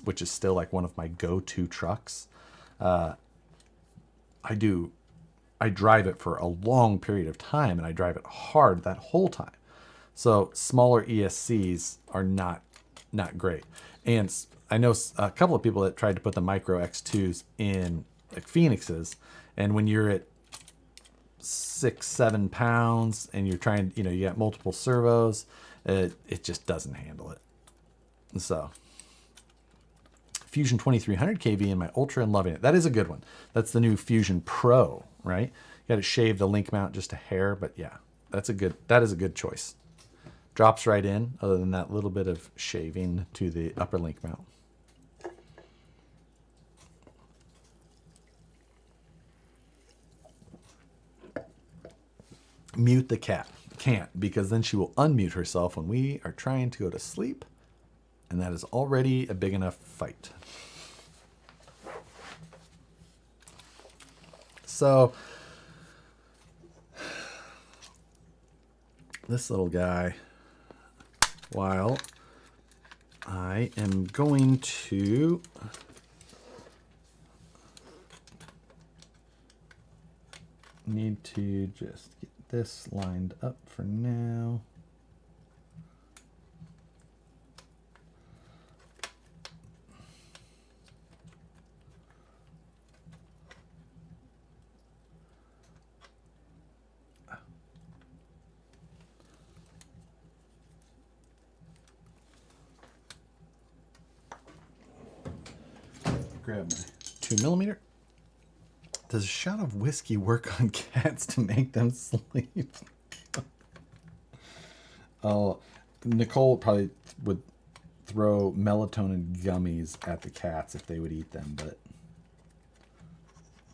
which is still like one of my go-to trucks. I drive it for a long period of time and I drive it hard that whole time. So smaller ESCs are not great. And I know a couple of people that tried to put the Micro X2s in like Phoenixes, and when you're at 6-7 pounds and you're trying, you know, you got multiple servos, it just doesn't handle it. So Fusion 2300 kV in my Ultra and loving it. That is a good one. That's the new Fusion Pro, right? You got to shave the link mount just a hair, but yeah, that is a good choice. Drops right in, other than that little bit of shaving to the upper link mount. Mute the cat. Can't, because then she will unmute herself when we are trying to go to sleep, and that is already a big enough fight. So this little guy, while I am going to need to just get this lined up for now. Grab my 2mm. Does a shot of whiskey work on cats to make them sleep? Oh, Nicole probably would throw melatonin gummies at the cats if they would eat them, but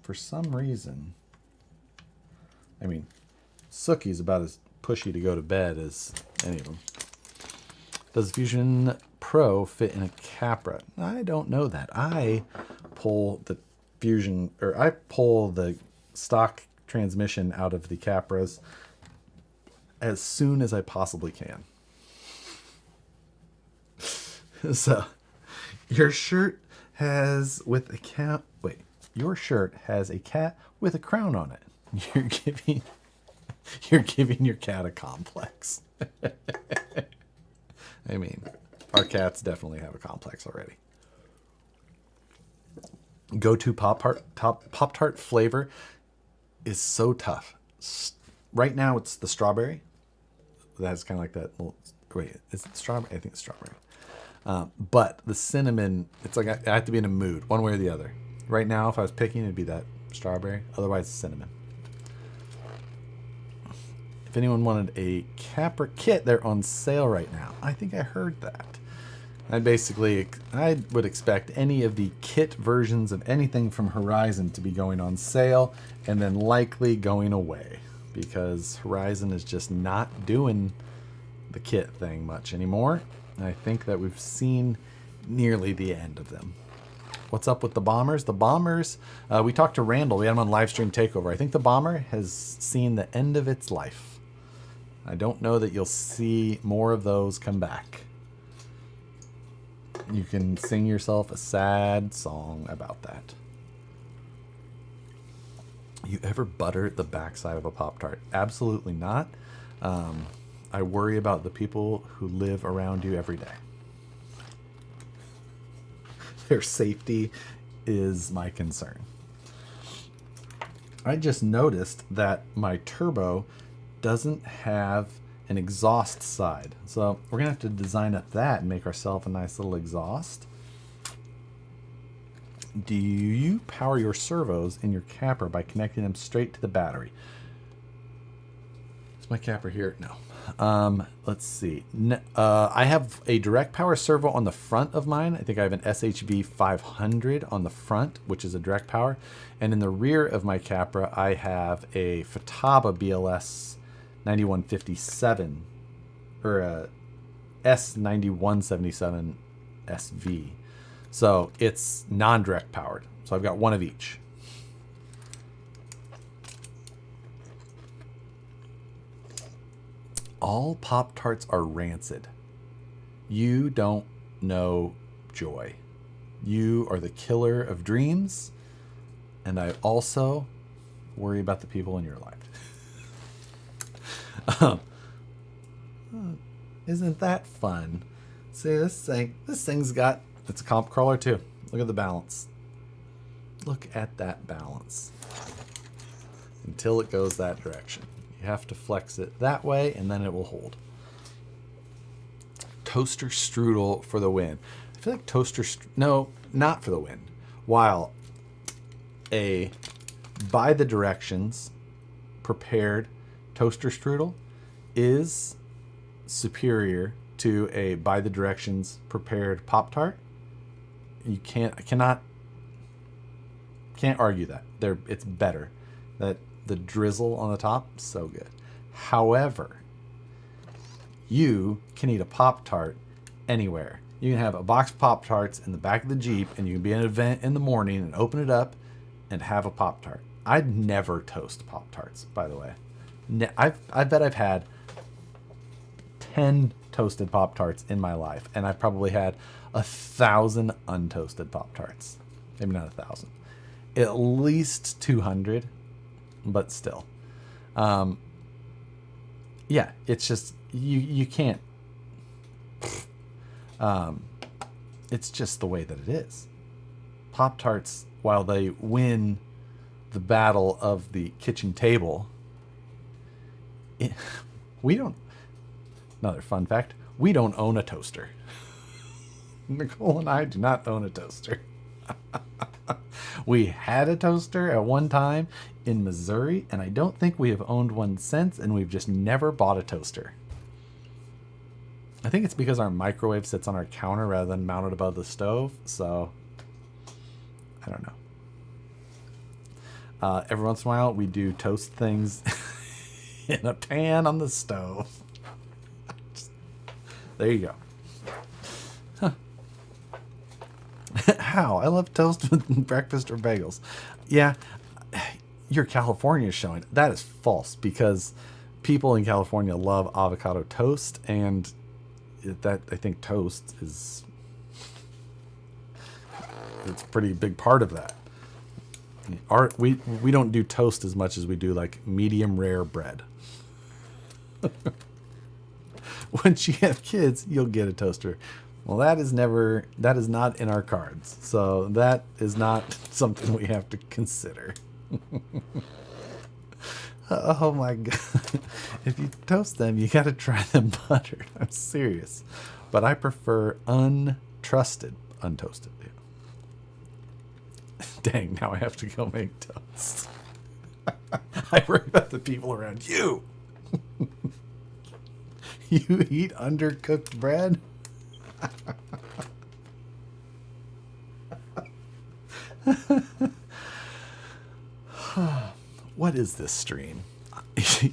for some reason, I mean, Sookie's about as pushy to go to bed as any of them. Does Fusion Pro fit in a Capra? I don't know that. I pull the Fusion, or I pull the stock transmission out of the Capras as soon as I possibly can. So, your shirt has with a cat. Wait, your shirt has a cat with a crown on it. You're giving your cat a complex. I mean, our cats definitely have a complex already. Go-to Pop-Tart flavor is so tough. Right now it's the strawberry. That's kind of like that little, wait, is it strawberry? I think it's strawberry. But the cinnamon, it's like I have to be in a mood, one way or the other. Right now, if I was picking, it'd be that strawberry. Otherwise, cinnamon. If anyone wanted a capper kit, they're on sale right now. I think I heard that. I would expect any of the kit versions of anything from Horizon to be going on sale and then likely going away, because Horizon is just not doing the kit thing much anymore. And I think that we've seen nearly the end of them. What's up with the bombers? The bombers, we talked to Randall. We had him on Livestream Takeover. I think the bomber has seen the end of its life. I don't know that you'll see more of those come back. You can sing yourself a sad song about that. You ever butter the backside of a Pop-Tart? Absolutely not. I worry about the people who live around you every day. Their safety is my concern. I just noticed that my turbo doesn't have an exhaust side. So we're gonna have to design up that and make ourselves a nice little exhaust. Do you power your servos in your capper by connecting them straight to the battery? Is my capper here? No. Let's see. I have a direct power servo on the front of mine. I think I have an SHV 500 on the front, which is a direct power. And in the rear of my capra, I have a Futaba BLS 9157 or a S9177 SV. So it's non-direct powered. So I've got one of each. All Pop-Tarts are rancid. You don't know joy. You are the killer of dreams. And I also worry about the people in your life. Isn't that fun? See, this thing's got, it's a comp crawler too. Look at the balance. Look at that balance. Until it goes that direction. You have to flex it that way and then it will hold. Toaster strudel for the win. I feel like no, not for the win. While a by the directions prepared toaster strudel is superior to a by the directions prepared Pop-Tart, you can't argue that. It's better. That the drizzle on the top, so good. However, you can eat a Pop-Tart anywhere. You can have a box of Pop-Tarts in the back of the Jeep, and you can be at an event in the morning and open it up and have a Pop-Tart. I'd never toast Pop-Tarts, by the way. I bet I've had 10 toasted Pop-Tarts in my life, and I've probably had 1,000 untoasted Pop-Tarts. Maybe not 1,000. At least 200, but still. Yeah, it's just, you can't. It's just the way that it is. Pop-Tarts, while they win the battle of the kitchen table, another fun fact, we don't own a toaster. Nicole and I do not own a toaster. We had a toaster at one time in Missouri, and I don't think we have owned one since, and we've just never bought a toaster. I think it's because our microwave sits on our counter rather than mounted above the stove, so I don't know. Every once in a while, we do toast things in a pan on the stove. There you go. Huh. How? I love toast with breakfast or bagels. Yeah, your California is showing. That is false, because people in California love avocado toast, and that, I think toast is, it's a pretty big part of that. We don't do toast as much as we do like medium rare bread. Once you have kids, you'll get a toaster. Well, that is not in our cards. So that is not something we have to consider. Oh my God. If you toast them, you got to try them buttered. I'm serious. But I prefer untoasted. Yeah. Dang, now I have to go make toast. I worry about the people around you. You eat undercooked bread? What is this stream?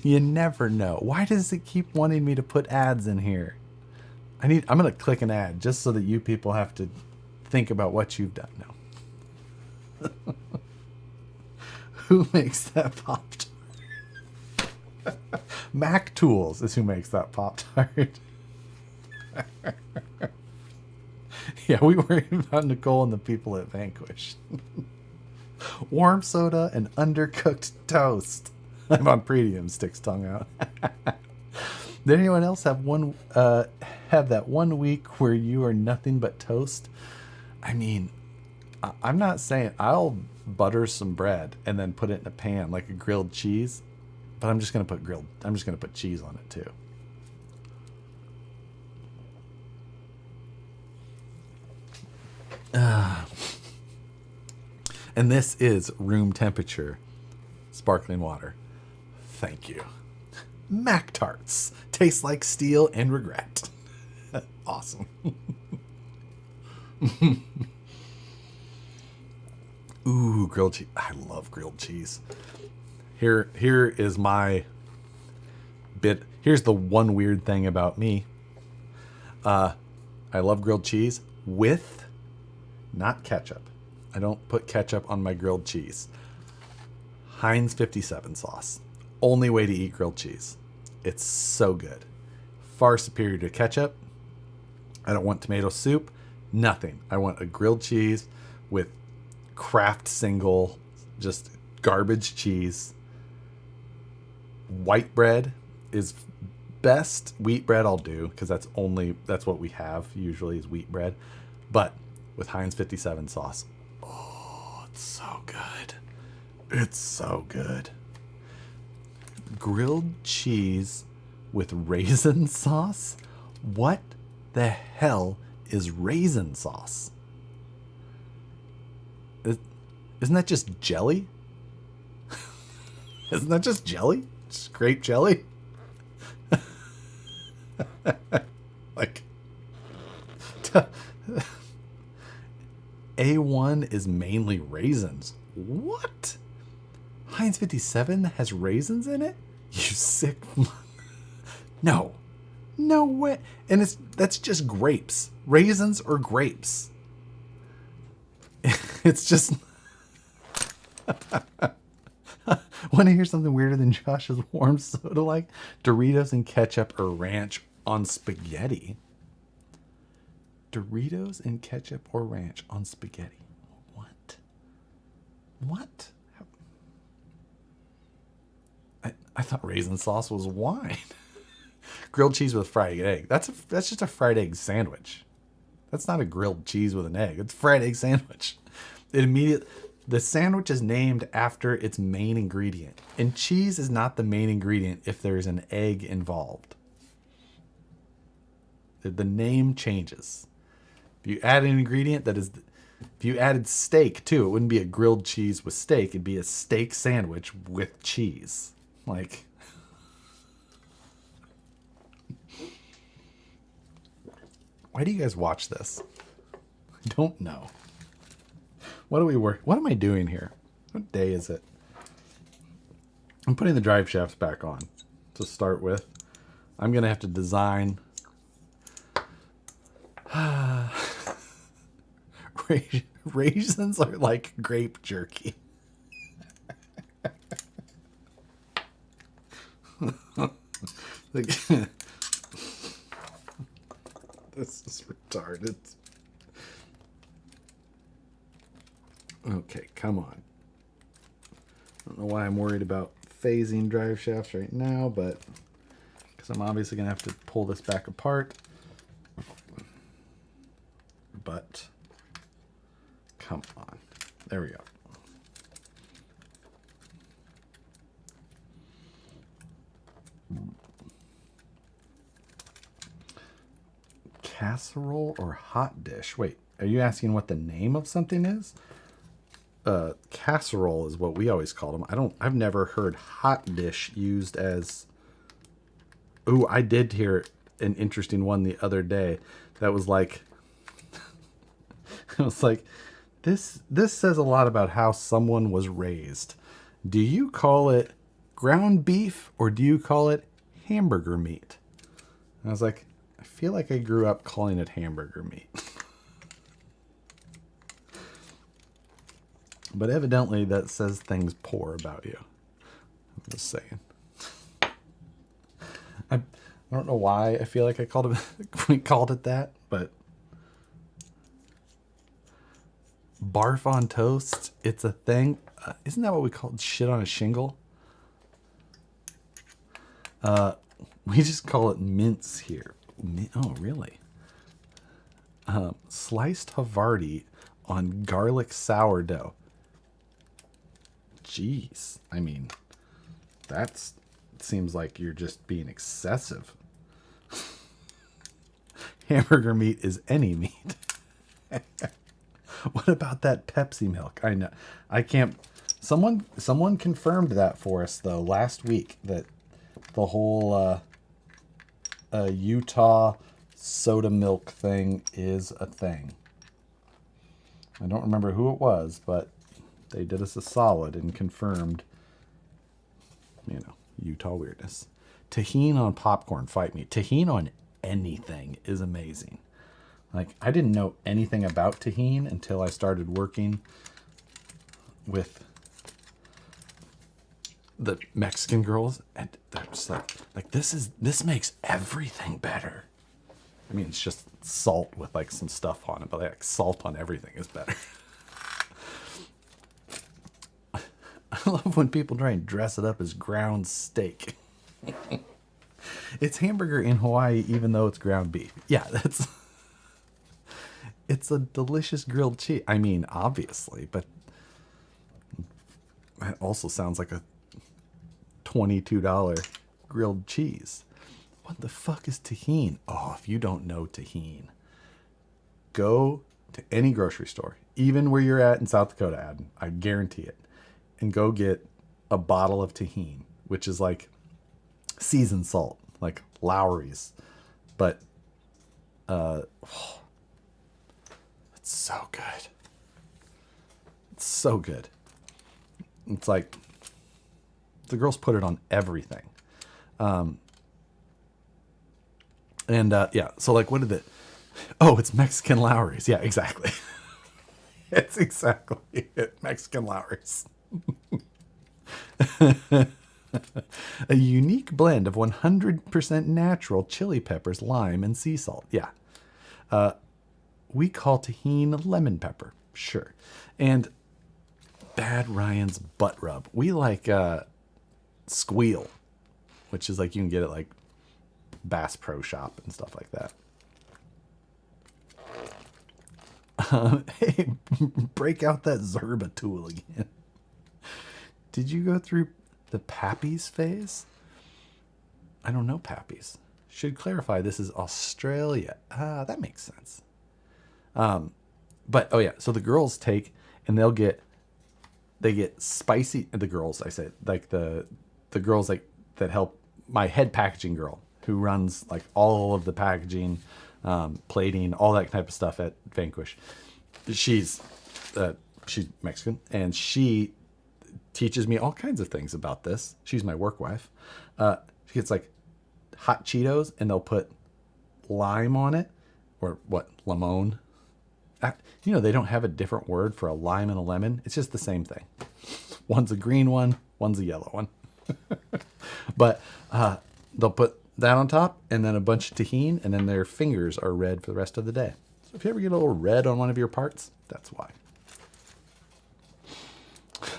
You never know. Why does it keep wanting me to put ads in here? I'm going to click an ad just so that you people have to think about what you've done now. Who makes that Pop-Tart? Mac Tools is who makes that Pop-Tart. Yeah, we worry about Nicole and the people at Vanquish. Warm soda and undercooked toast. I'm on premium, sticks tongue out. Did anyone else have that 1 week where you are nothing but toast? I mean, I'm not saying I'll butter some bread and then put it in a pan like a grilled cheese, but I'm just gonna put cheese on it too. And this is room temperature sparkling water. Thank you. Mac Tarts. Taste like steel and regret. Awesome. Ooh, grilled cheese. I love grilled cheese. Here is my bit. Here's the one weird thing about me. I love grilled cheese with not ketchup. I don't put ketchup on my grilled cheese. Heinz 57 sauce. Only way to eat grilled cheese. It's so good. Far superior to ketchup. I don't want tomato soup. Nothing. I want a grilled cheese with Kraft single, just garbage cheese. White bread is best. Wheat bread I'll do because that's what we have usually is wheat bread. But with Heinz 57 sauce. Oh, it's so good. It's so good. Grilled cheese with raisin sauce? What the hell is raisin sauce? Isn't that just jelly? Isn't that just jelly? Just grape jelly? Like, A1 is mainly raisins. What? Heinz 57 has raisins in it? You sick. No. No way. And that's just grapes. Raisins or grapes. It's just. Want to hear something weirder than Josh's warm soda like? Doritos and ketchup or ranch on spaghetti. Doritos and ketchup or ranch on spaghetti. What? What? I thought raisin sauce was wine. Grilled cheese with fried egg. That's just a fried egg sandwich. That's not a grilled cheese with an egg. It's a fried egg sandwich. The sandwich is named after its main ingredient. And cheese is not the main ingredient if there's an egg involved. The name changes. If you add an ingredient if you added steak too, it wouldn't be a grilled cheese with steak. It'd be a steak sandwich with cheese. Like, why do you guys watch this? I don't know. What am I doing here? What day is it? I'm putting the drive shafts back on to start with. I'm going to have to design raisins are like grape jerky. This is retarded. Okay, come on. I don't know why I'm worried about phasing drive shafts right now, but because I'm obviously going to have to pull this back apart. But come on. There we go. Casserole or hot dish? Wait, are you asking what the name of something is? Casserole is what we always call them. I've never heard hot dish used as Ooh, I did hear an interesting one the other day that was like, it was like, this says a lot about how someone was raised. Do you call it ground beef or do you call it hamburger meat? And I was like, I feel like I grew up calling it hamburger meat. But evidently that says things poor about you. I'm just saying. I don't know why I feel like I called it we called it that, but barf on toast, it's a thing. Isn't that what we called shit on a shingle? We just call it mince here. Oh, really? Sliced Havarti on garlic sourdough. Jeez. I mean, that seems like you're just being excessive. Hamburger meat is any meat. What about that Pepsi milk? I know. I can't. Someone confirmed that for us though last week, that the whole Utah soda milk thing is a thing. I don't remember who it was, but they did us a solid and confirmed, Utah weirdness. Tahini on popcorn, fight me. Tahini on anything is amazing. Like, I didn't know anything about tahini until I started working with the Mexican girls, and they're just like this makes everything better. I mean, it's just salt with like some stuff on it, but like salt on everything is better. I love when people try and dress it up as ground steak. It's hamburger in Hawaii, even though it's ground beef. Yeah, it's a delicious grilled cheese. I mean, obviously, but it also sounds like a $22 grilled cheese. What the fuck is tahini? Oh, if you don't know tahini, go to any grocery store, even where you're at in South Dakota, Adam, I guarantee it, and go get a bottle of tahini, which is like seasoned salt, like Lowry's, but it's so good. It's so good. It's like the girls put it on everything. Yeah, so like, what did it? Oh, it's Mexican Lowry's. Yeah, exactly. It's exactly it. Mexican Lowry's. A unique blend of 100% natural chili peppers, lime, and sea salt. Yeah. We call tahini lemon pepper. Sure. And Bad Ryan's butt rub. We like Squeal, which is like, you can get it like Bass Pro Shop and stuff like that. Hey, break out that Zerba tool again. Did you go through the Pappies phase? I don't know Pappies. Should clarify, this is Australia. That makes sense. But, oh yeah, so the girls take, and they get spicy, the girls, I say, like the girls like that help my head packaging girl, who runs like all of the packaging, plating, all that type of stuff at Vanquish. She's Mexican, and she teaches me all kinds of things about this. She's my work wife. She gets like hot Cheetos, and they'll put lime on it, or what, limon. They don't have a different word for a lime and a lemon. It's just the same thing. One's a green one, one's a yellow one. But they'll put that on top, and then a bunch of tahini, and then their fingers are red for the rest of the day. So if you ever get a little red on one of your parts, that's why.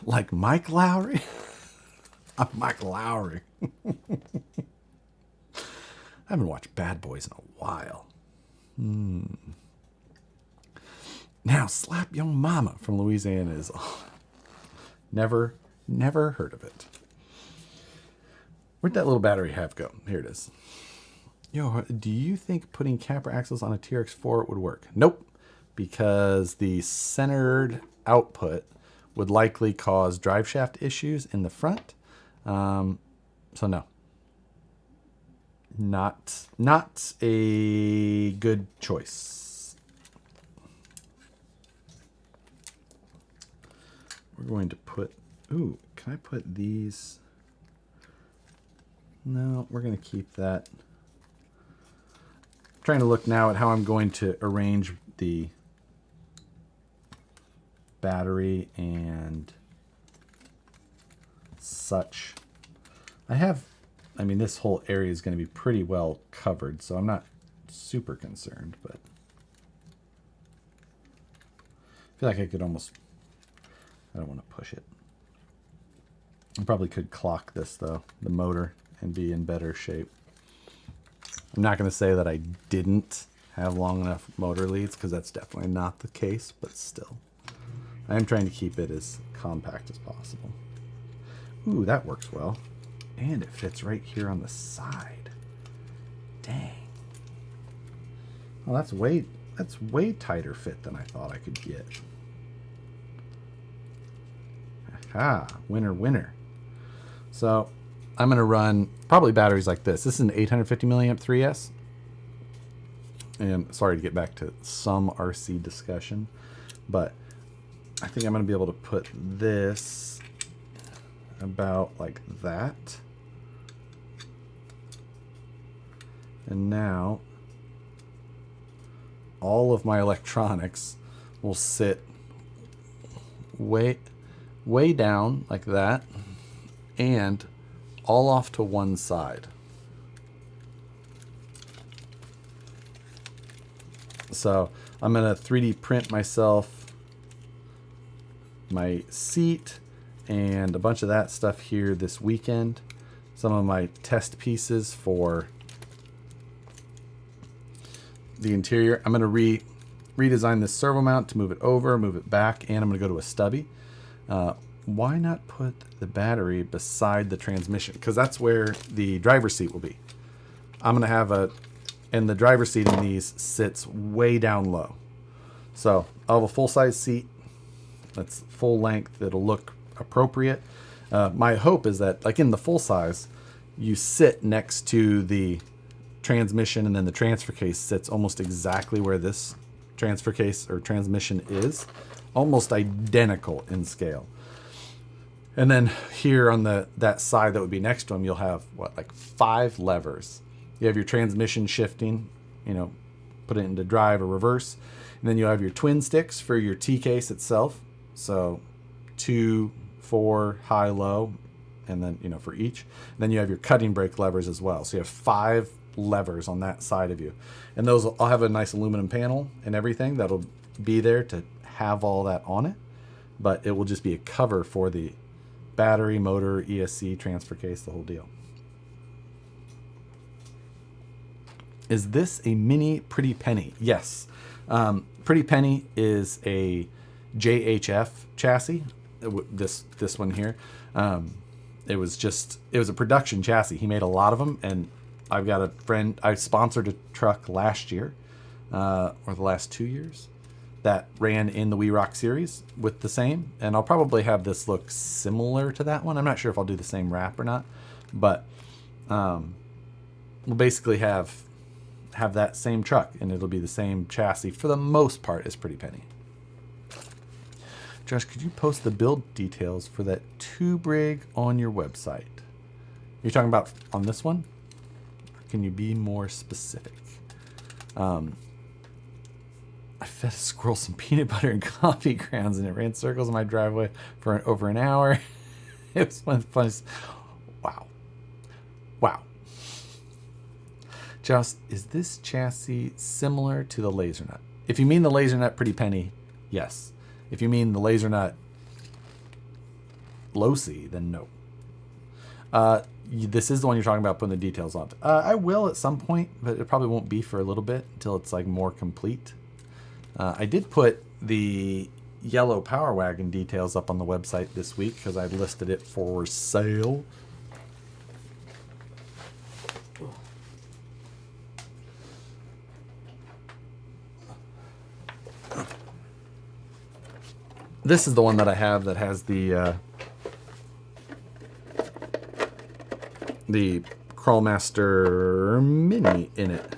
Like Mike Lowry? I'm Mike Lowry. I haven't watched Bad Boys in a while. Now, Slap Young Mama from Louisiana is... never heard of it. Where'd that little battery have go? Here it is. Yo, do you think putting camper axles on a TRX4 would work? Nope. Because the centered output would likely cause drive shaft issues in the front. So no. Not a good choice. We're going to put, ooh, can I put these? No, we're going to keep that. I'm trying to look now at how I'm going to arrange the battery and such. I mean, this whole area is going to be pretty well covered, so I'm not super concerned, but I feel like I could almost, I don't want to push it. I probably could clock this, though, the motor, and be in better shape. I'm not going to say that I didn't have long enough motor leads, because that's definitely not the case, but still. I am trying to keep it as compact as possible. Ooh, that works well. And it fits right here on the side. Dang. Well, that's way tighter fit than I thought I could get. Aha, winner, winner. So I'm going to run probably batteries like this. This is an 850 milliamp 3S. And sorry to get back to some RC discussion, but I think I'm going to be able to put this about like that. And now all of my electronics will sit way down like that and all off to one side. So I'm going to 3D print myself my seat and a bunch of that stuff here this weekend. Some of my test pieces for the interior. I'm going to redesign this servo mount to move it over, move it back, and I'm going to go to a stubby. Why not put the battery beside the transmission? Because that's where the driver's seat will be. I'm going to have and the driver's seat in these sits way down low. So I'll have a full-size seat that's full length. It'll look appropriate. My hope is that, like in the full size, you sit next to the transmission, and then the transfer case sits almost exactly where this transfer case or transmission is, almost identical in scale. And then here on that side that would be next to them, you'll have what, like 5 levers. You have your transmission shifting, put it into drive or reverse, and then you have your twin sticks for your T case itself. So 2, 4, high, low, and then for each. And then you have your cutting brake levers as well. So you have 5 levers on that side of you, and those I'll have a nice aluminum panel and everything that'll be there to have all that on it, but it will just be a cover for the battery, motor, ESC, transfer case, the whole deal. Is this a mini Pretty Penny? Yes. Pretty Penny is a JHF chassis. This one here. It was a production chassis. He made a lot of them, and I've got a friend, I sponsored a truck last year, or the last 2 years, that ran in the We Rock series with the same, and I'll probably have this look similar to that one. I'm not sure if I'll do the same wrap or not, but we'll basically have that same truck, and it'll be the same chassis for the most part as Pretty Penny. Josh, could you post the build details for that tube rig on your website? You're talking about on this one? Or can you be more specific? I fed a squirrel some peanut butter and coffee grounds, and it ran circles in my driveway for over an hour. It was one of the funnest. Wow. Just, is this chassis similar to the laser nut? If you mean the laser nut Pretty Penny, yes. If you mean the laser nut Losi, then no. This is the one you're talking about putting the details on. I will at some point, but it probably won't be for a little bit until it's like more complete. I did put the yellow Power Wagon details up on the website this week because I listed it for sale. This is the one that I have that has the Crawlmaster Mini in it.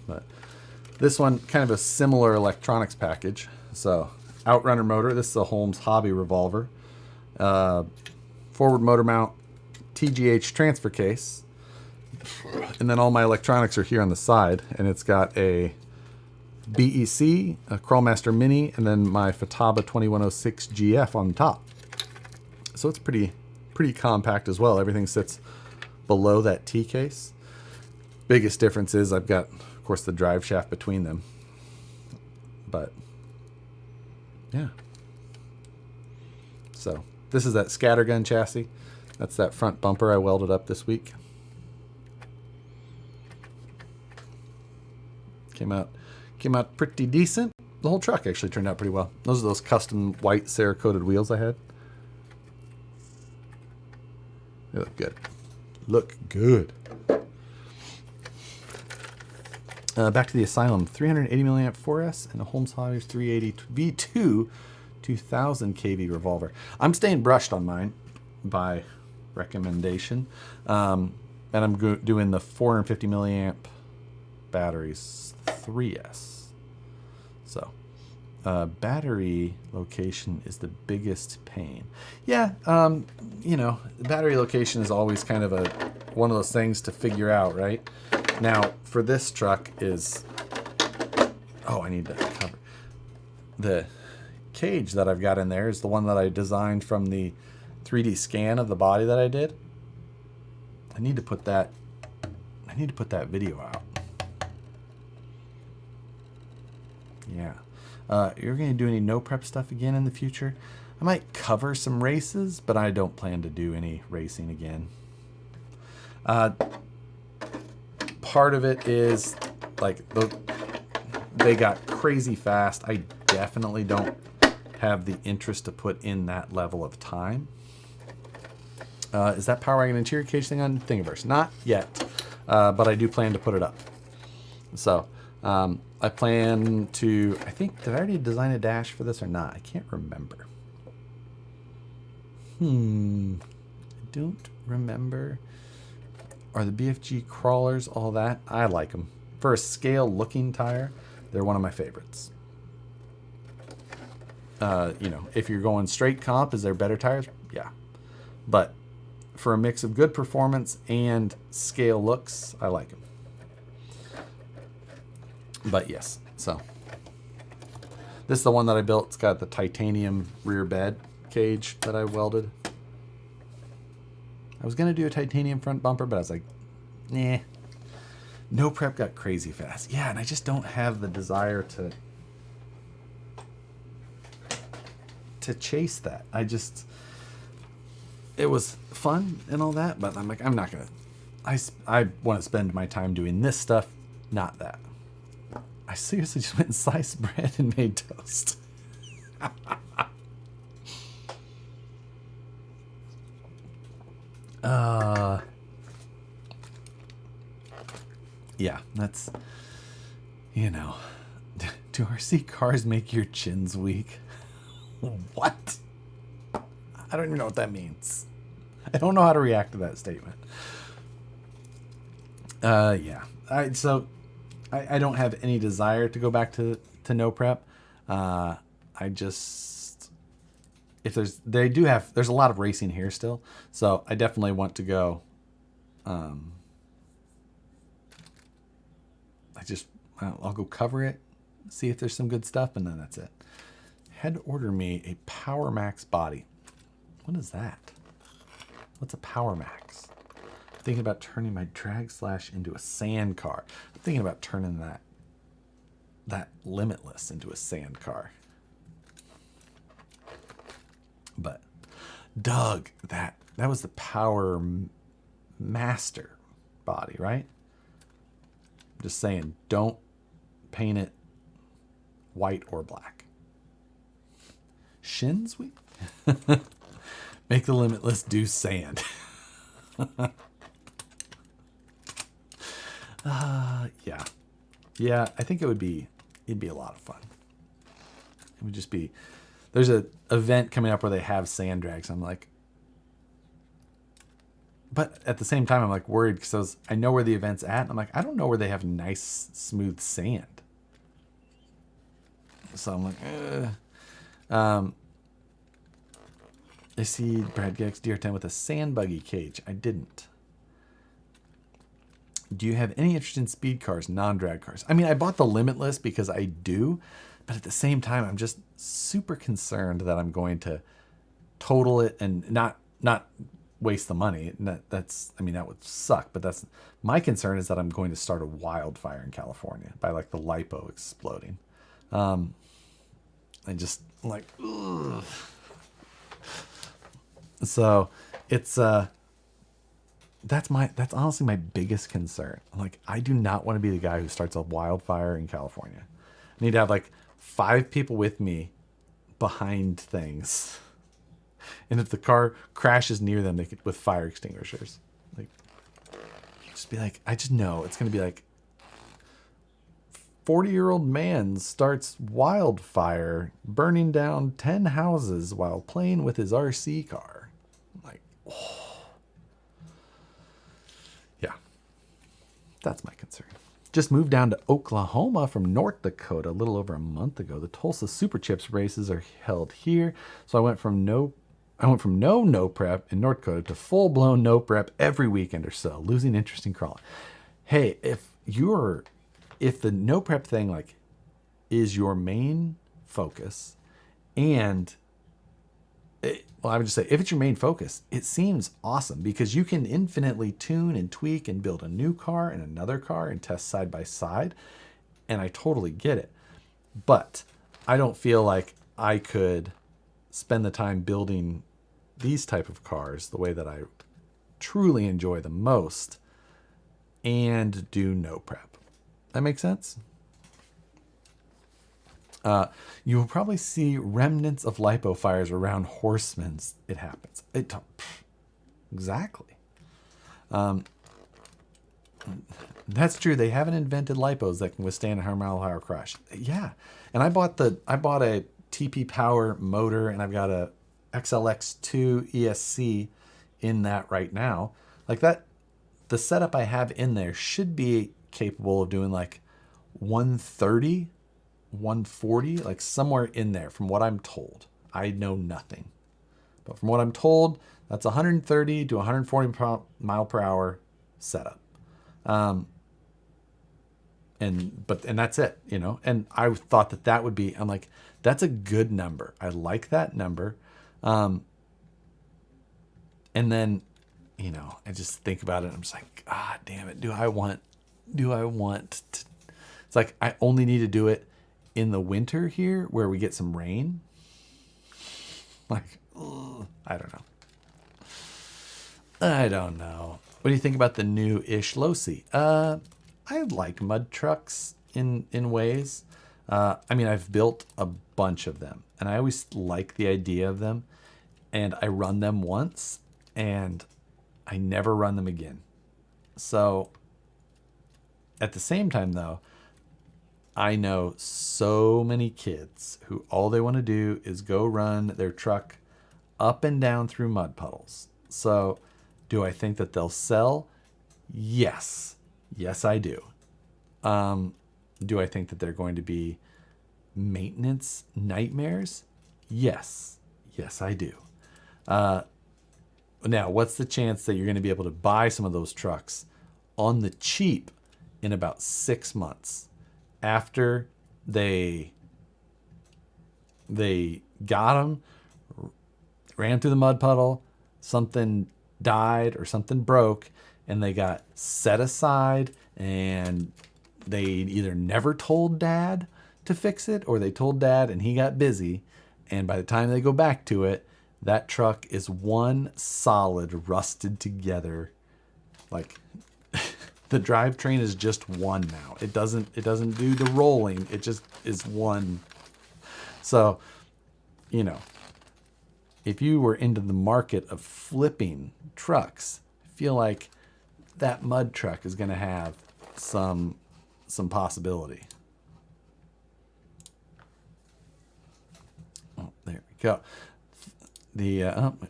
But this one, kind of a similar electronics package. So, outrunner motor. This is a Holmes Hobby revolver. Forward motor mount, TGH transfer case. And then all my electronics are here on the side. And it's got a BEC, a Crawlmaster Mini, and then my Futaba 2106 GF on top. So it's pretty compact as well. Everything sits below that T case. Biggest difference is I've got, of course, the drive shaft between them. But yeah. So this is that scattergun chassis. That's that front bumper I welded up this week. Came out pretty decent. The whole truck actually turned out pretty well. Those are those custom white Cerakoted wheels I had. They look good. Look good. Back to the Asylum. 380 milliamp 4S and a Holmes Hobby 380 V2 2000 kV revolver. I'm staying brushed on mine by recommendation. And I'm doing the 450 milliamp batteries 3S. So battery location is the biggest pain. Yeah, you know, battery location is always kind of one of those things to figure out, right? Now, for this truck is... Oh, I need to cover. The cage that I've got in there is the one that I designed from the 3D scan of the body that I did. I need to put that video out. Yeah. You're going to do any no prep stuff again in the future? I might cover some races, but I don't plan to do any racing again. Part of it is like they got crazy fast. I definitely don't have the interest to put in that level of time. Is that Power Wagon interior cage thing on Thingiverse? Not yet, but I do plan to put it up. So I plan to, I think, did I already design a dash for this or not? I can't remember. I don't remember. Are the BFG crawlers, all that? I like them. For a scale looking tire, they're one of my favorites. You know, if you're going straight comp, is there better tires? Yeah. But for a mix of good performance and scale looks, I like them. But yes, so this is the one that I built. It's got the titanium rear bed cage that I welded. I was going to do a titanium front bumper, but I was like, nah. No prep got crazy fast. Yeah, and I just don't have the desire to chase that. It was fun and all that, but I'm like, I'm not going to. I want to spend my time doing this stuff, not that. I seriously just went and sliced bread and made toast. Yeah, that's, you know, do RC cars make your chins weak? What? I don't even know what that means. I don't know how to react to that statement. Yeah. I don't have any desire to go back to no prep. I just, there's a lot of racing here still. So I definitely want to go, I'll go cover it, see if there's some good stuff, and then that's it. Had to order me a Power Max body. What is that? What's a Power Max? I'm thinking about turning my drag slash into a sand car. I'm thinking about turning that Limitless into a sand car. But Doug, that was the Power Master body, right? Just saying, don't paint it white or black. Shins weak? Make the Limitless do sand. Yeah, I think it'd be a lot of fun. It would just be, there's an event coming up where they have sand drags. I'm like, but at the same time, I'm like worried because I know where the event's at. And I'm like, I don't know where they have nice, smooth sand. So I'm like, I see Brad Gex DR10 with a sand buggy cage. I didn't. Do you have any interest in speed cars, non-drag cars? I mean, I bought the Limitless because I do, but at the same time, I'm just super concerned that I'm going to total it and not waste the money. That's, I mean, that would suck, but that's my concern, is that I'm going to start a wildfire in California by like the lipo exploding. I just like, ugh. So it's, that's honestly my biggest concern. I'm like, I do not want to be the guy who starts a wildfire in California. I need to have like 5 people with me behind things. And if the car crashes near them, they could, with fire extinguishers, like, just be like, I just know it's going to be like 40-year-old man starts wildfire, burning down 10 houses while playing with his RC car. I'm like, oh. Yeah, that's my concern. Just moved down to Oklahoma from North Dakota a little over a month ago. The Tulsa Super Chips races are held here. So I went from no prep in North Dakota to full-blown no prep every weekend or so, losing interest in crawling. Hey, if the no prep thing like is your main focus, and I would just say, if it's your main focus, it seems awesome because you can infinitely tune and tweak and build a new car and another car and test side by side. And I totally get it. But I don't feel like I could spend the time building these type of cars the way that I truly enjoy the most and do no prep. That makes sense? You will probably see remnants of lipo fires around Horsemen's. It happens. Exactly. That's true. They haven't invented lipos that can withstand a 100-mile-an-hour crash. Yeah, and I bought a TP Power motor, and I've got a XLX2 ESC in that right now. Like that, the setup I have in there should be capable of doing like 130. 140, like somewhere in there from what I'm told. I know nothing, but from what I'm told, that's 130 to 140 mile per hour setup. And that's it, you know. And I thought that would be, I'm like, that's a good number. I like that number. And then, you know, I just think about it. I'm just like, God damn it. Do I want to, it's like, I only need to do it in the winter here where we get some rain. Like, ugh, I don't know. What do you think about the new-ish Losi? I like mud trucks in ways. I mean, I've built a bunch of them, and I always like the idea of them, and I run them once, and I never run them again. So, at the same time, though, I know so many kids who all they want to do is go run their truck up and down through mud puddles. So do I think that they'll sell? Yes. Yes, I do. Do I think that they're going to be maintenance nightmares? Yes. Yes, I do. Now, what's the chance that you're going to be able to buy some of those trucks on the cheap in about 6 months? After they got them, ran through the mud puddle, something died or something broke, and they got set aside, and they either never told Dad to fix it, or they told Dad and he got busy, and by the time they go back to it, that truck is one solid rusted together, like the drivetrain is just one now. It doesn't do the rolling. It just is one. So, you know, if you were into the market of flipping trucks, I feel like that mud truck is going to have some possibility. Oh, there we go.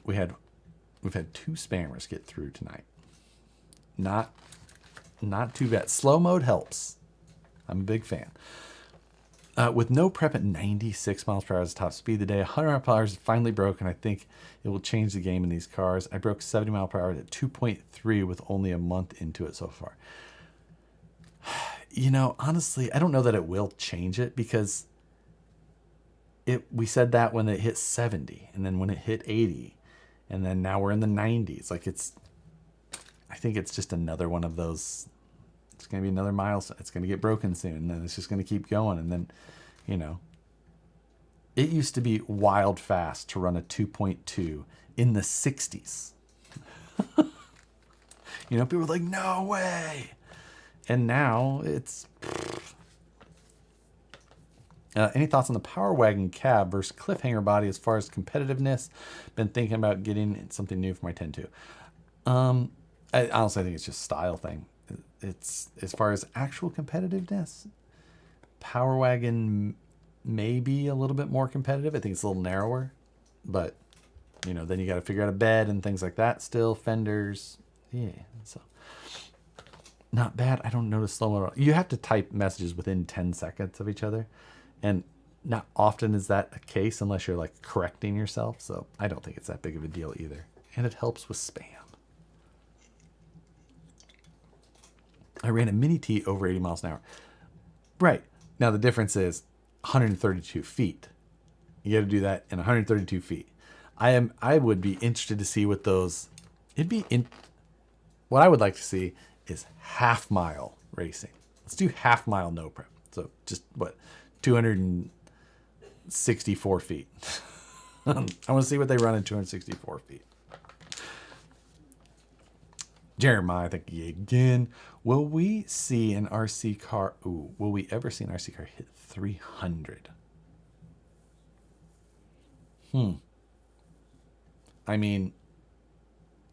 We've had 2 spammers get through tonight. not too bad. Slow mode helps. I'm a big fan. With no prep at 96 miles per hour as top speed of the day, 100 miles per hour is finally broken. I think it will change the game in these cars. I broke 70 miles per hour at 2.3 with only a month into it so far. You know, honestly, I don't know that it will change it, because we said that when it hit 70, and then when it hit 80, and then now we're in the 90s. Like, I think it's just another one of those. It's going to be another milestone. It's going to get broken soon, and then it's just going to keep going. And then, you know, it used to be wild fast to run a 2.2 in the 60s. You know, people were like, no way. And now it's... any thoughts on the Power Wagon cab versus cliffhanger body as far as competitiveness? Been thinking about getting something new for my 10-2. I honestly think it's just a style thing. It's as far as actual competitiveness, Power Wagon may be a little bit more competitive. I think it's a little narrower, but you know, then you got to figure out a bed and things like that. Still fenders, yeah. So not bad. I don't notice slow mo. You have to type messages within 10 seconds of each other, and not often is that a case unless you're like correcting yourself. So I don't think it's that big of a deal either, and it helps with spam. I ran a Mini T over 80 miles an hour. Right. Now the difference is 132 feet. You got to do that in 132 feet. I would be interested to see what those, what I would like to see is half mile racing. Let's do half mile no prep. So just 264 feet. I want to see what they run in 264 feet. Jeremiah, thank you again. Will we see an RC car? Ooh, will we ever see an RC car hit 300? I mean,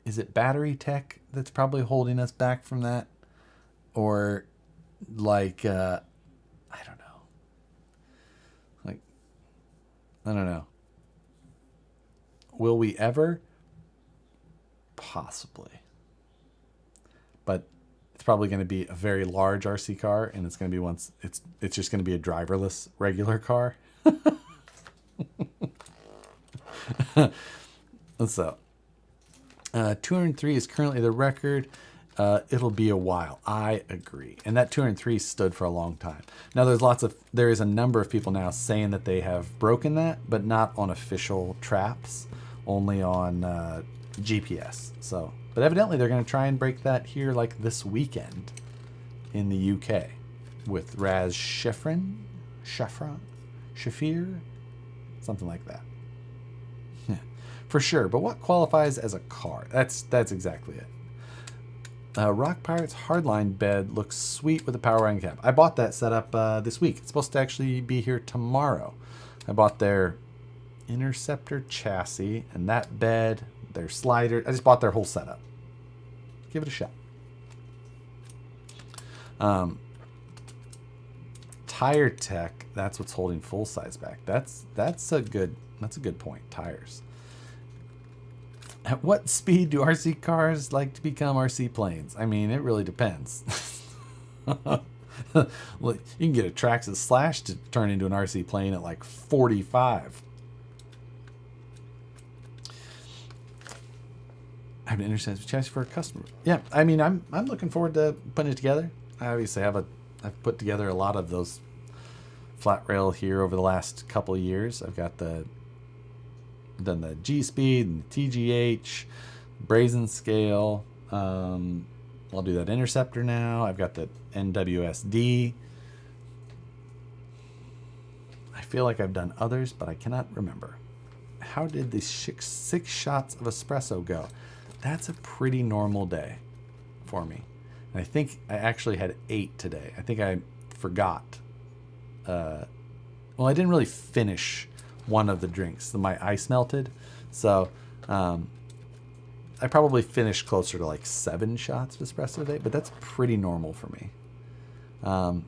is it battery tech that's probably holding us back from that? Or like, I don't know. Like, I don't know. Will we ever? Possibly. But it's probably going to be a very large RC car, and it's going to be it's just going to be a driverless regular car. So 203 is currently the record. It'll be a while. I agree. And that 203 stood for a long time. Now there is a number of people now saying that they have broken that, but not on official traps, only on GPS. So, but evidently they're going to try and break that here like this weekend in the UK with Raz Shafir, something like that. Yeah, for sure. But what qualifies as a car? That's exactly it. Rock Pirate's Hardline bed looks sweet with a power wagon cab. I bought that setup this week. It's supposed to actually be here tomorrow. I bought their Interceptor chassis and that bed, their slider. I just bought their whole setup. Give it a shot. Tire tech, that's what's holding full size back. That's a good point. Tires. At what speed do RC cars like to become RC planes? I mean, it really depends. Well, you can get a Traxxas Slash to turn into an RC plane at like 45. I have an interceptor chassis for a customer. Yeah, I mean, I'm looking forward to putting it together. I obviously I've put together a lot of those flat rail here over the last couple of years. I've got done the G Speed and the TGH, brazen scale. I'll do that Interceptor now. I've got the NWSD. I feel like I've done others, but I cannot remember. How did the 6 shots of espresso go? That's a pretty normal day for me. And I think I actually had 8 today. I think I forgot. Well, I didn't really finish one of the drinks. My ice melted. So I probably finished closer to like 7 shots of espresso today, but that's pretty normal for me. I'm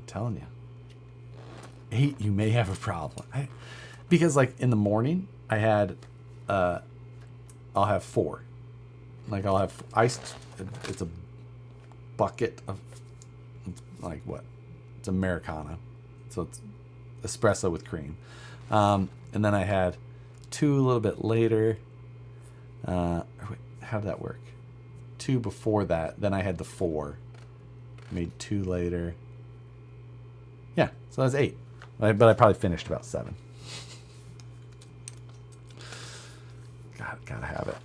telling you. 8, you may have a problem. Because like in the morning, I had, I'll have 4. Like I'll have iced, it's a bucket of, like what? It's Americano. So it's espresso with cream. And then I had 2 a little bit later. Wait, how did that work? 2 before that. Then I had the 4. Made 2 later. Yeah, so that's 8. But I probably finished about 7. Gotta have it.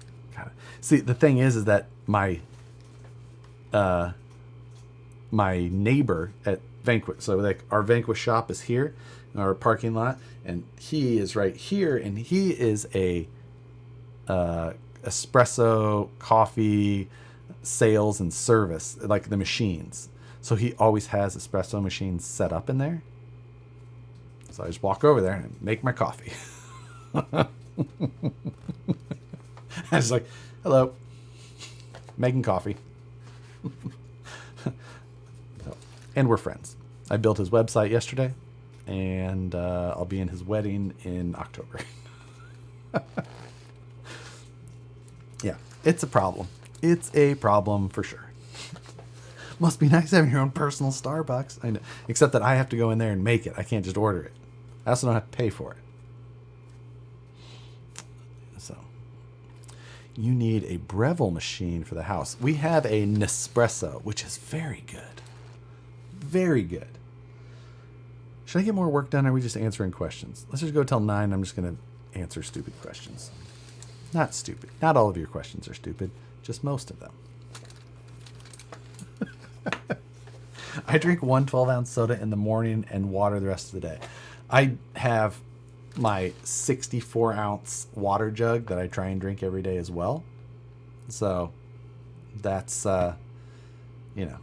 See, the thing is that my my neighbor at Vanquish, so like our Vanquish shop is here in our parking lot, and he is right here, and he is a espresso coffee sales and service, like the machines. So he always has espresso machines set up in there. So I just walk over there and make my coffee. I was like, hello, making coffee. And we're friends. I built his website yesterday, and I'll be in his wedding in October. Yeah, it's a problem. It's a problem for sure. Must be nice having your own personal Starbucks. I know. Except that I have to go in there and make it. I can't just order it. I also don't have to pay for it. So, you need a Breville machine for the house. We have a Nespresso, which is very good. Very good. Should I get more work done, or are we just answering questions? Let's just go till 9. I'm just going to answer stupid questions. Not stupid. Not all of your questions are stupid. Just most of them. I drink 1 12-ounce soda in the morning and water the rest of the day. I have my 64-ounce water jug that I try and drink every day as well. So that's, you know.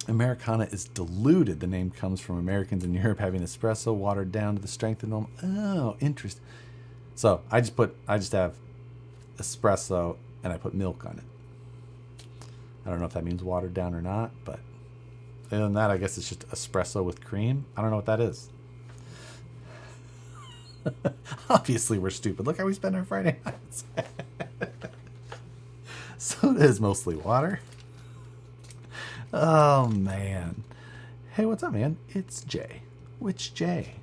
Americana is diluted. The name comes from Americans in Europe having espresso watered down to the strength of normal. Oh, interesting. So I just have espresso and I put milk on it. I don't know if that means watered down or not, but other than that, I guess it's just espresso with cream. I don't know what that is. Obviously, we're stupid. Look how we spend our Friday nights. Soda is mostly water. Oh, man. Hey, what's up, man? It's Jay. Which Jay?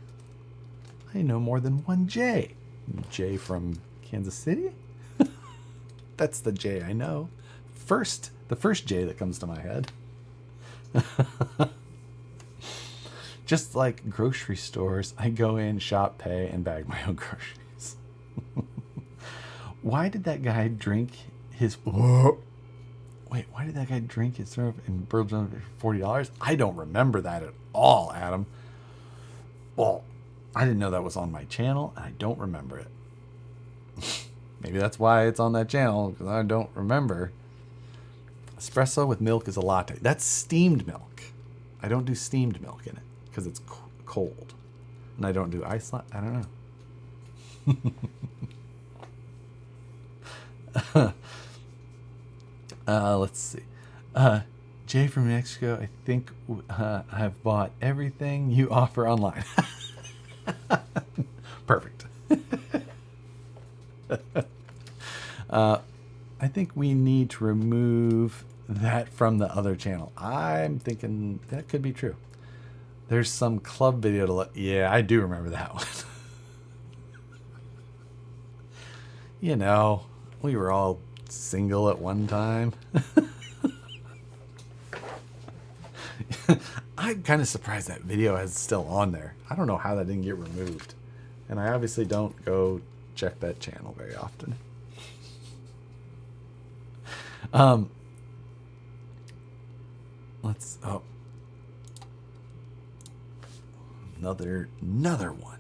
I know more than one Jay. Jay from Kansas City? That's the Jay I know. The first Jay that comes to my head. Just like grocery stores, I go in, shop, pay, and bag my own groceries. Why did that guy drink his... Wait, why did that guy drink his syrup in Burlington for $40? I don't remember that at all, Adam. Well, I didn't know that was on my channel, and I don't remember it. Maybe that's why it's on that channel, because I don't remember. Espresso with milk is a latte. That's steamed milk. I don't do steamed milk in it, because it's cold. And I don't do ice latte. I don't know. Let's see. Jay from Mexico, I think I've bought everything you offer online. Perfect. I think we need to remove that from the other channel. I'm thinking that could be true. There's some club video to look. Yeah, I do remember that one. You know, we were all single at one time. I'm kind of surprised that video is still on there. I don't know how that didn't get removed. And I obviously don't go check that channel very often. Another one.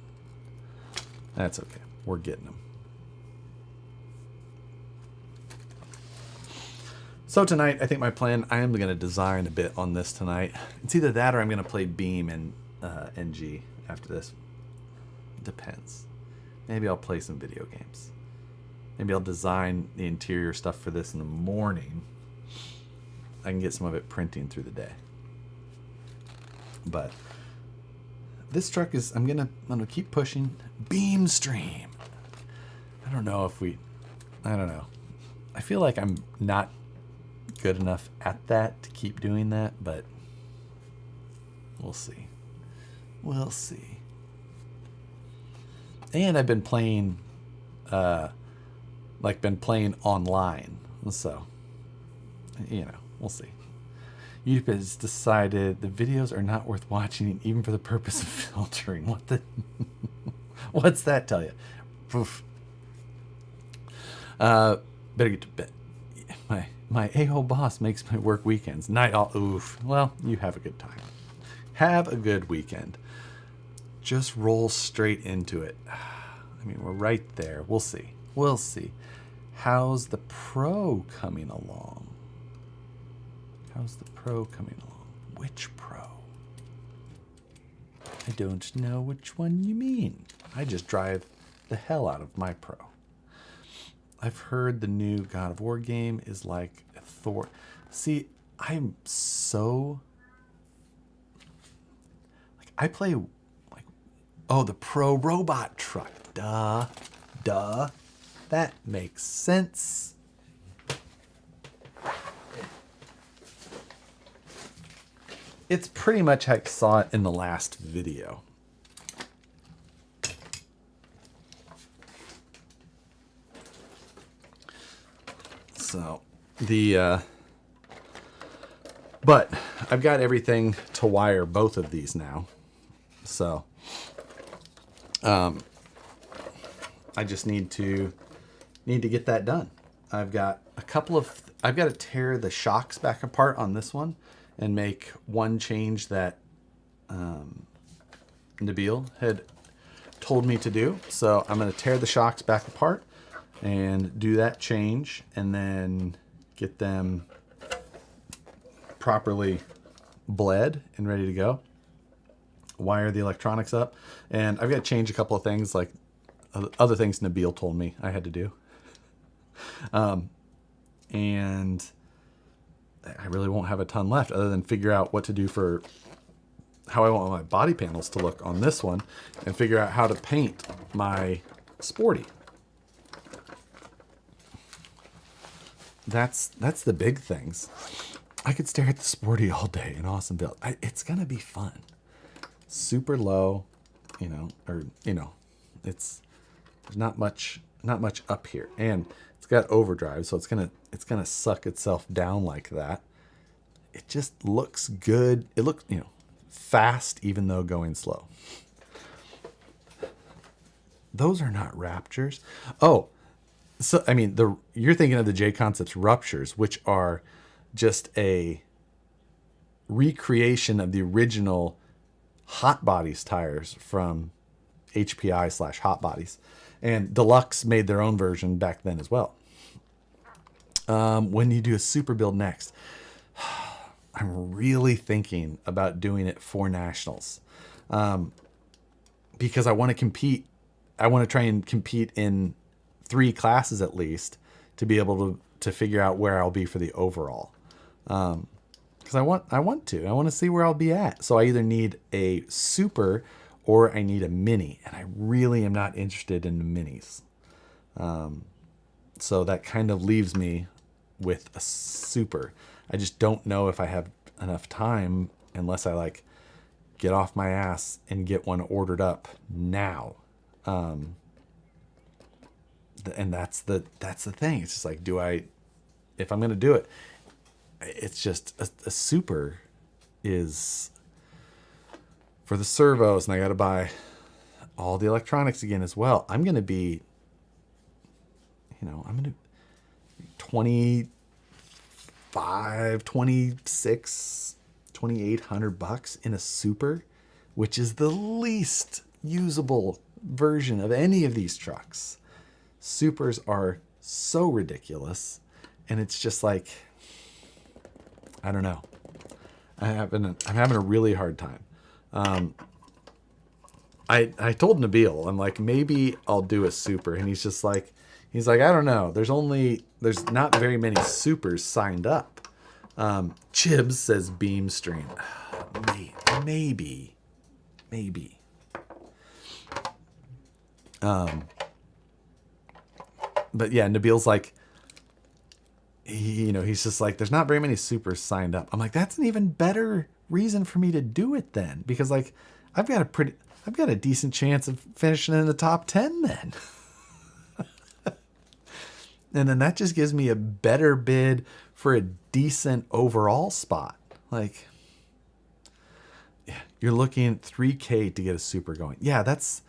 That's okay. We're getting them. So tonight, I think my plan, I am going to design a bit on this tonight. It's either that or I'm going to play Beam in NG after this. Depends. Maybe I'll play some video games. Maybe I'll design the interior stuff for this in the morning. I can get some of it printing through the day. But this truck is, I'm gonna keep pushing. Beam stream. I don't know. I feel like I'm not good enough at that to keep doing that, but we'll see. We'll see. And I've been playing, been playing online, so, you know, we'll see. YouTube has decided the videos are not worth watching, even for the purpose of filtering. What the? What's that tell you? Oof. Better get to bed. My a-hole boss makes my work weekends. Night all. Oof. Well, you have a good time. Have a good weekend. Just roll straight into it. I mean, we're right there. We'll see. We'll see. How's the Pro coming along? How's the Pro coming along? Which Pro? I don't know which one you mean. I just drive the hell out of my Pro. I've heard the new God of War game is like Thor. See, I'm so... I play... Oh, the Pro robot truck. Duh. That makes sense. It's pretty much how I saw it in the last video. So, but I've got everything to wire both of these now. So, I just need to get that done. I've got I've got to tear the shocks back apart on this one and make one change that Nabil had told me to do. So I'm going to tear the shocks back apart and do that change, and then get them properly bled and ready to go. Wire the electronics up, and I've got to change a couple of things, like other things Nabil told me I had to do. And I really won't have a ton left other than figure out what to do for how I want my body panels to look on this one, and figure out how to paint my Sporty. That's the big things. I could stare at the Sporty all day. An awesome build. It's gonna be fun. Super low, it's there's not much up here, and it's got overdrive, so it's gonna suck itself down like that. It just looks good. It looks, fast, even though going slow. Those are not Raptures. Oh, so I mean, you're thinking of the J Concepts Ruptures, which are just a recreation of the original Hot Bodies tires from HPI / Hot Bodies, and Deluxe made their own version back then as well. When you do a super build next, I'm really thinking about doing it for nationals, because I want to compete. I want to try and compete in 3 classes at least to be able to figure out where I'll be for the overall. Because I want to see where I'll be at. So I either need a super or I need a mini, and I really am not interested in the minis. So that kind of leaves me with a super. I just don't know if I have enough time unless I get off my ass and get one ordered up now. And that's the thing. It's just like, if I'm going to do it, it's just a super is for the servos, and I got to buy all the electronics again as well. I'm going to be, I'm going to 25, 26, $2,800 in a super, which is the least usable version of any of these trucks. Supers are so ridiculous, and it's just like, I don't know. I'm having a really hard time. I told Nabil, I'm like, maybe I'll do a super, and he's like, I don't know. There's not very many supers signed up. Chibs says beam stream. Maybe. But yeah, Nabil's like, he's just like, there's not very many supers signed up. I'm like, that's an even better reason for me to do it then, because like I've got a decent chance of finishing in the top 10 then. And then that just gives me a better bid for a decent overall spot. Like, you're looking at $3K to get a super going. Yeah, that's,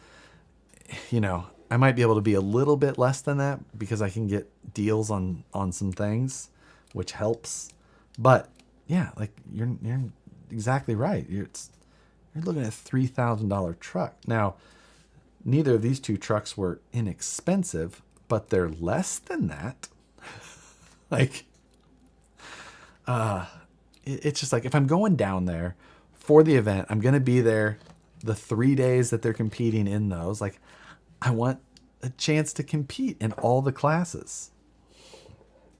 I might be able to be a little bit less than that because I can get deals on some things, which helps. But yeah, like you're exactly right. You're looking at a $3,000 truck. Now, neither of these two trucks were inexpensive, but they're less than that. Like, it's just like, if I'm going down there for the event, I'm going to be there the 3 days that they're competing in those. Like, I want a chance to compete in all the classes.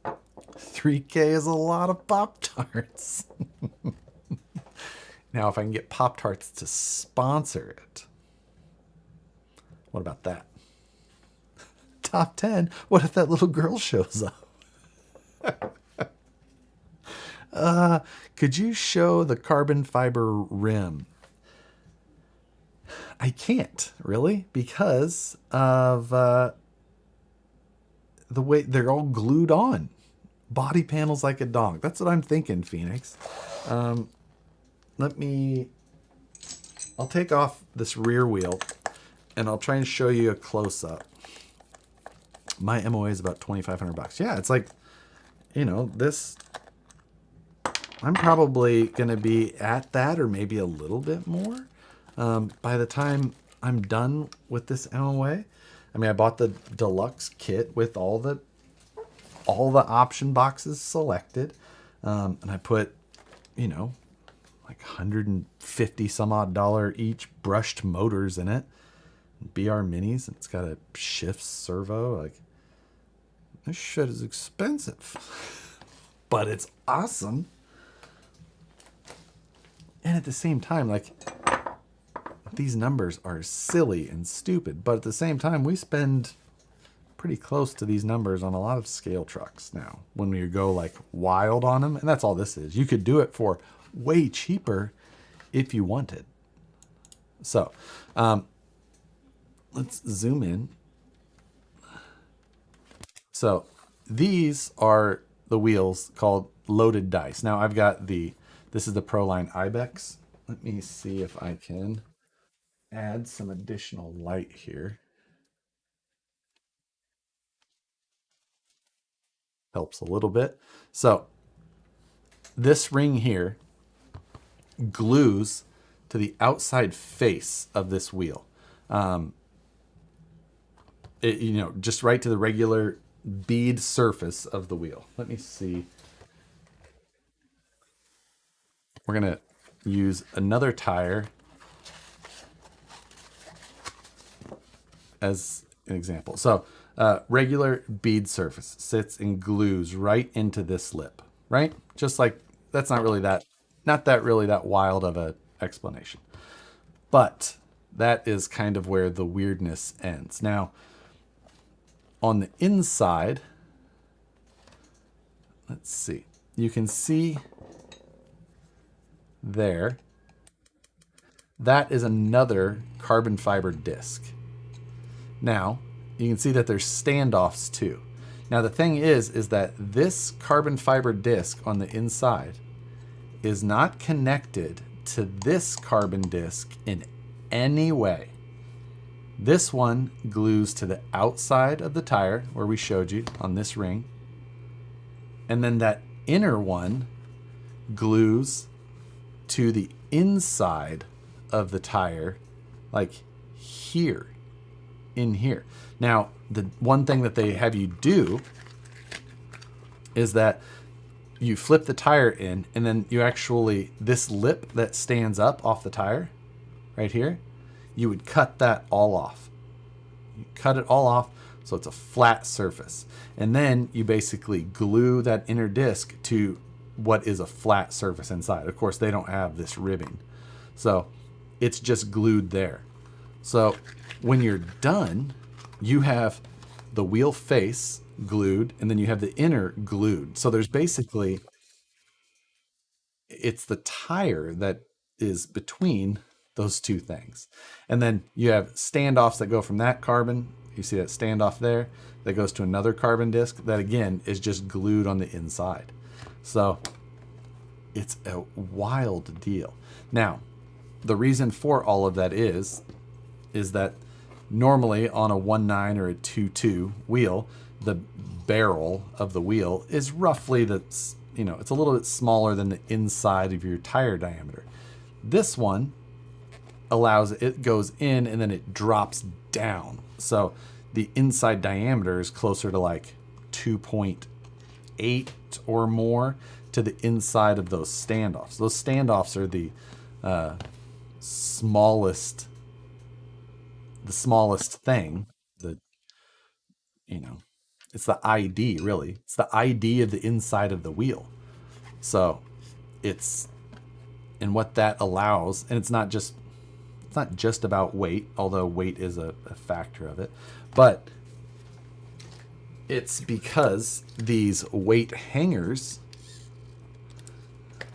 $3K is a lot of Pop-Tarts. Now, if I can get Pop-Tarts to sponsor it, what about that? Top 10? What if that little girl shows up? Could you show the carbon fiber rim? I can't, really, because of the way they're all glued on. Body panels like a dog. That's what I'm thinking, Phoenix. I'll take off this rear wheel, and I'll try and show you a close-up. My MOA is about $2,500. Yeah, it's like, this, I'm probably going to be at that or maybe a little bit more by the time I'm done with this MOA. I mean, I bought the deluxe kit with all the option boxes selected. And I put, like $150 some odd each brushed motors in it. BR minis. And it's got a shift servo. Like, this shit is expensive, but it's awesome. And at the same time, like, these numbers are silly and stupid, but at the same time, we spend pretty close to these numbers on a lot of scale trucks now when we go like wild on them. And that's all this is. You could do it for way cheaper if you wanted. So, let's zoom in. So these are the wheels called loaded dice. Now I've got this is the Proline Ibex. Let me see if I can add some additional light here. Helps a little bit. So this ring here glues to the outside face of this wheel. Just right to the regular bead surface of the wheel. Let me see. We're going to use another tire as an example. So regular bead surface sits and glues right into this lip, right? Just like, that's not really that wild of a explanation. But that is kind of where the weirdness ends. Now, on the inside, let's see. You can see there, that is another carbon fiber disc. Now, you can see that there's standoffs too. Now, the thing is that this carbon fiber disc on the inside is not connected to this carbon disc in any way. This one glues to the outside of the tire where we showed you on this ring. And then that inner one glues to the inside of the tire, like here, in here. Now, the one thing that they have you do is that you flip the tire in, and then you actually, this lip that stands up off the tire, right here, you would cut that all off. You cut it all off so it's a flat surface. And then you basically glue that inner disc to what is a flat surface inside. Of course, they don't have this ribbing. So it's just glued there. So when you're done, you have the wheel face glued, and then you have the inner glued. So there's basically, it's the tire that is between those two things. And then you have standoffs that go from that carbon. You see that standoff there that goes to another carbon disc that again is just glued on the inside. So it's a wild deal. Now, the reason for all of that is that normally on a 1.9 or a 2.2 wheel, the barrel of the wheel is roughly it's a little bit smaller than the inside of your tire diameter. This one allows it goes in and then it drops down. So the inside diameter is closer to like 2.8 or more to the inside of those standoffs. Those standoffs are the smallest thing. It's the ID, really. It's the ID of the inside of the wheel. So and what that allows, and it's not just about weight, although weight is a factor of it, but it's because these weight hangers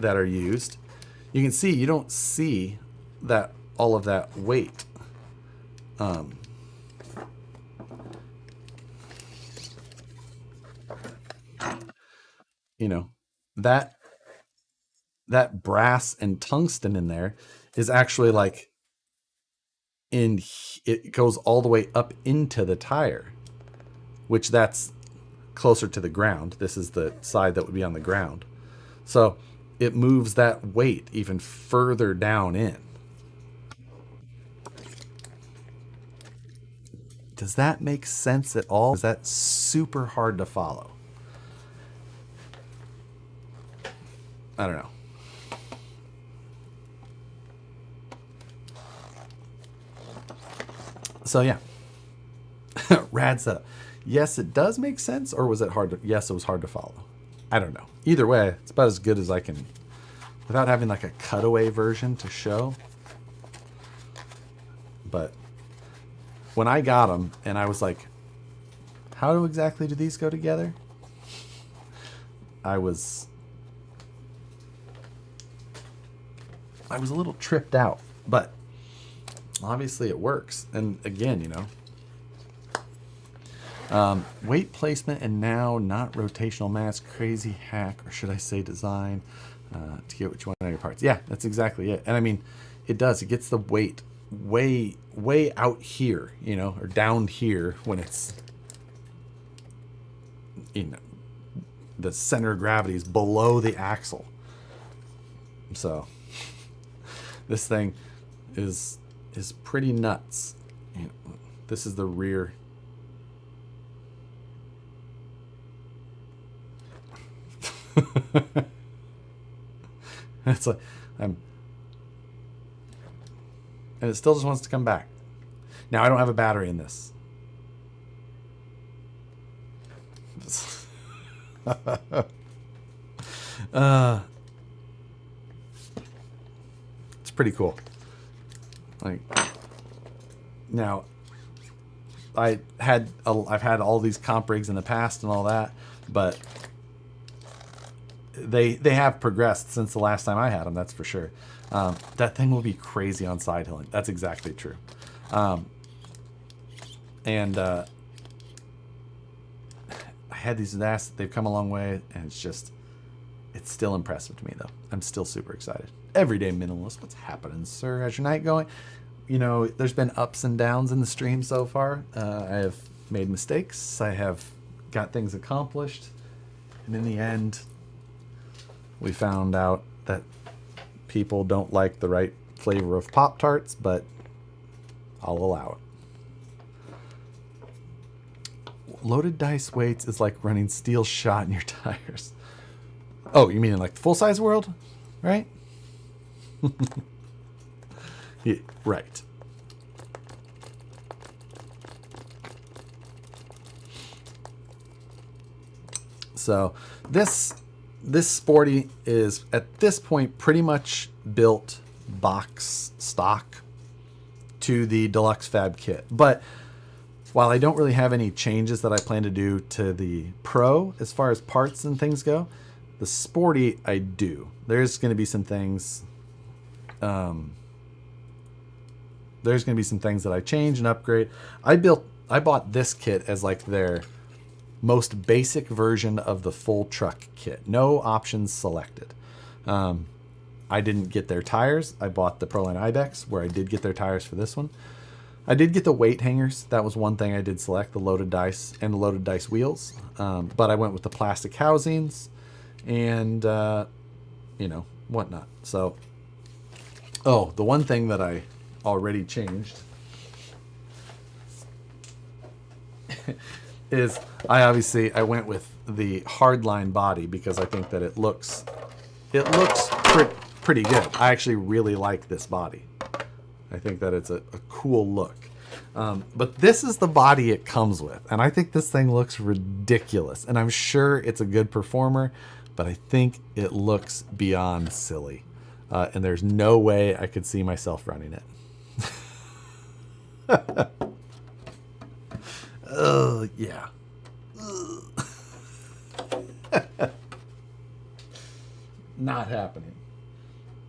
that are used, you can see, you don't see that all of that weight. That brass and tungsten in there is actually like it goes all the way up into the tire, which that's closer to the ground. This is the side that would be on the ground. So it moves that weight even further down in. Does that make sense at all? Is that super hard to follow? I don't know. So yeah, rad setup. Yes, it does make sense, or was it hard to? Yes, it was hard to follow. I don't know. Either way, it's about as good as I can, without having like a cutaway version to show. But when I got them, and I was like, "How exactly do these go together?" I was a little tripped out, but obviously it works. And again, weight placement and now not rotational mass, crazy hack, or should I say design, to get what you want out of your parts. Yeah, that's exactly it. And I mean, it does. It gets the weight way out here, or down here when it's, the center of gravity is below the axle. So this thing is pretty nuts. This is the rear. It's like and it still just wants to come back. Now I don't have a battery in this. It's pretty cool. Like, now I've had all these comp rigs in the past and all that, but they have progressed since the last time I had them. That's for sure. That thing will be crazy on side hilling. That's exactly true. And I had these NAS. They've come a long way, and it's still impressive to me though. I'm still super excited. Everyday minimalist. What's happening, sir? How's your night going? There's been ups and downs in the stream so far. I have made mistakes. I have got things accomplished. And in the end, we found out that people don't like the right flavor of Pop-Tarts, but I'll allow it. Loaded dice weights is like running steel shot in your tires. Oh, you mean in like the full-size world? Right? Yeah, right. So this Sporty is at this point pretty much built box stock to the deluxe fab kit, but while I don't really have any changes that I plan to do to the Pro as far as parts and things go, the Sporty I do. There's going to be some things. There's going to be some things that I change and upgrade. I bought this kit as like their most basic version of the full truck kit. No options selected. I didn't get their tires. I bought the Proline Ibex, where I did get their tires for this one. I did get the weight hangers. That was one thing I did select, the loaded dice and the loaded dice wheels. But I went with the plastic housings and, whatnot. So, the one thing that I already changed is I went with the hardline body because I think that it looks pretty good. I actually really like this body. I think that it's a cool look. But this is the body it comes with. And I think this thing looks ridiculous. And I'm sure it's a good performer, but I think it looks beyond silly. And there's no way I could see myself running it. Oh, yeah. Not happening.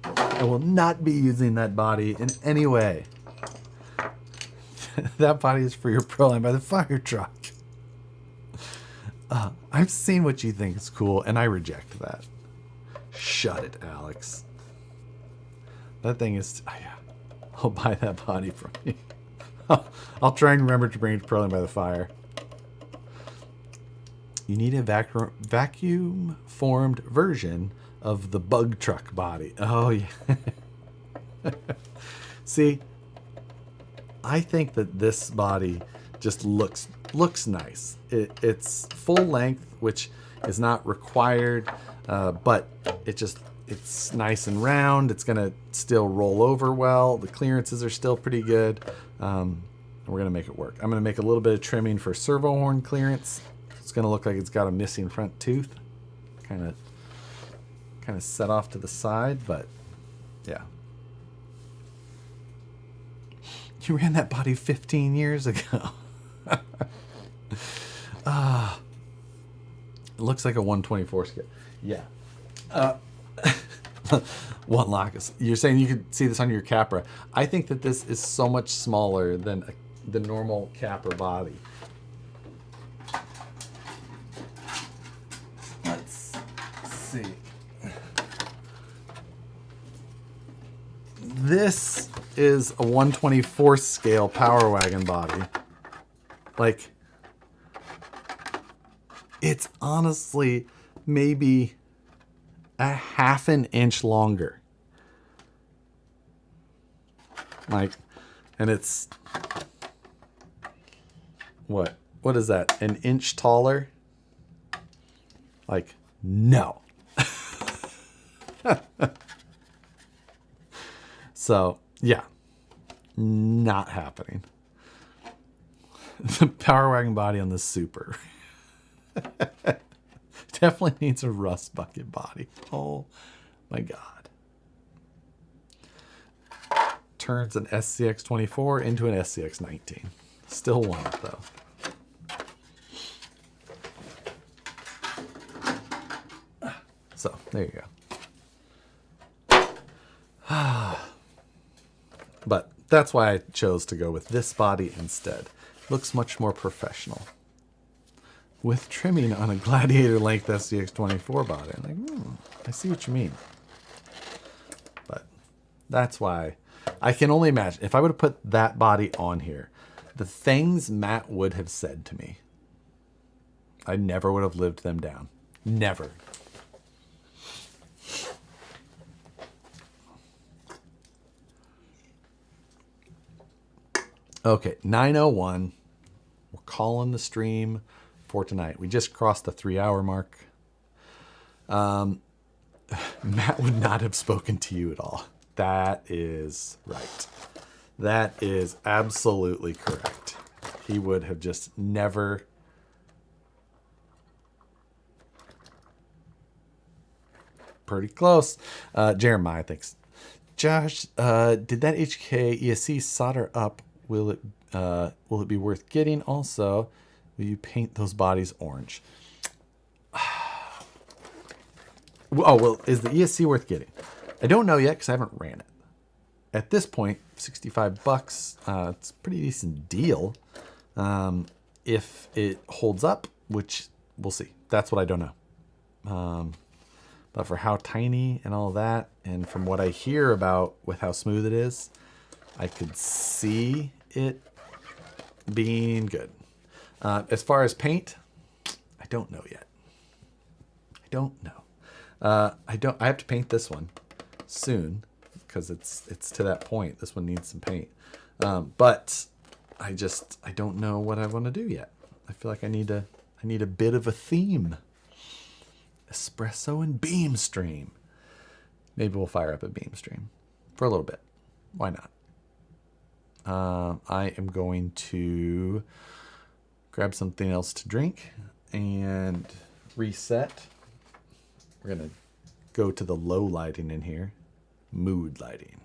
I will not be using that body in any way. That body is for your Proline by the fire truck. I've seen what you think is cool, and I reject that. Shut it, Alex. That thing is... Oh, yeah. I'll buy that body from you. I'll try and remember to bring it to Proline by the fire. You need a vacuum-formed version of the bug truck body. Oh, yeah. See, I think that this body just looks nice. It's full length, which is not required, but it's nice and round. It's going to still roll over well. The clearances are still pretty good. We're going to make it work. I'm going to make a little bit of trimming for servo horn clearance. It's going to look like it's got a missing front tooth. Kind of set off to the side, but yeah. You ran that body 15 years ago. It looks like a 124 scale. Yeah. One Locus. You're saying you could see this on your Capra. I think that this is so much smaller than the normal Capra body. Let's see. This is a 124 scale Power Wagon body. Like, it's honestly maybe a half an inch longer. Like, and it's what is that? An inch taller? Like, no. So, yeah. Not happening. The Power Wagon body on the Super. Definitely needs a rust bucket body. Oh my God. Turns an SCX-24 into an SCX-19. Still want it though. So, there you go. But that's why I chose to go with this body instead. Looks much more professional. With trimming on a Gladiator length SCX-24 body. I'm like, I see what you mean. But that's why I can only imagine if I would have put that body on here, the things Matt would have said to me, I never would have lived them down. Never. Okay, 9:01. We're calling the stream for tonight. We just crossed the 3-hour mark. Matt would not have spoken to you at all. That is right. That is absolutely correct. He would have just never... Pretty close. Jeremiah thinks, Josh, did that HK ESC solder up? Will it Will it be worth getting? Also, will you paint those bodies orange? Oh, well, is the ESC worth getting? I don't know yet because I haven't ran it. At this point, 65 bucks, it's a pretty decent deal. If it holds up, which we'll see. That's what I don't know. But for how tiny and all that, and from what I hear about with how smooth it is, I could see it being good. As far as paint, I don't know yet. I don't know. I have to paint this one soon because it's to that point. This one needs some paint. But I don't know what I want to do yet. I feel like I need a bit of a theme. Espresso and beam stream. Maybe we'll fire up a beam stream for a little bit. Why not? I am going to grab something else to drink and reset. We're going to go to the low lighting in here. Mood lighting.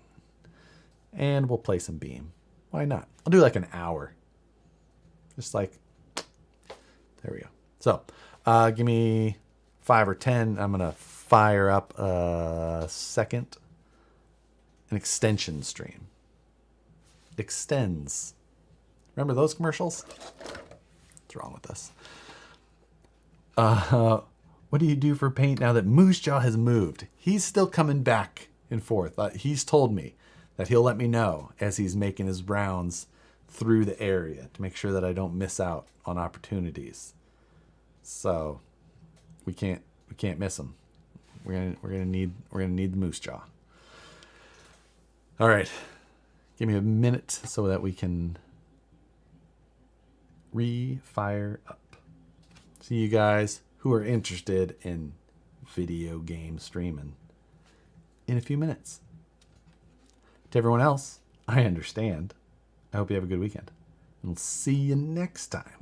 And we'll play some beam. Why not? I'll do like an hour. Just like, there we go. So, give me 5 or 10. I'm going to fire up an extension stream. Extends. Remember those commercials? What's wrong with us? What do you do for paint now that Moose Jaw has moved? He's still coming back and forth. He's told me that he'll let me know as he's making his rounds through the area to make sure that I don't miss out on opportunities. So we can't miss him. We're gonna need the Moose Jaw. All right, give me a minute so that we can refire up. See you guys who are interested in video game streaming in a few minutes. To everyone else, I understand. I hope you have a good weekend. And we'll see you next time.